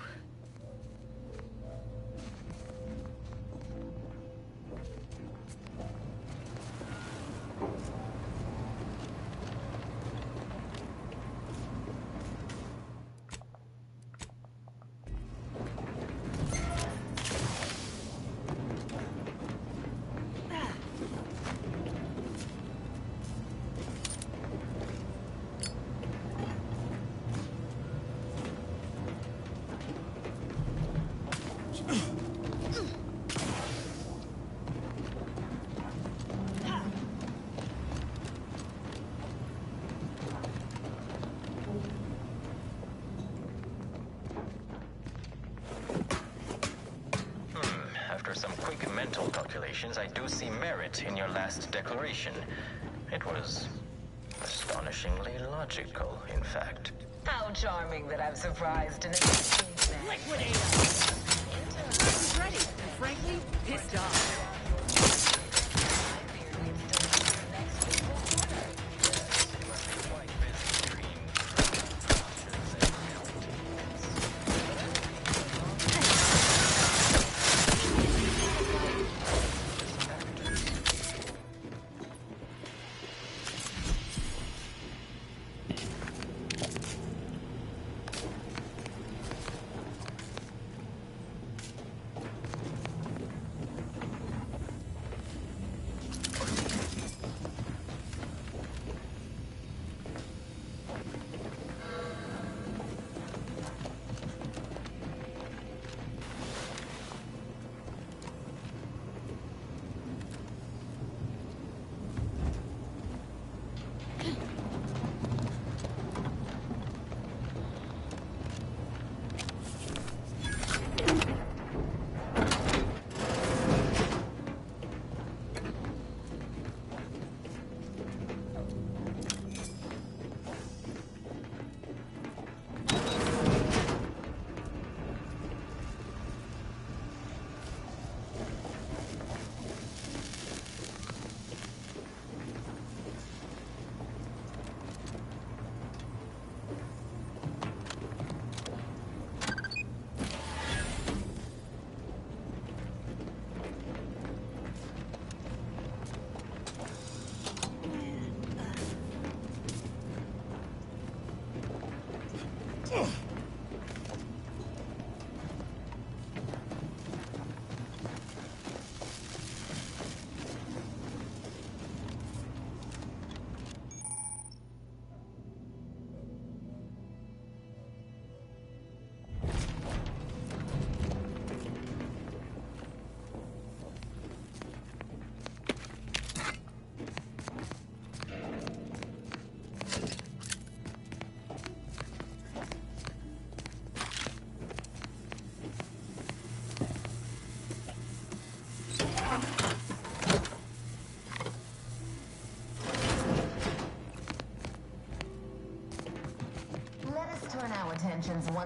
mental calculations, I do see merit in your last declaration. It was astonishingly logical, in fact. How charming that I'm surprised in a Liquidate! I'm ready, and frankly, pissed off.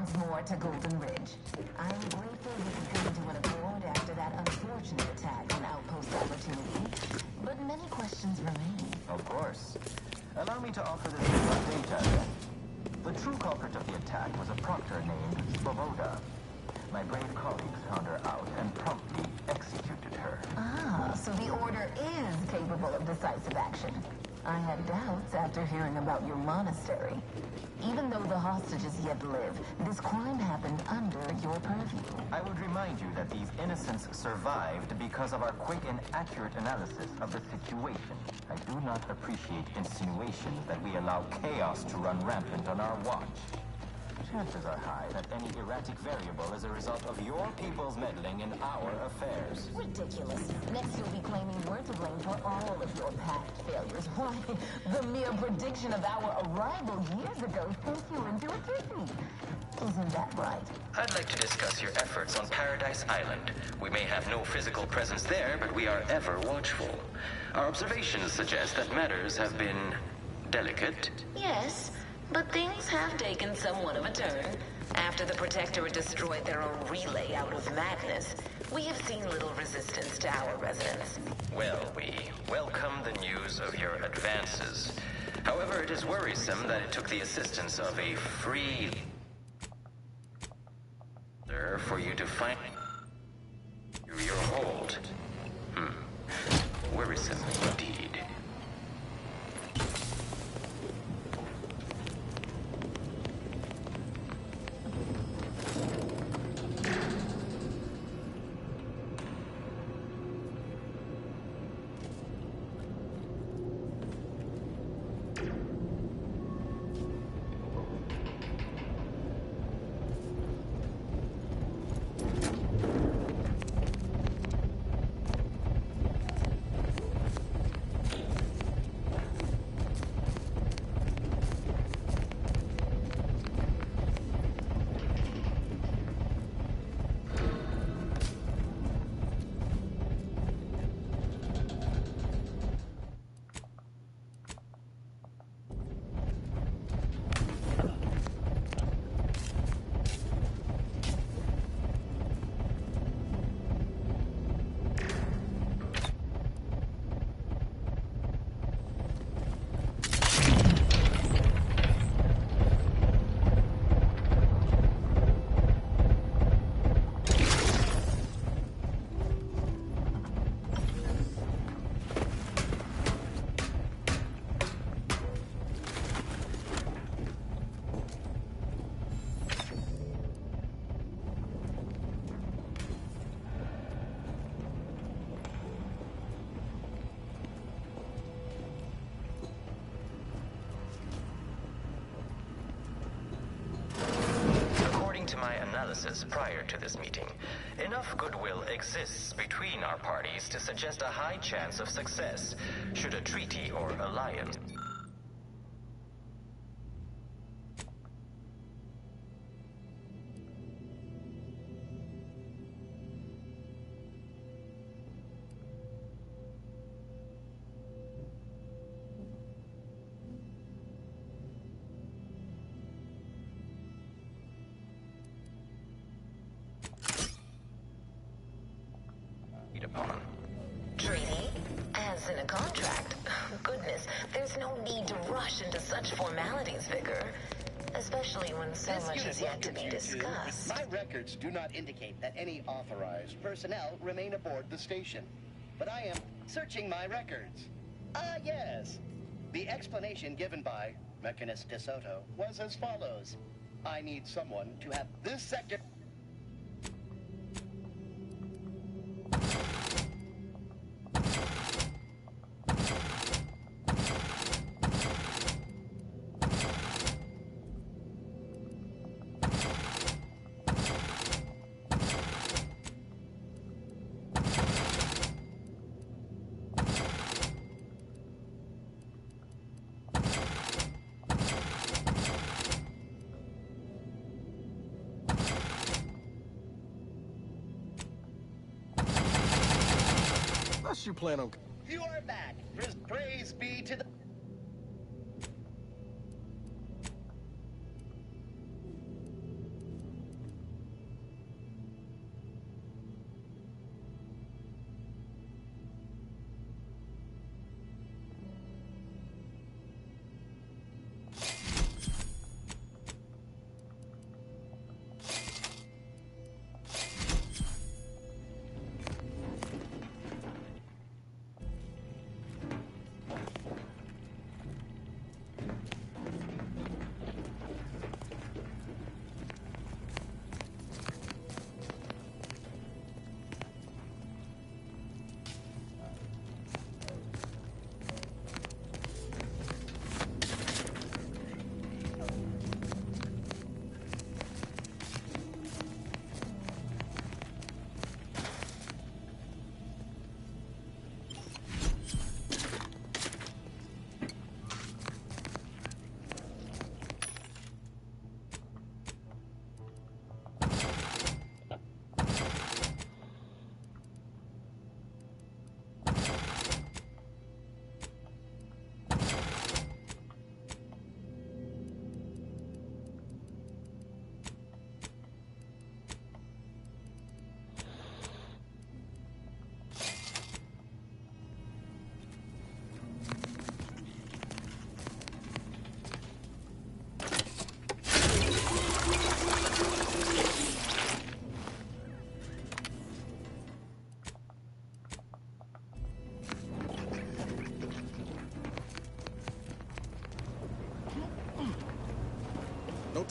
once more to Golden Ridge. I am grateful we could come to an accord after that unfortunate attack on Outpost Opportunity, but many questions remain. Of course. Allow me to offer this update then. The true culprit of the attack was a proctor named Svoboda. My brave colleagues found her out and promptly executed her. Ah, so the Order is capable of decisive action. I had doubts after hearing about your monastery. Even though the hostages yet live, this crime happened under your purview. I would remind you that these innocents survived because of our quick and accurate analysis of the situation. I do not appreciate insinuations that we allow chaos to run rampant on our watch. Chances are high that any erratic variable is a result of your people's meddling in our affairs. Ridiculous. Next you'll be claiming we're to blame for all of your past failures. Why, the mere prediction of our arrival years ago sent you into a tizzy. Isn't that right? I'd like to discuss your efforts on Paradise Island. We may have no physical presence there, but we are ever watchful. Our observations suggest that matters have been delicate. Yes. But things have taken somewhat of a turn. After the Protectorate destroyed their own relay out of madness, we have seen little resistance to our residents. Well, we welcome the news of your advances. However, it is worrisome that it took the assistance of a free for you to find your hold. Worrisome indeed. Prior to this meeting, enough goodwill exists between our parties to suggest a high chance of success should a treaty or alliance upon. Treaty? As in a contract? Goodness, there's no need to rush into such formalities, Vicar. Especially when so much is yet to be discussed. My records do not indicate that any authorized personnel remain aboard the station. But I am searching my records. Ah, yes. The explanation given by Mechanist DeSoto was as follows. I need someone to have this sector... You plan on... You are back. Praise be to the...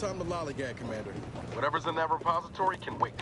time to lollygag, Commander. Whatever's in that repository can wait.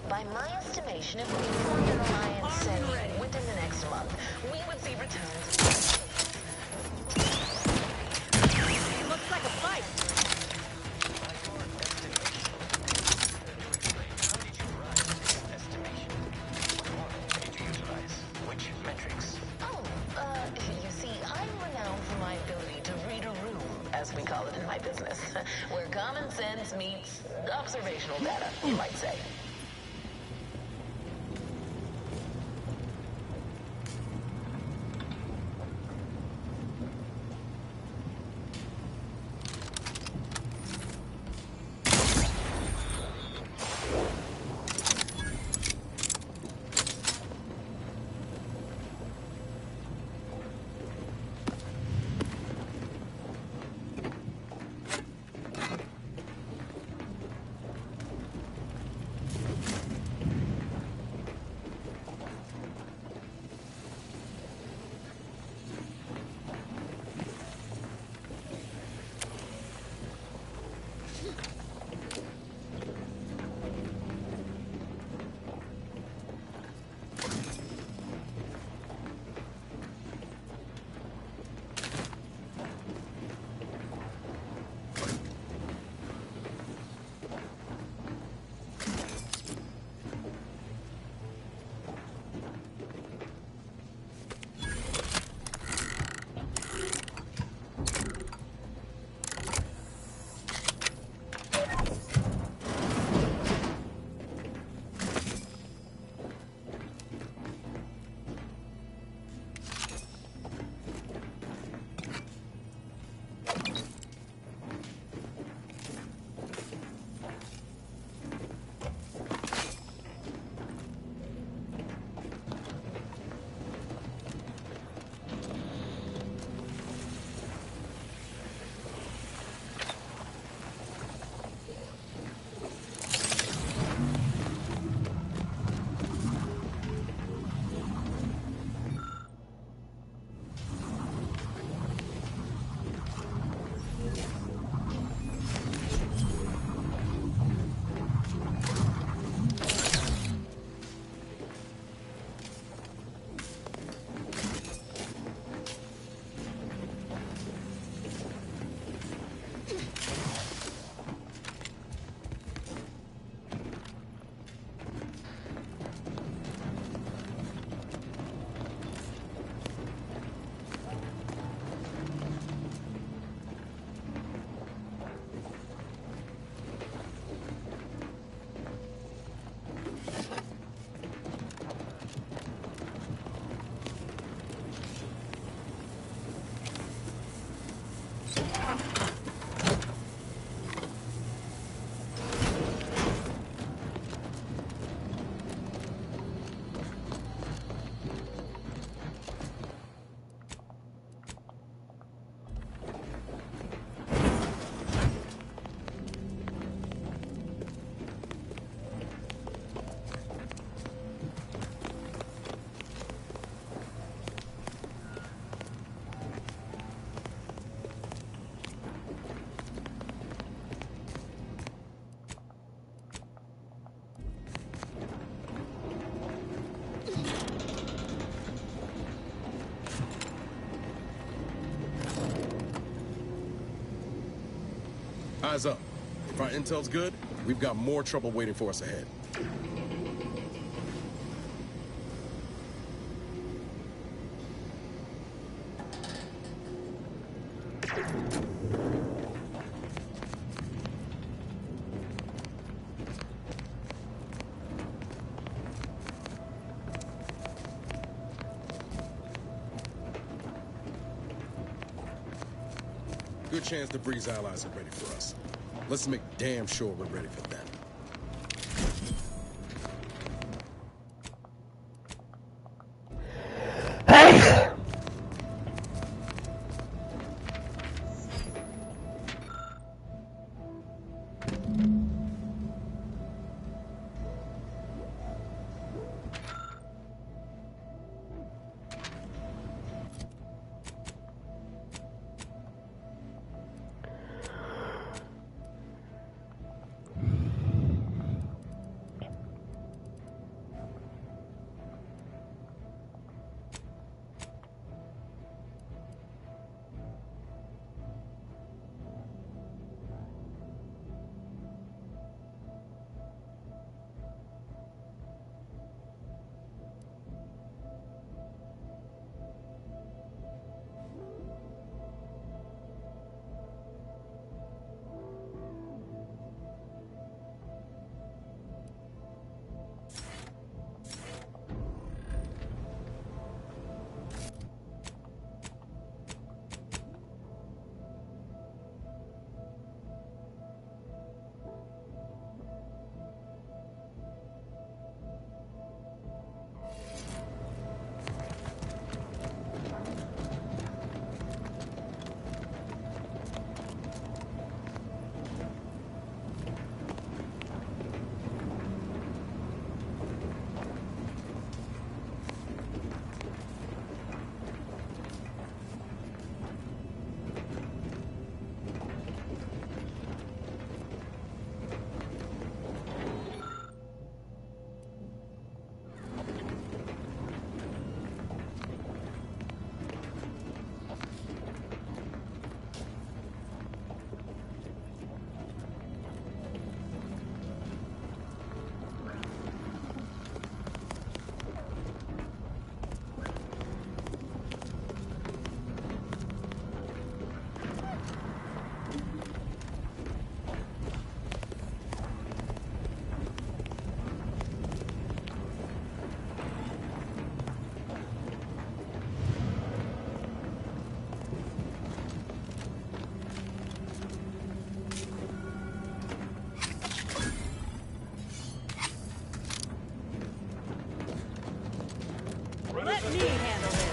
By my estimation, if we formed an alliance, say, within the next month, we would see returns. Looks like a fight. Which metrics? Oh, you see, I'm renowned for my ability to read a room, as we call it in my business, where common sense meets observational data, you might say. Eyes up. If our intel's good, we've got more trouble waiting for us ahead. Good chance the Breeze allies are ready for us. Let's make damn sure we're ready for them. Let me handle this.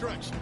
direction.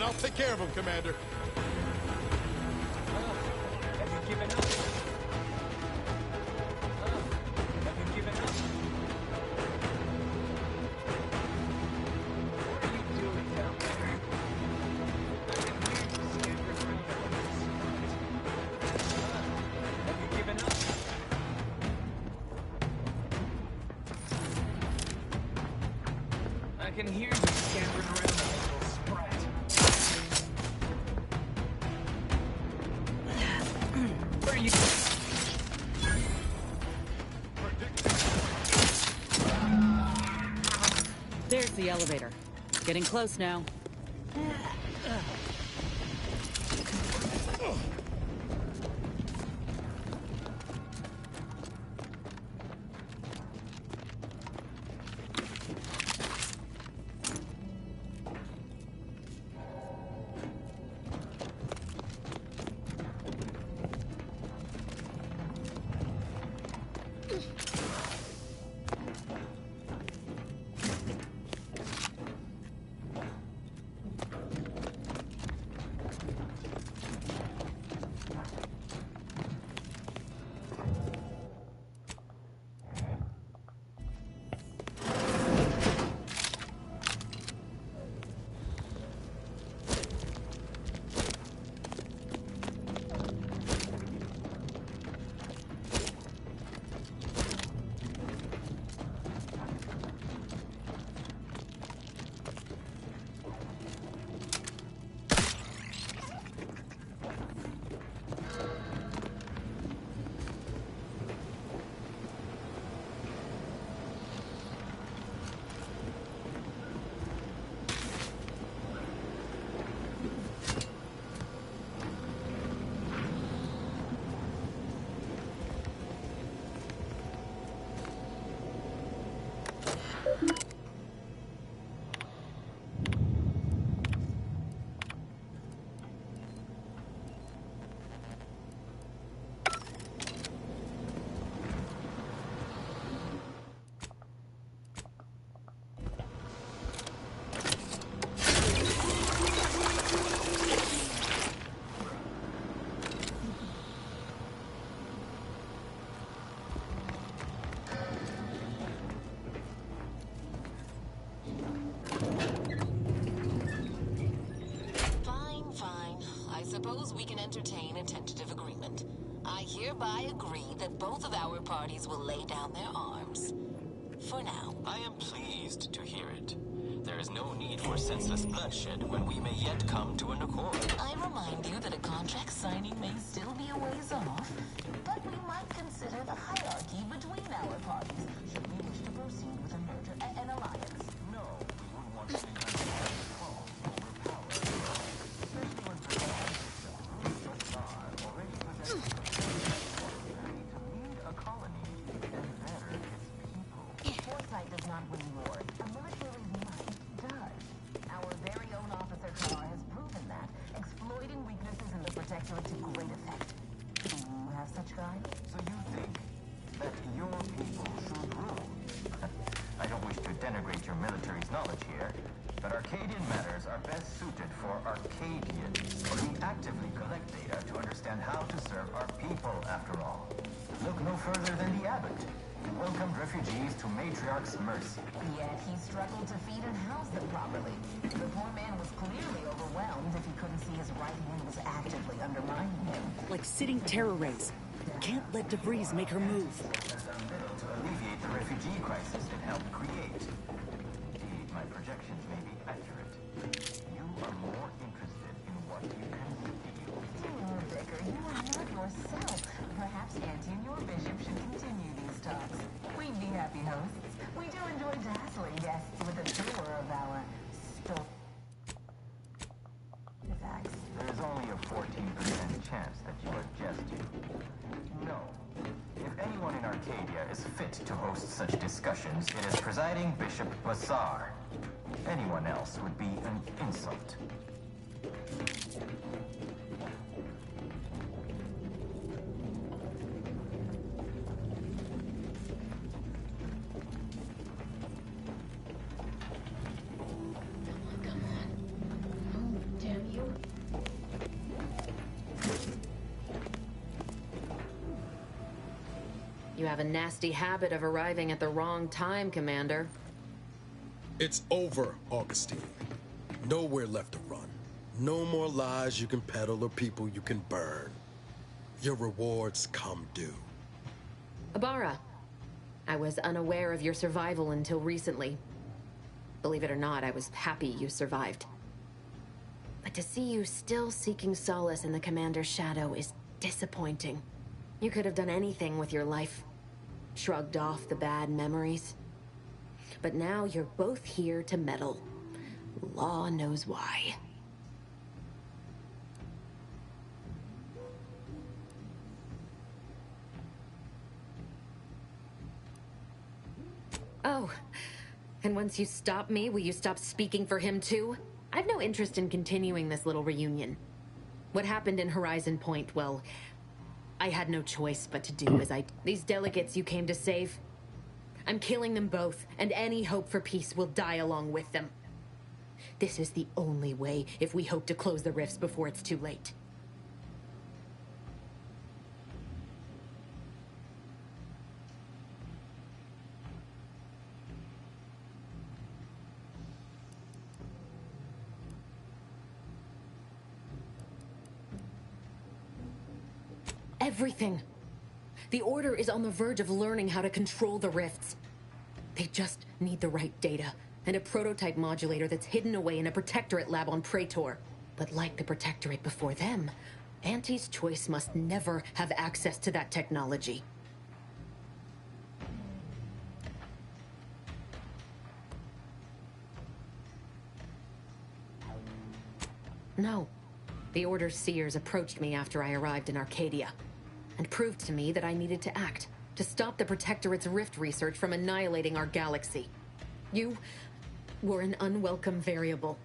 I'll take care of him, Commander. Have you given up? Have you given up? What are you doing down there? I can hear you scampering around the place. Have you given up? I can hear you scampering around the little sprat. Where are you? There's the elevator. Getting close now. Suppose we can entertain a tentative agreement. I hereby agree that both of our parties will lay down their arms. for now. I am pleased to hear it. There is no need for senseless bloodshed when we may yet come to an accord. I remind you that a contract signing may still be a ways off, but we might consider the hierarchy between our parties should we wish to proceed with a merger and an alliance. No, we wouldn't want to see control overpower. Especially when Bazaar already possesses the necessary to lead a colony and better its people. Foresight does not win wars. A military's might does. Our very own Officer Carr has proven that, exploiting weaknesses in the Protectorate to great effect. Do you have such guide? So you think that your people should rule? I don't wish to denigrate your military's knowledge here, but Arcadian matters are best suited for Arcadians. We actively collect data to understand how to serve our people, after all. Look no further than the Abbot, who welcomed refugees to Matriarch's mercy. Yet he struggled to feed and house them properly. The poor man was clearly overwhelmed if he couldn't see his right hand was actively undermining him. Like sitting terror rays. Can't let DeVries make her move. Has done little to alleviate the refugee crisis it helped create. Indeed, my projections may be accurate. You are more interested in what you can feel. Dear Vicar, you are not yourself. Perhaps Auntie and your bishop should continue these talks. We'd be happy hosts. We do enjoy dazzling guests with a tour of our artifacts. There is only a 14% chance that you are jesting. No. If anyone in Arcadia is fit to host such discussions, it is presiding Bishop Bazaar. Anyone else would be an insult. You have a nasty habit of arriving at the wrong time, Commander. It's over, Augustine. Nowhere left to run. No more lies you can peddle or people you can burn. Your rewards come due. Abara, I was unaware of your survival until recently. Believe it or not, I was happy you survived. But to see you still seeking solace in the Commander's shadow is disappointing. You could have done anything with your life. Shrugged off the bad memories. But now you're both here to meddle. Law knows why. Oh, and once you stop me, will you stop speaking for him too? I've no interest in continuing this little reunion. What happened in Horizon Point, well, I had no choice but to do as I... These delegates you came to save, I'm killing them both, and any hope for peace will die along with them. This is the only way if we hope to close the rifts before it's too late. Everything. The Order is on the verge of learning how to control the rifts. They just need the right data, and a prototype modulator that's hidden away in a Protectorate lab on Praetor. But like the Protectorate before them, Auntie's Choice must never have access to that technology. No. The Order's seers approached me after I arrived in Arcadia, and proved to me that I needed to act, to stop the Protectorate's rift research from annihilating our galaxy. You were an unwelcome variable.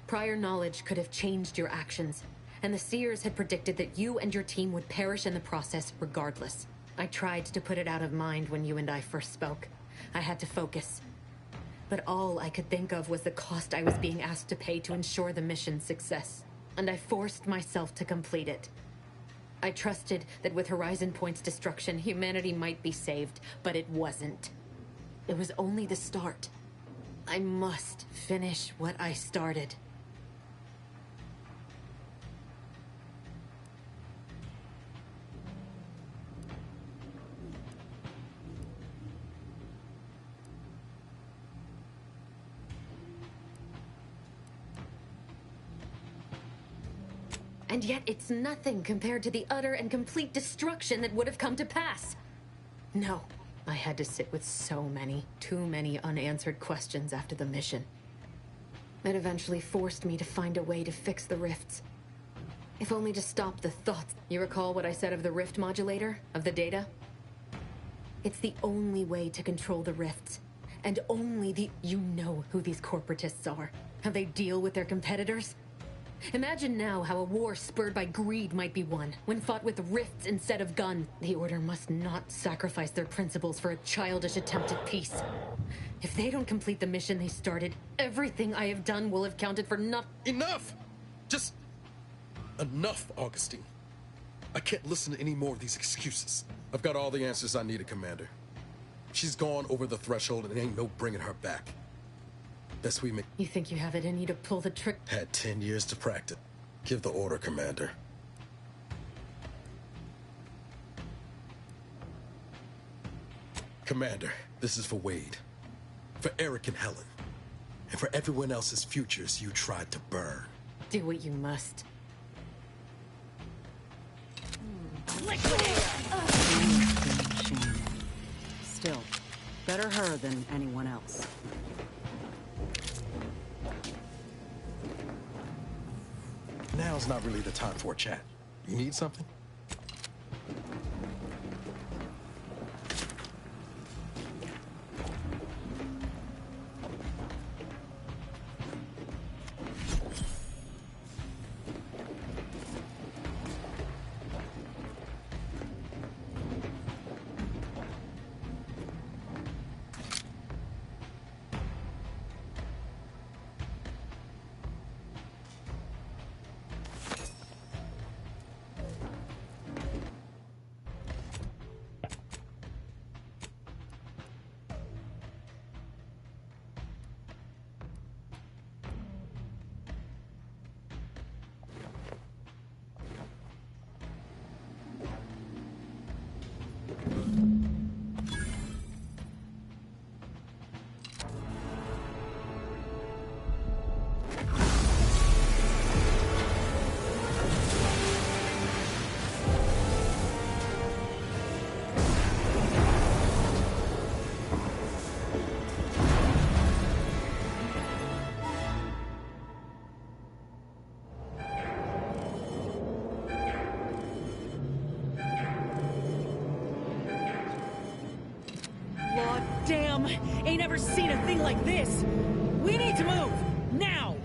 Prior knowledge could have changed your actions, and the seers had predicted that you and your team would perish in the process regardless. I tried to put it out of mind when you and I first spoke. I had to focus. But all I could think of was the cost I was being asked to pay to ensure the mission's success, and I forced myself to complete it. I trusted that with Horizon Point's destruction, humanity might be saved, but it wasn't. It was only the start. I must finish what I started. And yet it's nothing compared to the utter and complete destruction that would have come to pass. No, I had to sit with too many unanswered questions after the mission. It eventually forced me to find a way to fix the rifts. If only to stop the thoughts. You recall what I said of the rift modulator, of the data? It's the only way to control the rifts. And only the... You know who these corporatists are. How they deal with their competitors. Imagine now how a war spurred by greed might be won, when fought with rifts instead of guns. The Order must not sacrifice their principles for a childish attempt at peace. If they don't complete the mission they started, everything I have done will have counted for nothing. Enough! Just... enough, Augustine. I can't listen to any more of these excuses. I've got all the answers I needed, Commander. She's gone over the threshold and ain't no bringing her back. Best we make... You think you have it in you to pull the trick? Had 10 years to practice. Give the order, Commander. Commander, this is for Wade. For Eric and Helen. And for everyone else's futures you tried to burn. Do what you must. Still, better her than anyone else. Now's not really the time for a chat. You need something? Damn! Ain't ever seen a thing like this! We need to move! Now!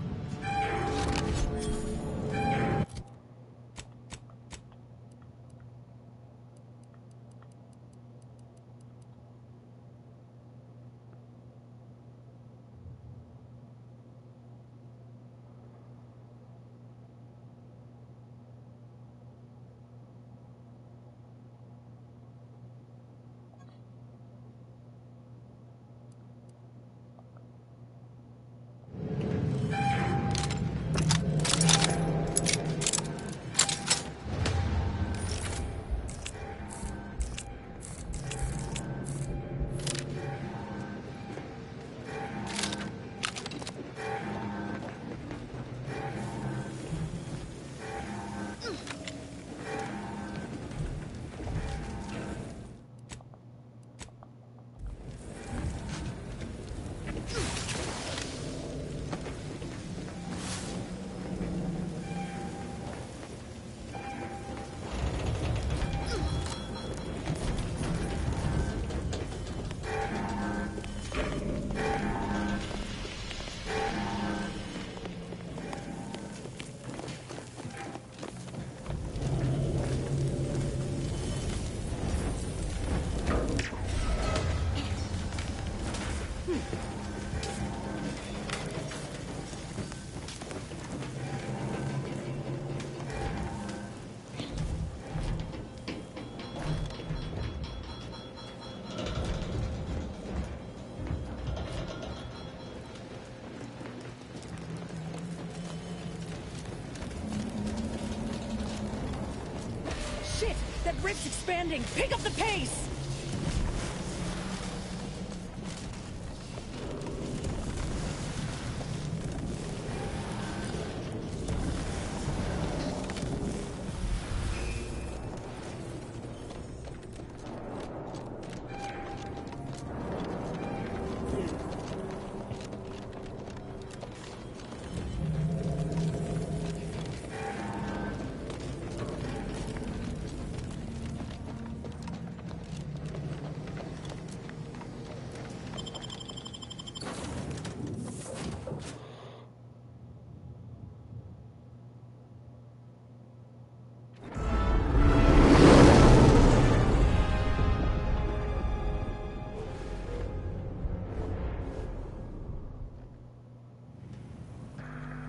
Shit! That rift's expanding! Pick up the pace!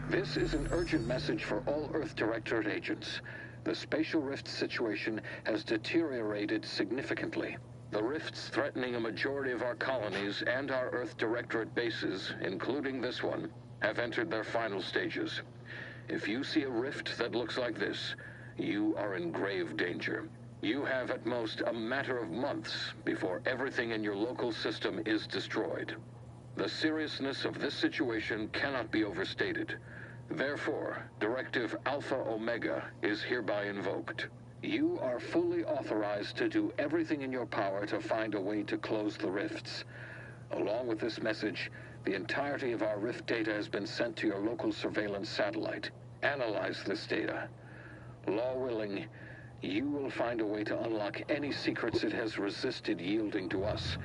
This is an urgent message for all Earth Directorate agents. The spatial rift situation has deteriorated significantly. The rifts threatening a majority of our colonies and our Earth Directorate bases, including this one, have entered their final stages. If you see a rift that looks like this, you are in grave danger. You have at most a matter of months before everything in your local system is destroyed. The seriousness of this situation cannot be overstated. Therefore, Directive Alpha Omega is hereby invoked. You are fully authorized to do everything in your power to find a way to close the rifts. Along with this message, the entirety of our rift data has been sent to your local surveillance satellite. Analyze this data. Law willing, you will find a way to unlock any secrets it has resisted yielding to us.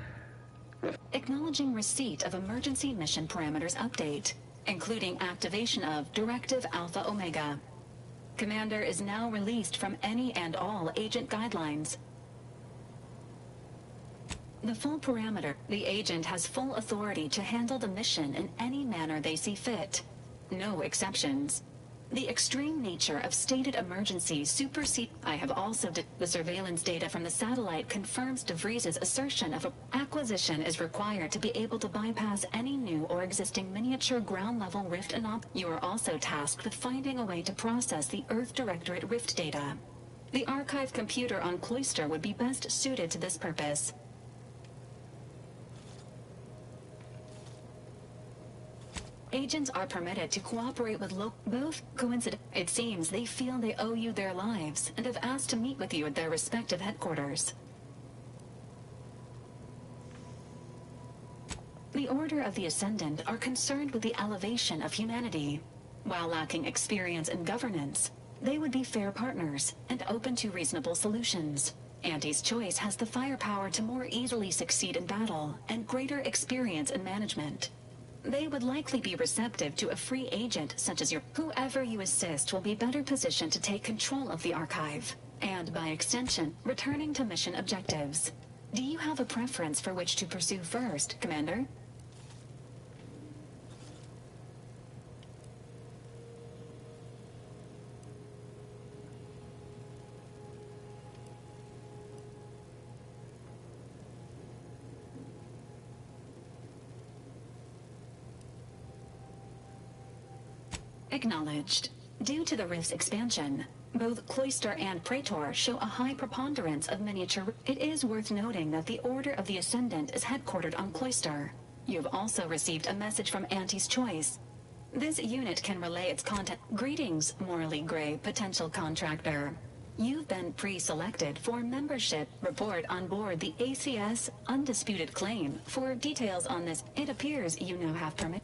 Acknowledging receipt of emergency mission parameters update, including activation of Directive Alpha Omega. Commander is now released from any and all agent guidelines. The full parameter. The agent has full authority to handle the mission in any manner they see fit. No exceptions. The extreme nature of stated emergencies supersede. I have also the surveillance data from the satellite confirms DeVries' assertion of acquisition is required to be able to bypass any new or existing miniature ground-level rift You are also tasked with finding a way to process the Earth Directorate rift data. The archive computer on Cloister would be best suited to this purpose. Agents are permitted to cooperate with both coincident. It seems they feel they owe you their lives and have asked to meet with you at their respective headquarters. The Order of the Ascendant are concerned with the elevation of humanity. While lacking experience in governance, they would be fair partners and open to reasonable solutions. Auntie's Choice has the firepower to more easily succeed in battle and greater experience in management. They would likely be receptive to a free agent such as whoever you assist will be better positioned to take control of the archive, and by extension, returning to mission objectives. Do you have a preference for which to pursue first, Commander? Acknowledged. Due to the rift's expansion, both Cloister and Praetor show a high preponderance of miniature. It is worth noting that the Order of the Ascendant is headquartered on Cloister. You've also received a message from Auntie's Choice. This unit can relay its content. Greetings, morally gray potential contractor. You've been pre-selected for membership. Report on board the ACS Undisputed Claim. For details on this, it appears you now have permit.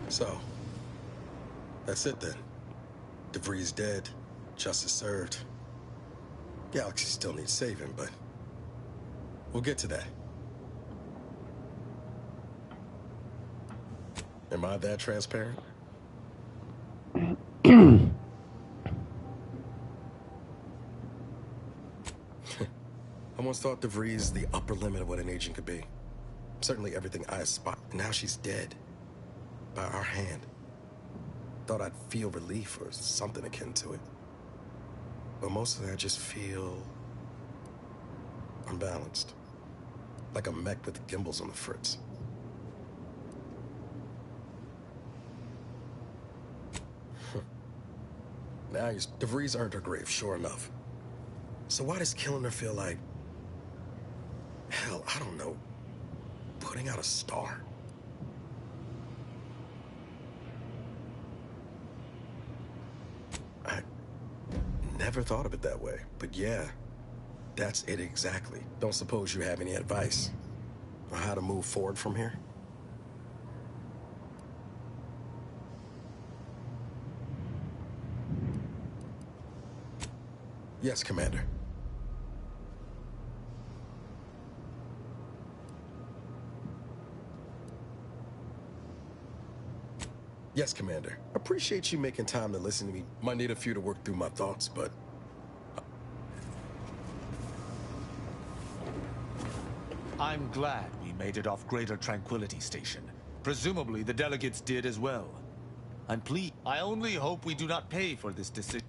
So, that's it then. DeVries dead, justice served. Galaxy still needs saving, but we'll get to that. Am I that transparent? I once thought DeVries the upper limit of what an agent could be. Certainly everything I aspired. Now she's dead. By our hand. Thought I'd feel relief or something akin to it. But mostly I just feel unbalanced. Like a mech with gimbals on the fritz. Now DeVries earned her grave, sure enough. So why does killing her feel like... hell, I don't know. Putting out a star? Never thought of it that way, but yeah, that's it exactly. Don't suppose you have any advice on how to move forward from here? Yes, Commander. Yes, Commander. Appreciate you making time to listen to me. Might need a few to work through my thoughts, but... I'm glad we made it off Greater Tranquility Station. Presumably the delegates did as well. I'm pleased. I only hope we do not pay for this decision.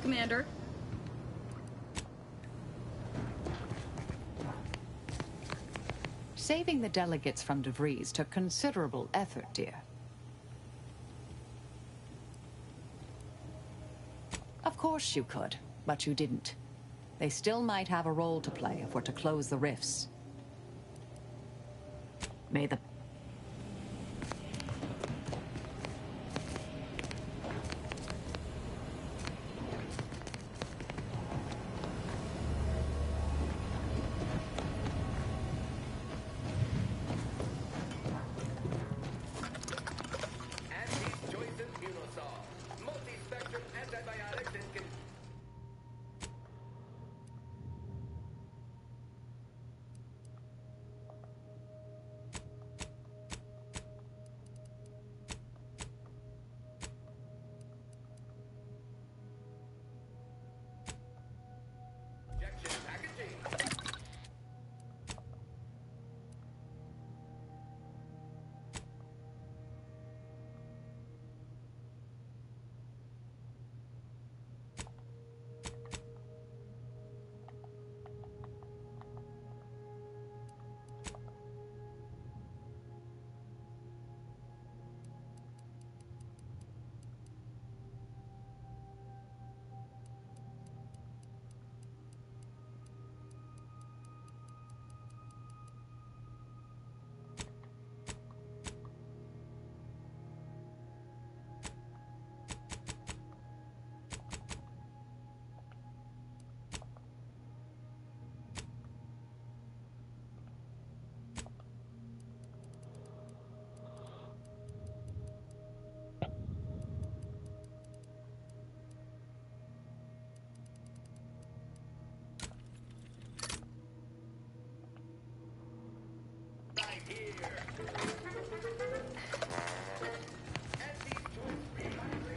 Commander. Saving the delegates from DeVries took considerable effort, dear. Of course you could, but you didn't. They still might have a role to play if we're to close the rifts. May the...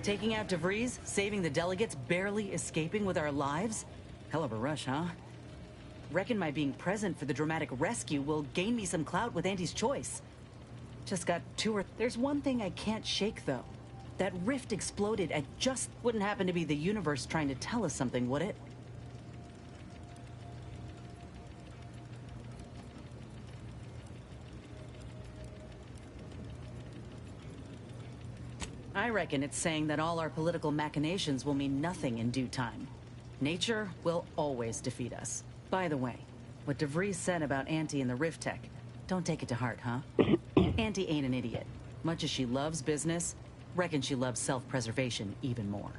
Taking out DeVries, saving the delegates, barely escaping with our lives? Hell of a rush, huh? Reckon my being present for the dramatic rescue will gain me some clout with Auntie's choice. Just got There's one thing I can't shake, though. That rift exploded at just... Wouldn't happen to be the universe trying to tell us something, would it? I reckon it's saying that all our political machinations will mean nothing in due time. Nature will always defeat us. By the way, what DeVries said about Auntie and the Rift Tech, don't take it to heart, huh? Auntie ain't an idiot. Much as she loves business, reckon she loves self-preservation even more.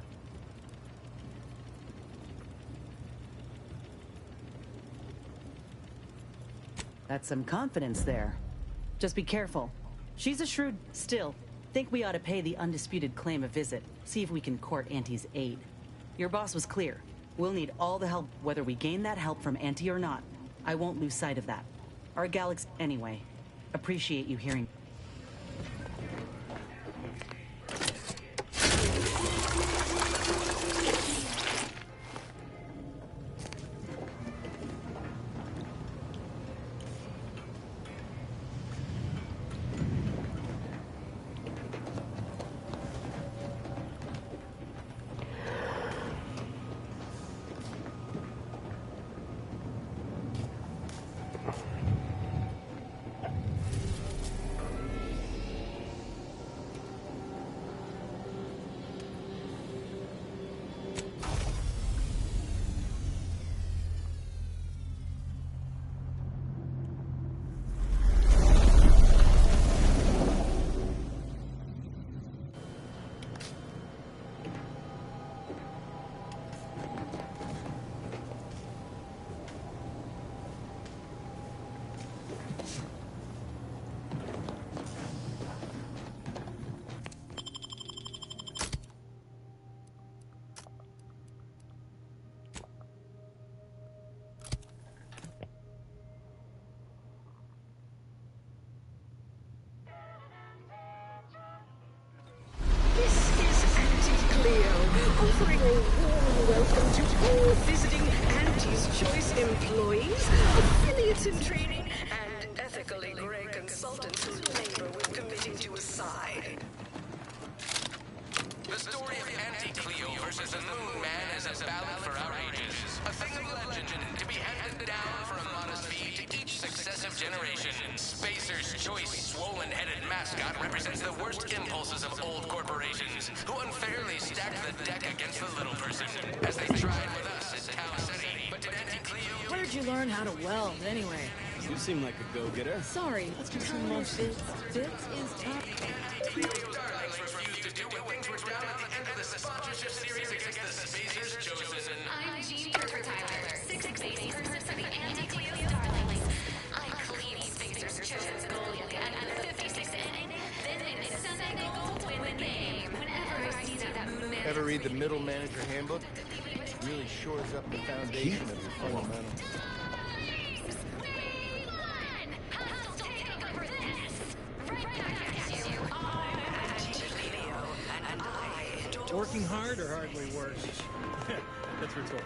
That's some confidence there. Just be careful. She's a shrewd... Still, think we ought to pay the undisputed claim a visit. See if we can court Auntie's aid. Your boss was clear. We'll need all the help, whether we gain that help from Auntie or not. I won't lose sight of that. Our galaxy... Anyway, appreciate you hearing... offering a warm welcome to all visiting Auntie's Choice employees, affiliates in training, and ethically gray consultants whose labor we're committing to a side. The story of Anti-Cleo versus the Moon Man is a ballad for our ages. A thing of legend to be handed down for a modest fee to each successive generation. Spacer's Choice swollen-headed mascot represents the worst impulses of old corporations, who unfairly stacked the deck against the little person, as they tried with us at Tau City. But did Anti-Cleo... Where'd you learn how to weld, anyway? You seem like a go-getter. Sorry, let's do some more bits. Bits is tough. Anti-Cleo's darlings refused to do what things were down at the end of the sponsorship series against the Spacers chosen. I'm Jean Turtle Tyler, sixth base person for the Anti-Cleo's darlings. I clean Spacers chosen goalie at the 56th inning, then in Sunday goal to win the game. Whenever I see that moon man... Ever read the Middle Manager Handbook? Really shores up the foundation of your fundamentals. Working hard or hardly work? That's rhetorical.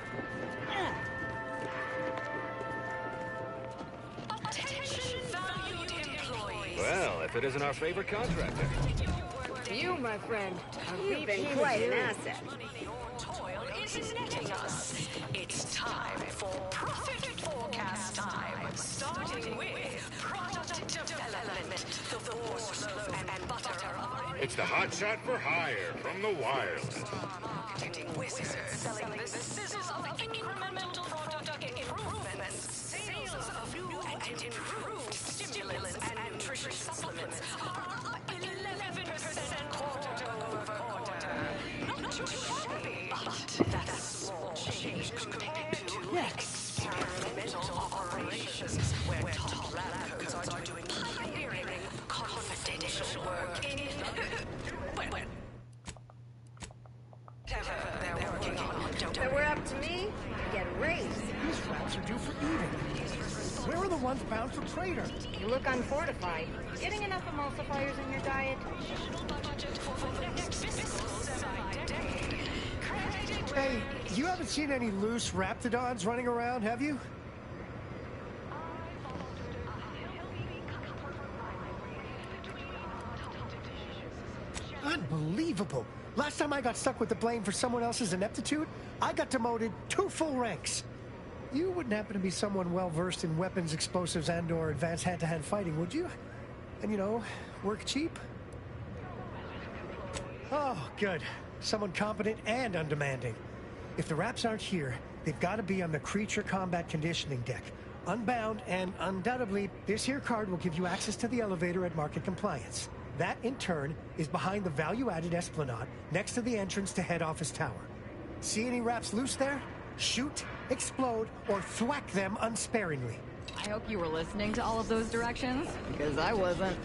Attention, valued employees. Well, if it isn't our favorite contractor. You, my friend, have been quite an asset. Toil is netting us. It's time for profit forecast time, starting with product development. The force loaf and butter are... It's the hot shot for hire from the wireless. Marketing wizards selling the sizzles of incremental product improvements. Sales of new and improved stimulants and nutrition supplements are up 11% quarter-over-quarter. Not too shabby, but that's a small change compared to experimental operations where top lab coats are doing pioneering confidential work in... They're working on. If it were up to me, I'd get a raise. These rats are due for eating. Where are the ones bound for Trader? You look unfortified. Getting enough emulsifiers in your diet? Hey, you haven't seen any loose Raptidons running around, have you? Unbelievable. Last time I got stuck with the blame for someone else's ineptitude, I got demoted 2 full ranks. You wouldn't happen to be someone well-versed in weapons, explosives, and/or advanced hand-to-hand fighting, would you? And, you know, work cheap? Oh, good. Someone competent and undemanding. If the Raps aren't here, they've got to be on the creature combat conditioning deck. Unbound, and undoubtedly, this here card will give you access to the elevator at market compliance. That, in turn, is behind the value-added esplanade next to the entrance to head office tower. See any Raps loose there? Shoot, explode, or thwack them unsparingly. I hope you were listening to all of those directions, because I wasn't.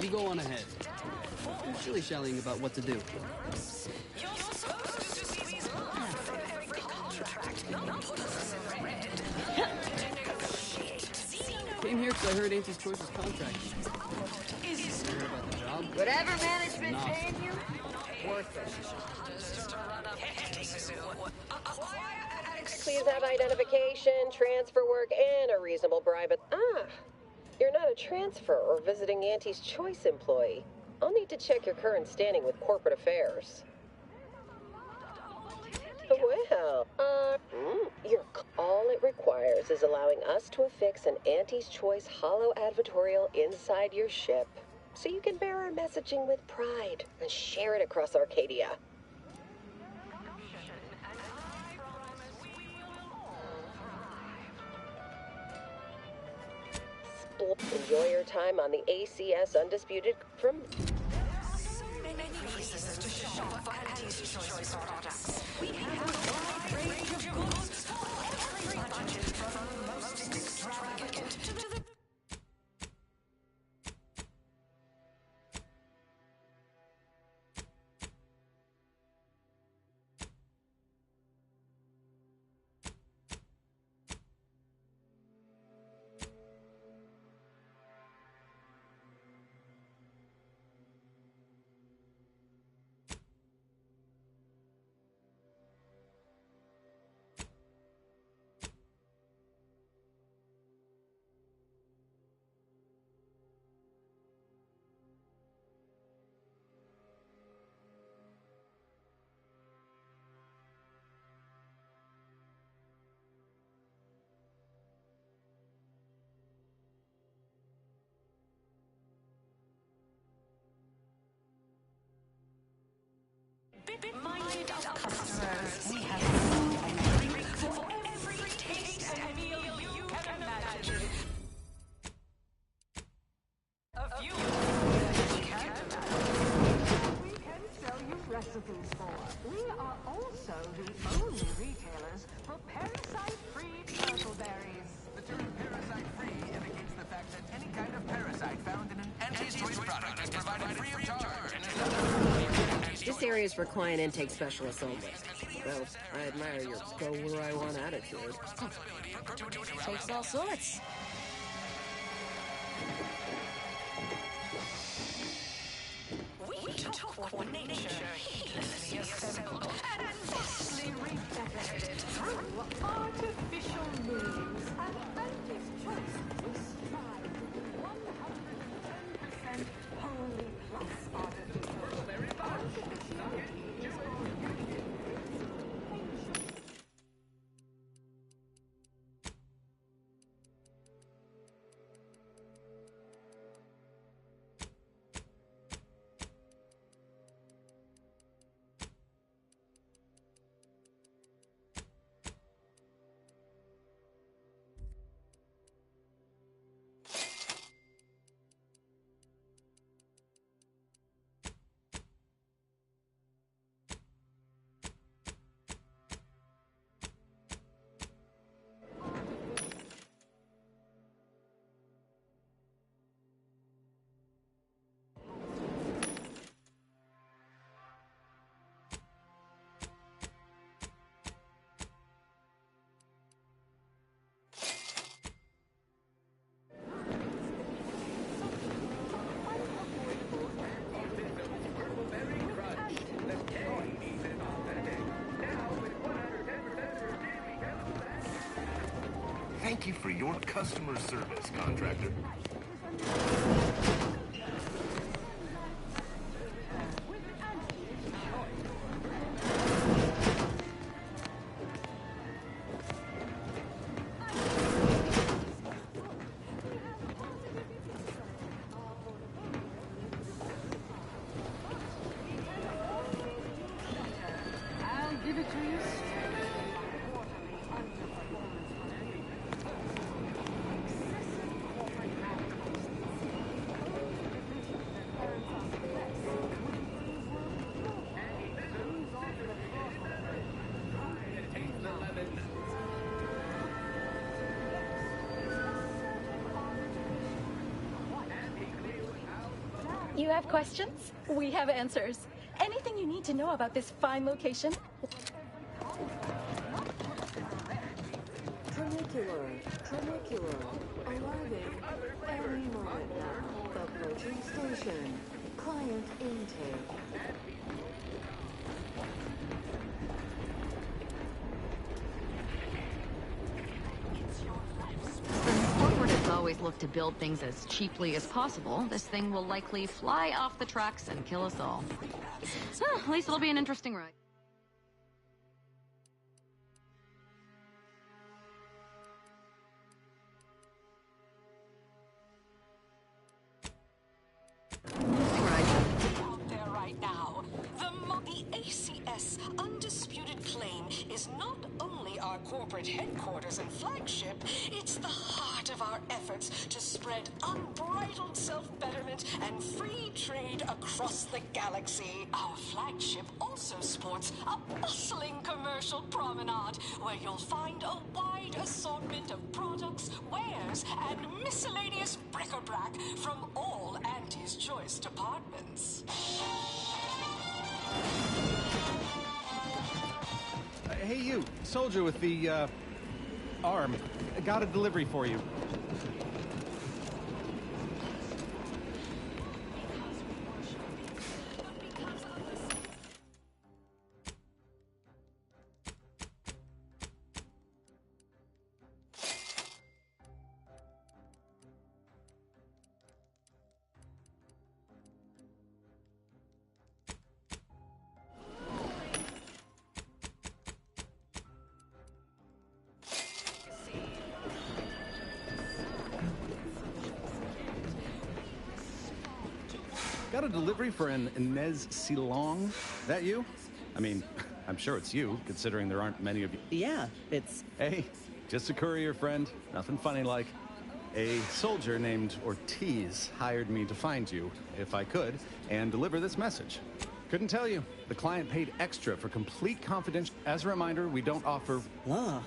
You go on ahead. I'm shilly-shallying about what to do. Came here because I heard Auntie's Choice was contracting. Heard about the job? Whatever management Nah. paying you, worth it. Please have identification, transfer work, and a reasonable bribe. You're not a transfer or visiting Auntie's Choice employee. I'll need to check your current standing with corporate affairs. Well, all it requires is allowing us to affix an Auntie's Choice holo advertorial inside your ship, so you can bear our messaging with pride and share it across Arcadia. Enjoy your time on the ACS Undisputed from... Reasons to shop for Auntie's Choice products. We have a wide range of goods for every budget, from the most extravagant to the... Bit-minded customers, we have food and drink for every taste and meal you can imagine. A few you can't imagine. We can sell you recipes for. We are also the only retailers for parasite-free turtleberries. The term parasite-free indicates the fact that any kind of parasite found in an Auntie's Choice product is provided free of charge and is not... This area is for client intake specialists only. Well, I admire your go-where-I-want attitude. Takes all sorts. We took nature, heedlessly assembled, and vastly repurposed it through Artificial means. At Auntie's Choice, we strive to be 110% wholly plus artificial. Thank you for your customer service, contractor. I'll give it to you straight. You have questions? We have answers. Anything you need to know about this fine location? Trinicular, arriving any moment now. Approaching station. Client intake. Corporates always look to build things as cheaply as possible. This thing will likely fly off the tracks and kill us all. At least it'll be an interesting ride. Out there right now. The ACS undisputed claim is not only our corporate headquarters and flagship, it's the heart of our efforts to spread unbridled self-betterment and free trade across the galaxy. Our flagship also sports a bustling commercial promenade where you'll find a wide assortment of products, wares, and miscellaneous bric-a-brac from all Auntie's choice departments. Hey you, soldier with the, arm. Got a delivery for you. Got a delivery for an Inez Silong. That you? I mean, I'm sure it's you, considering there aren't many of you. Yeah, it's... Hey, just a courier friend. Nothing funny like. A soldier named Ortiz hired me to find you, if I could, and deliver this message. Couldn't tell you. The client paid extra for complete confidential. As a reminder, we don't offer... Ah.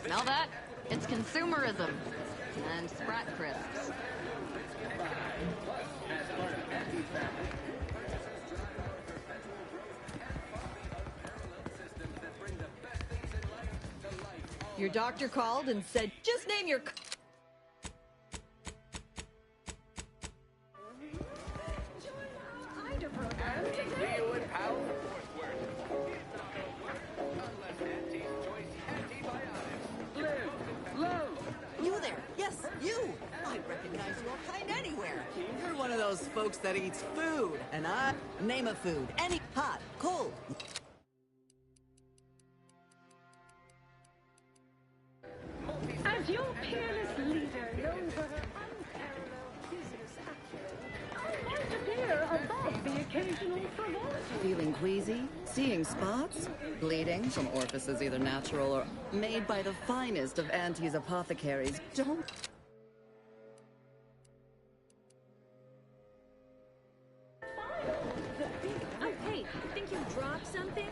Smell that? It's consumerism. And Sprat crisps. Your doctor called and said, just name your... You there? Yes, you! I recognize your kind anywhere. You're one of those folks that eats food. And I name a food. Any hot, cold. As your peerless leader known for her unparalleled business acumen, I might appear above the occasional frivolity. Feeling queasy? Seeing spots? Bleeding from orifices either natural or made by the finest of Auntie's apothecaries. Don't... Oh, hey, think you dropped something?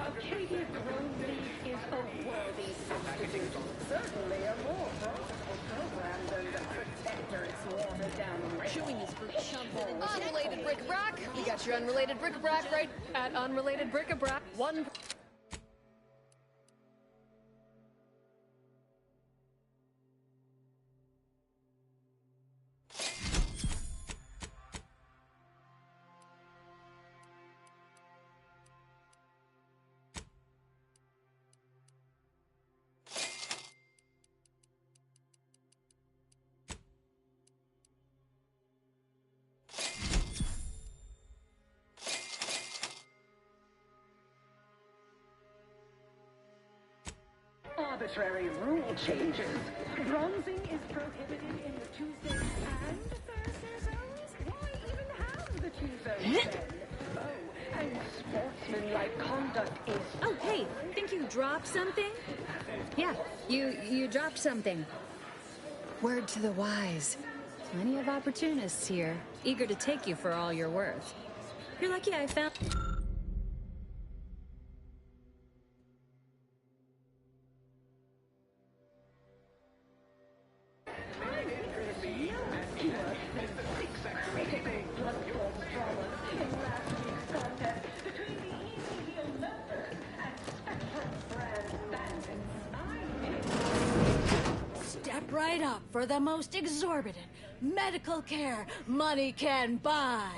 Arcadia Grove League is a worthy substitute. Certainly a more profitable program than the Protectorate's watered-down Chewing is for chump. Unrelated bric-a-brac. You got your unrelated bric-a-brac right at unrelated bric-a-brac. One... arbitrary rule changes. Bronzing is prohibited in the Tuesday and Thursday zones. Why even have the two zones then? Oh, and sportsmanlike conduct is... Oh, hey, think you dropped something? Yeah, you dropped something. Word to the wise. Plenty of opportunists here, eager to take you for all you're worth. You're lucky I found... Step right up for the most exorbitant medical care money can buy.